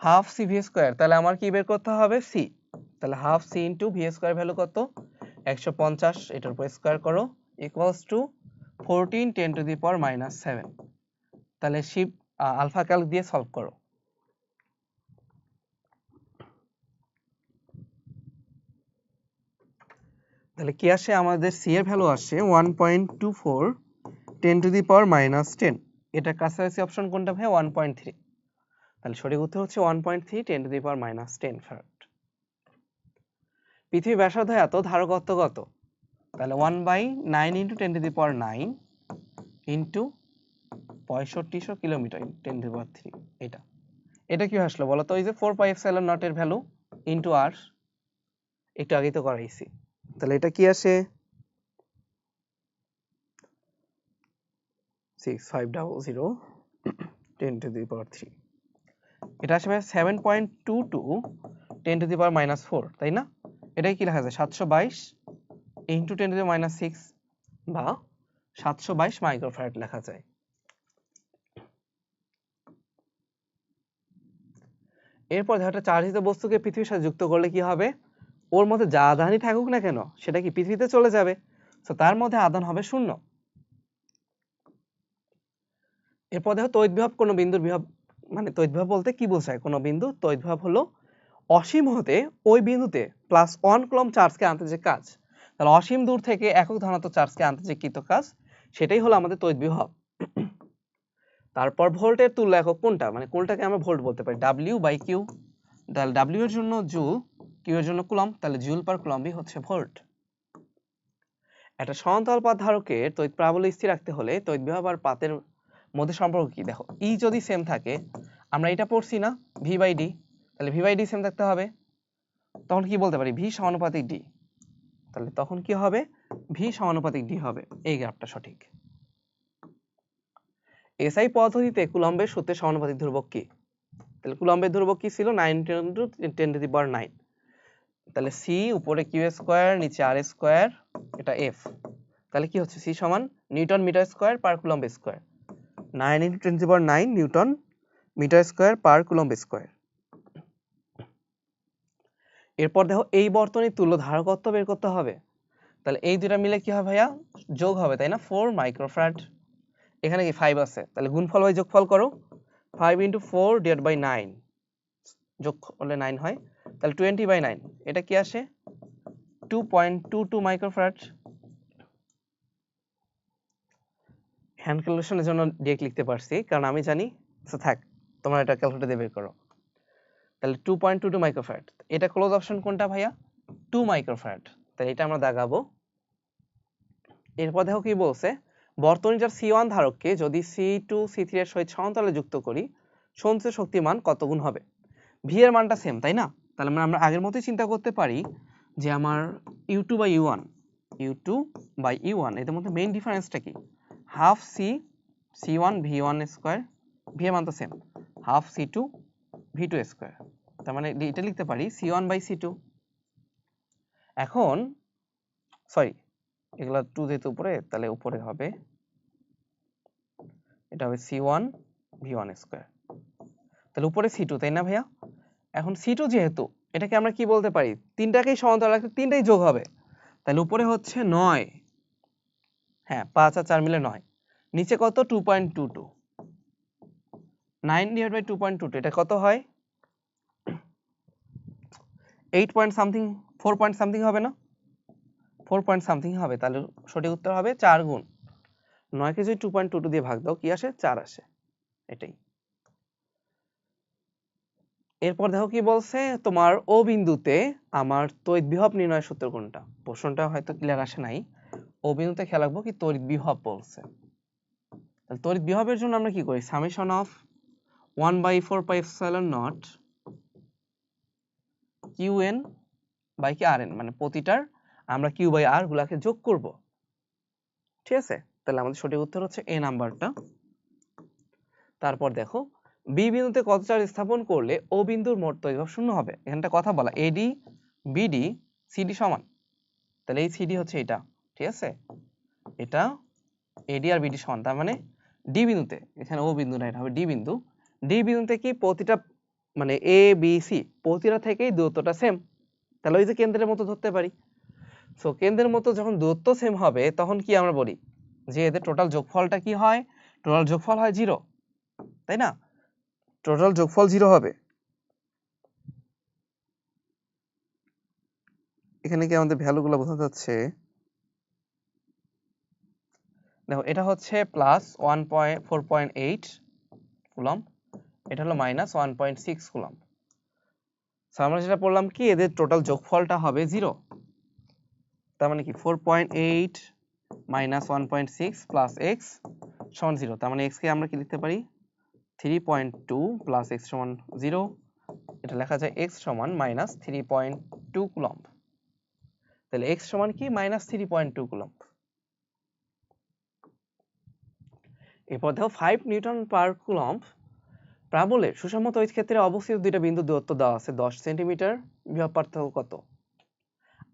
half C V square. তাহলে আমার কি বের করতে হবে? সি। তাহলে half C into V square value কত? 150, এটার উপর স্কোয়ার করো, equals to 14 10 to the power -7। তাহলে শিপ আলফা ক্যালক দিয়ে সলভ করো। তাহলে কি আসে? আমাদের সি এর ভ্যালু আসে 1.24 10 টু দি পাওয়ার -10। এটা কাছাকাছি অপশন কোনটা ভাই? 1.3। তাহলে সঠিক উত্তর হচ্ছে 1.3 10 টু দি পাওয়ার -10 ফ্যারাড। পৃথিবী ব্যাসার্ধ এত, ধারকত্ব কত? তাহলে 1/9 into 10 to the power 9 into 6500 kilometre 10 to the power 3। এটা কি আসলো বলো তো? এই যে 4 পাই এপসাইলন নট এর ভ্যালু ইন্টু আর, একটু আগেই তো করাইছি। তাহলে এটা কি আসে? 6500 10 টু দি পাওয়ার 3। এটা আসবে 7.22 10 টু দি পাওয়ার -4, তাই না? এটাই কি লেখা যায়? 722 ইন্টু 10 টু দি পাওয়ার -6 বা 722 মাইক্রোফ্যারাড লেখা যায়। এরপর একটা চার্জিত বস্তুকে পৃথিবীর সাথে যুক্ত করলে কি হবে? ওর মধ্যে যা আধানই থাকুক না কেন সেটা কি পৃথিবীতে চলে যাবে, তো তার মধ্যে আধান হবে শূন্য। এরপর দেখো তড়িৎ বিভব কোনো বিন্দুর বিভব, মানে তড়িৎ বিভব বলতে কি বোঝায়? কোনো বিন্দু তড়িৎ বিভব হলো অসীম হতে ওই বিন্দুতে +1 কুলম্ব চার্জকে আনতে যে কাজ, তাহলে অসীম দূর থেকে একক ধনাত্মক চার্জকে আনতে যে কৃত কাজ, সেটাই হলো আমাদের তড়িৎ বিভব। তারপর ভোল্টের তুল্য একক কোনটা? মানে কোনটাকে আমরা ভোল্ট বলতে পারি? W/Q। তাহলে W এর জন্য জুল, Q এর জন্য কুলম্ব, তাহলে জুল পার কুলম্বই হচ্ছে ভোল্ট। একটা সমান্তরাল পাত ধারকের তড়িৎ প্রাবল্য স্থির রাখতে হলে তড়িৎ বিভব আর পাতের মধ্যে সম্পর্ক কি? দেখো, ই যদি সেম থাকে, আমরা এটা পড়ছি না V/D, তাহলে V/D সেম থাকতে হবে, তখন কি বলতে পারি? V সমানুপাতিক D। তাহলে তখন কি হবে? V সমানুপাতিক D হবে। এই গ্রাফটা সঠিক। এসআই পদ্ধতিতে কুলম্বের সূত্রের সমানুপাতিক ধ্রুবক কি? তাহলে কুলম্বের ধ্রুবক কি ছিল? 9 × 10 টু দি পাওয়ার 9। তাহলে C উপরে Q স্কয়ার, নিচে R স্কয়ার, এটা F। তাহলে কি হচ্ছে? C সমান newton metre square per coulomb square. 9 × 10 to the power 9 newton metre square per coulomb square. এরপর দেখো এই বর্তনীর তুল্য ধারকত্ব বের করতে হবে। তাহলে এই দুটো মিলে কি হবে ভাইয়া? যোগ হবে, তাই না? 4 মাইক্রোফ্যারাড। এখানে কি 5 আছে, তাহলে গুণফল বাই যোগফল করো। 5 × 4 / 9, যোগ করলে 9 হয়, তাহলে 20/9, এটা কি আসে? 2.22 মাইক্রোফ্যারাড। হ্যান্ড ক্যালকুলেশনের জন্য ডিরেক্ট লিখতে পারছি কারণ আমি জানি, তো থাক, তোমরা এটা ক্যালকুলেটর দিয়ে বের করো। তাহলে 2.22 মাইক্রোফ্যারাড। এটা ক্লোজ অপশন কোনটা ভাইয়া? 2 মাইক্রোফ্যারাড। তাহলে এটা আমরা দাগাবো। এরপর দেখো কি বলছে? বর্তনীটার C1 ধারককে যদি C2 C3 এর সহিত সমান্তরালে যুক্ত করি, সঞ্চিত শক্তির মান কত গুণ হবে? V এর মানটা সেম, তাই না? তাহলে আমরা আগের মতোই চিন্তা করতে পারি যে আমার U2/U1 এদের মধ্যে মেইন ডিফারেন্সটা কি? Half C C1 V1 square, V এর মান তো same, half C2 V2 square. তার মানে এটা লিখতে পারি C1/C2। এখন সরি, এগুলা 2 যেহেতু উপরে, তাহলে উপরে হবে, এটা হবে C1 V1 স্কয়ার। তাহলে উপরে C2, তাই না ভাইয়া? এখন C2 যেহেতু, এটাকে আমরা কি বলতে পারি? তিনটাকেই সমান্তরাল রাখলে তিনটাই যোগ হবে, তাহলে উপরে হচ্ছে 9, হ্যাঁ 5 আর 4 মিলে 9, নিচে কত? 2.22, 9/2.22, এটা কত হয়? 8 পয়েন্ট সামথিং, 4 পয়েন্ট সামথিং হবে না? 4 পয়েন্ট সামথিং হবে। তাহলে সঠিক উত্তর হবে 4 গুণ 9 কে যদি 2.22 দিয়ে ভাগ দাও, কি আসে? 4 আসে। এটাই। এরপর দেখো কি বলছে? তোমার ও বিন্দুতে আমার তড়িৎ বিভব নির্ণয়ের সূত্র কোনটা? প্রশ্নটা হয়তো ক্লিয়ার আসে নাই। ও বিন্দুতে খেয়াল রাখবো কি তড়িৎ বিভব বলছে। তাহলে তড়িৎ বিভবের জন্য আমরা কি করি? Summation of 1/4 pi epsilon not Qn/Rn, মানে প্রতিটার আমরা কিউ বাই আর গুলাকে যোগ করব। ঠিক আছে, তাহলে আমাদের সঠিক উত্তর হচ্ছে এ নাম্বারটা। তারপর দেখো বি বিন্দুতে কত চার্জ স্থাপন করলে ও বিন্দুর মোট দৈর্ঘ্য শূন্য হবে। এখানটা কথা বলা এডি বিডি সিডি সমান, তাহলে এই সিডি হচ্ছে এটা। ঠিক আছে, এটা এডি আর বিডি সমান, তার মানে ডি বিন্দুতে, এখানে ও বিন্দু না, এটা হবে ডি বিন্দু। ডি বিন্দুতে কি প্রতিটা মানে এ বি সি প্রতিটা থেকেই দূরত্বটা সেম, তাহলে ওই যে কেন্দ্রের মতো ধরতে পারি। সো কেন্দ্রের মতো যখন দূরত্ব সেম হবে তখন কি আমরা বলি যে এদের টোটাল যোগফলটা কি হয়, টোটাল যোগফল হয় 0, তাই না? টোটাল যোগফল 0 হবে। এখানে কি আমাদের ভ্যালুগুলো বোঝা যাচ্ছে? দেখো এটা হচ্ছে প্লাস 4.8 কুলম্ব, এটা হলো মাইনাস 1.6 কুলম্ব। সো আমরা যেটা বললাম কি এদের টোটাল যোগফলটা হবে 0, তার মানে কি 4.8 মাইনাস 1.6 প্লাস এক্স সমান 0, তার মানে x কে আমরা কি লিখতে পারি 3.2 প্লাস এক্স সমান 0, এটা লেখা যায় x সমান মাইনাস 3.2 কুলম্ব। তাহলে x সমান কি মাইনাস 3.2 কুলম্ব। এরপর দেখো 5 নিউটন পার কুলম্ব প্রাবলের সুষম তড়িৎ ক্ষেত্রে অবস্থিত দুইটা বিন্দু দূরত্ব দেওয়া আছে 10 সেন্টিমিটার, বিভব পার্থক্য কত?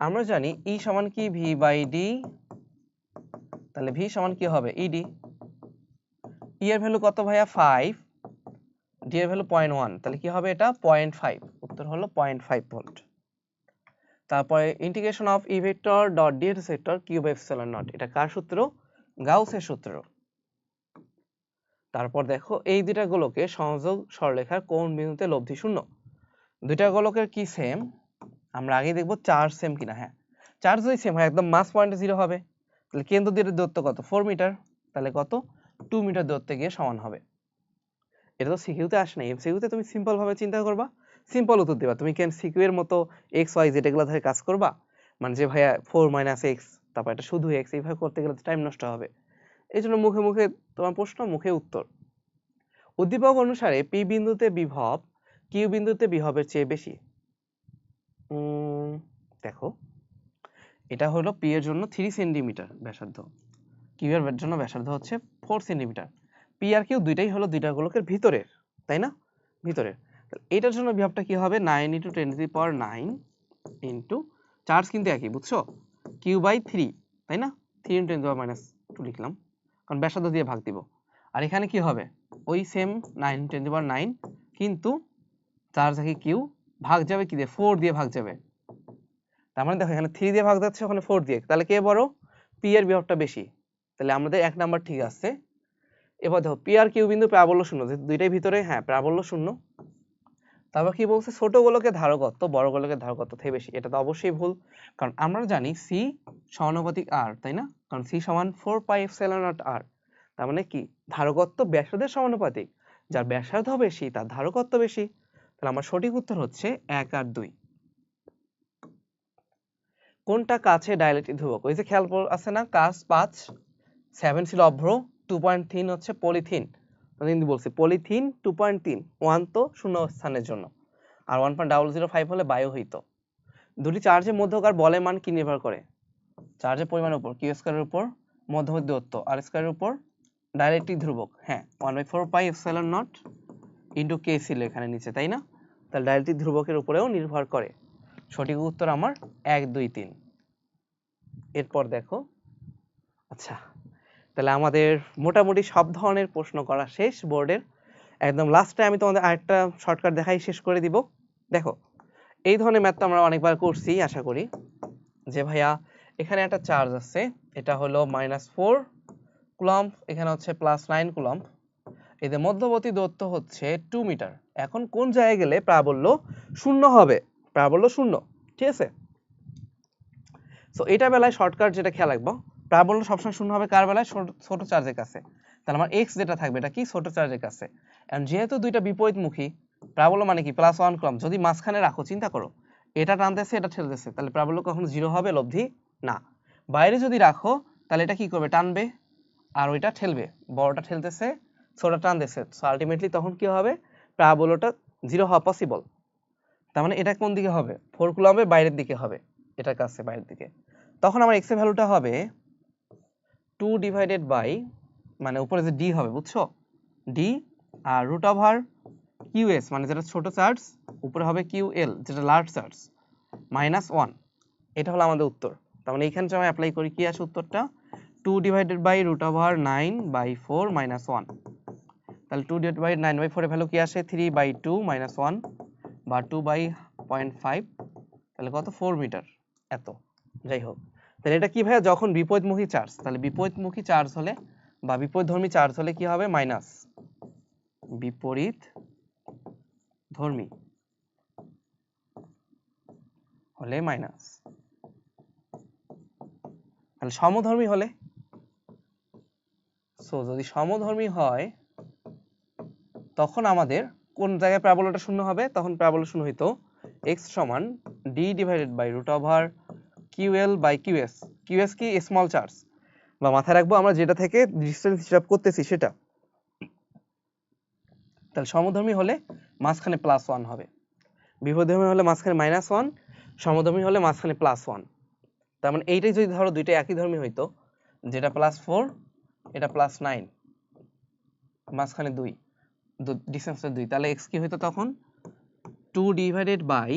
আমরা জানি E সমান কি V বাই D, তাহলে V সমান কি হবে ED। E এর ভ্যালু কত ভাইয়া 5, D এর ভ্যালু 0.1, তাহলে কি হবে এটা 0.5, উত্তর হলো 0.5 ভোল্ট। তারপরে integration of E vector dot D intersector cube epsilon naught, এটা কার সূত্র? গাউসের সূত্র। তারপর দেখো এই দুইটা গোলকের সংযোগ সরলরেখার কোন বিন্দুতে লব্ধি শূন্য। দুইটা গোলকের কি সেম, আমরা আগে দেখব চার্জ সেম কিনা। হ্যাঁ, চার্জ যদি সেম হয় একদম মাস পয়েন্টে 0 হবে, তাহলে কেন্দ্র দিয়ে দূরত্ব কত 4 মিটার, তাহলে কত 2 মিটার দূরত্বে গিয়ে সমান হবে। এটা তো সিকিউতে আসে না, এমসিকিউতে তুমি সিম্পল ভাবে চিন্তা করবা, সিম্পল উত্তর দিবা। তুমি কেন সিকিউ এর মতো এক্স ওয়াই জেড এগুলো ধরে কাজ করবা, মানে যে ভাইয়া 4 মাইনাস এক্স তারপর এটা শুধু এক্স, এইভাবে করতে গেলে টাইম নষ্ট হবে। এই জন্য মুখে মুখে তোমার প্রশ্ন, মুখে উত্তর। উদ্দীপক অনুসারে পি বিন্দুতে বিভব কিউ বিন্দুতে বিভবের চেয়ে বেশি। দেখো এটা হলো পি এর জন্য 3 সেন্টিমিটার ব্যাসার্ধ, কিউ এর জন্য ব্যাসার্ধ হচ্ছে 4 সেন্টিমিটার। পি আর কিউ দুইটাই হলো দুইটা গোলকের ভিতরের, তাই না? ভিতরের। এটার জন্য বিভবটা কি হবে 9 × 10⁹ ইন্টু চার্জ কিন্তু একই, বুঝছো, কিউ বাই 3, তাই না? 3 × 10⁻² লিখলাম কারণ ব্যাসার্ধ দিয়ে ভাগ দিব। আর এখানে কি হবে ওই সেম 9 × 10⁹, কিন্তু চার্জ একই কিউ, ভাগ যাবে কি দিয়ে 4 দিয়ে ভাগ যাবে। তার মানে দেখো এখানে 3 দিয়ে ভাগ যাচ্ছে, ওখানে 4 দিয়ে, তাহলে কে বড়? পি এর বিভবটা বেশি, তাহলে আমাদের 1 নাম্বার ঠিক আছে। এবার দেখো পি আর কিউ বিন্দু প্রাবল্য শূন্য, দুইটাই ভিতরে, হ্যাঁ প্রাবল্য শূন্য। তারপর কি বলছে ছোট গোলকের ধারকত্ব বড় গোলকের ধারকত্ব থেকে বেশি, এটা তো অবশ্যই ভুল, কারণ আমরা জানি সি সমানুপাতিক আর, তাই না? কারণ সি সমান 4πε0 আর, তার মানে কি ধারকত্ব ব্যাসার্ধের সমানুপাতিক, যার ব্যাসার্ধ বেশি তার ধারকত্ব বেশি। তাহলে আমার সঠিক উত্তর হচ্ছে 1 আর 2। কোনটা কাছে ডাইলেকট্রিক ধ্রুবক? ওই যে খেয়াল আছে না, কাজ 5, 7 ছিল অভ্র, 2.3 হচ্ছে পলিথিন, কিন্তু বলছি পলিথিন 2.3, 1 তো শূন্য স্থানের জন্য, আর 1.005 হলে বায়ু হইত। দুটি চার্জের মধ্যকার বলের মান কি নির্ভর করে? চার্জের পরিমাণের উপর, কিউ স্কয়ারের উপর, মধ্যবর্তী দূরত্ব আর স্কয়ারের উপর, ডাইলেকট্রিক ধ্রুবক, হ্যাঁ 1/4πε0 ইনটু কে ছিল এখানে নিচে, তাই না? তাহলে ডাইলেকট্রিক ধ্রুবকের উপরেও নির্ভর করে। সঠিক উত্তর আমার 1 2 3। এরপর দেখো, আচ্ছা তাহলে আমাদের মোটামুটি সব ধরনের প্রশ্ন করা শেষ বোর্ডের। একদম লাস্টে আমি তোমাদের আরেকটা শর্টকাট দেখাই শেষ করে দিব। দেখো এই ধরনের ম্যাথ তো আমরা অনেকবার করছি আশা করি, যে ভাইয়া এখানে একটা চার্জ আছে, এটা হলো -4 কুলম্ব, এখানে হচ্ছে +9 কুলম্ব, এদের মধ্যবর্তী দূরত্ব হচ্ছে 2 মিটার। এখন কোন জায়গায় গেলে প্রাবল্য শূন্য হবে? প্রাবল্য শূন্য, ঠিক আছে? সো এটা বেলায় শর্টকাট যেটা খেয়াল রাখবো, প্রাবল্য সবসময় শূন্য হবে কার বেলায়? ছোট চার্জের কাছে। তাহলে আমার x যেটা থাকবে এটা কি ছোট চার্জের কাছে। এখন যেহেতু দুইটা বিপরীতমুখী, প্রাবল্য মানে কি +1 কুলম্ব, যদি মাঝখানে রাখো চিন্তা করো, এটা টানতেছে এটা ঠেলতেছে, তাহলে প্রাবল্য কখনো 0 হবে? লব্ধি না। বাইরে যদি রাখো তাহলে এটা কি করবে? টানবে, আর ওইটা ঠেলবে, বড়টা ঠেলতেছে ছোটটা টানতেছে, সো আলটিমেটলি তখন কি হবে? প্রাবল্যটা 0 হওয়া পসিবল। তার মানে এটা কোন দিকে হবে? 4 কুলম্বের বাইরের দিকে হবে, এটার কাছে বাইরের দিকে। তখন আমার x এর ভ্যালুটা হবে 2 ডিভাইডেড বাই, মানে উপরে যে d হবে বুঝছো, d আর রুট ওভার qs মানে যেটা ছোট চার্জ, উপরে হবে ql যেটা লার্জ চার্জ, -1। এটা হলো আমাদের উত্তর। তার মানে এইখানে যদি আমি অ্যাপ্লাই করি কি আসে উত্তরটা, 2 ডিভাইডেড বাই রুট ওভার 9/4 -1। তাহলে 2 ডিভাইডেড বাই 9/4 এর ভ্যালু কি আসে, 3/2 -1 বা 2/0.5, তাহলে কত, 4 মিটার। এত, যাই হোক। তাহলে এটা কি ভাইয়া, যখন বিপরীতমুখী চার্জ, তাহলে বিপরীতমুখী চার্জ হলে বা বিপরীতধর্মী চার্জ হলে কি হবে, মাইনাস, বিপরীতধর্মী হলে মাইনাস। তাহলে সমধর্মী হলে, সো যদি সমধর্মী হয় তখন আমাদের কোন জায়গায় প্যারাবোলাটা শূন্য হবে, তখন প্যারাবোলা শূন্য হইতো x সমান d divided by root over ql by qs। qs কি, স্মল চার্জ, বা মাথায় রাখবো আমরা যেটা থেকে ডিসটেন্স হিসাব করতেছি সেটা। তাহলে সমধর্মী হলে মাঝখানে +1 হবে, বিপরীতধর্মী হলে মাঝখানে -1, সমধর্মী হলে মাঝখানে +1। তার মানে এইটাই যদি ধরো দুইটা একই ধর্মী হইতো, যেটা +4 এটা +9, মাঝখানে 2, ডিসটেন্সটা 2, তাহলে x কি হইতো তখন, 2 ডিভাইডেড বাই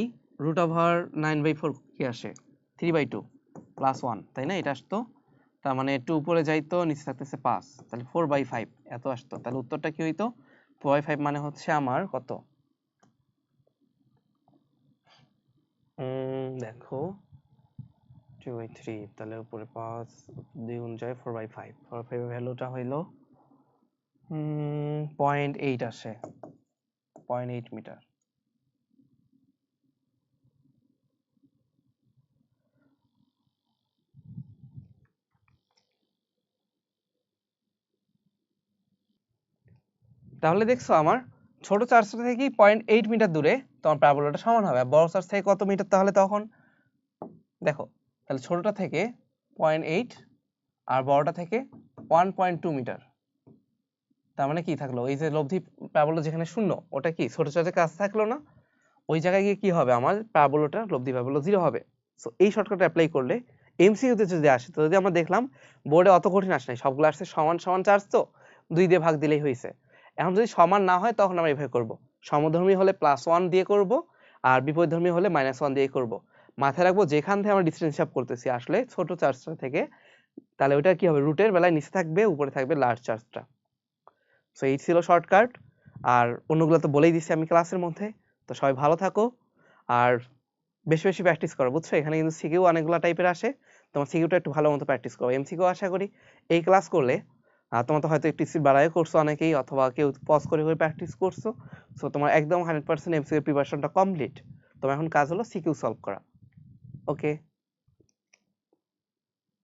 রুট ওভার 9/4 কি আসে, 3/2 +1, তাই না, এটা আসতো। তার মানে 2 উপরে যাইতো, নিচে থাকতেছে 5, তাহলে 4/5 এত আসতো। তাহলে উত্তরটা কি হইতো, 4/5 মানে হচ্ছে আমার কত, দেখো 2/3, তাহলে উপরে 5 দ্বিগুণ যায় 4/5, 4/5 এর ভ্যালুটা হইলো 0.8 আসে, 0.8 মিটার। তাহলে দেখছো আমার ছোট চার্জটা থেকে 0.8 মিটার দূরে তোমার প্যারাবোলাটা সমান হবে, আর বড় চার্জ থেকে কত মিটার, তাহলে তখন দেখো, তাহলে ছোটটা থেকে 0.8 আর বড়টা থেকে 1.2 মিটার। তার মানে কি থাকলো, এই যে লব্ধি প্যারাবোলা যেখানে শূন্য, ওটা কি ছোট চার্জের কাছে থাকলো না, ওই জায়গায় গিয়ে কি হবে, আমার প্যারাবোলাটা লব্ধি প্যারাবোলা 0 হবে। সো এই শর্টকাট অ্যাপ্লাই করলে এমসিকিউতে যদি আসে, তো যদি আমরা দেখলাম বোর্ডে অত কঠিন আসে নাই, সবগুলো আসছে সমান সমান চার্জ, তো 2 দিয়ে ভাগ দিলেই হয়েছে। এখন যদি সমান না হয় তখন আমরা এভাবে করব, সমধর্মী হলে +1 দিয়ে করব, আর বিপরীতধর্মী হলে -1 দিয়ে করব। মাথায় রাখবো যেখান থেকে আমরা ডিসটেন্স হিসাব করতেছি আসলে ছোট চার্জটা থেকে, তাহলে ওটা কি হবে, রুটের বেলায় নিচে থাকবে, উপরে থাকবে লার্জ চার্জটা। সো এই ছিল শর্টকাট, আর অন্যগুলো তো বলেই দিছি আমি ক্লাসের মধ্যে। তো সবাই ভালো থাকো, আর বেশি বেশি প্র্যাকটিস করো, বুঝছো, এখানে কিন্তু সিকিউ অনেকগুলো টাইপের আসে, তোমার সিকিউটা একটু ভালো মতো প্র্যাকটিস করো। এমসিকিউ আশা করি এই ক্লাস করলে তোমার তো হয়তো একটু স্পিড বাড়ায় করছো অনেকেই, অথবা কেউ পজ করে করে প্র্যাকটিস করছো। সো তোমার একদম 100% এমসিকিউ প্রিপারেশনটা কমপ্লিট। তোমার এখন কাজ হলো সিকিউ সলভ করা। ওকে।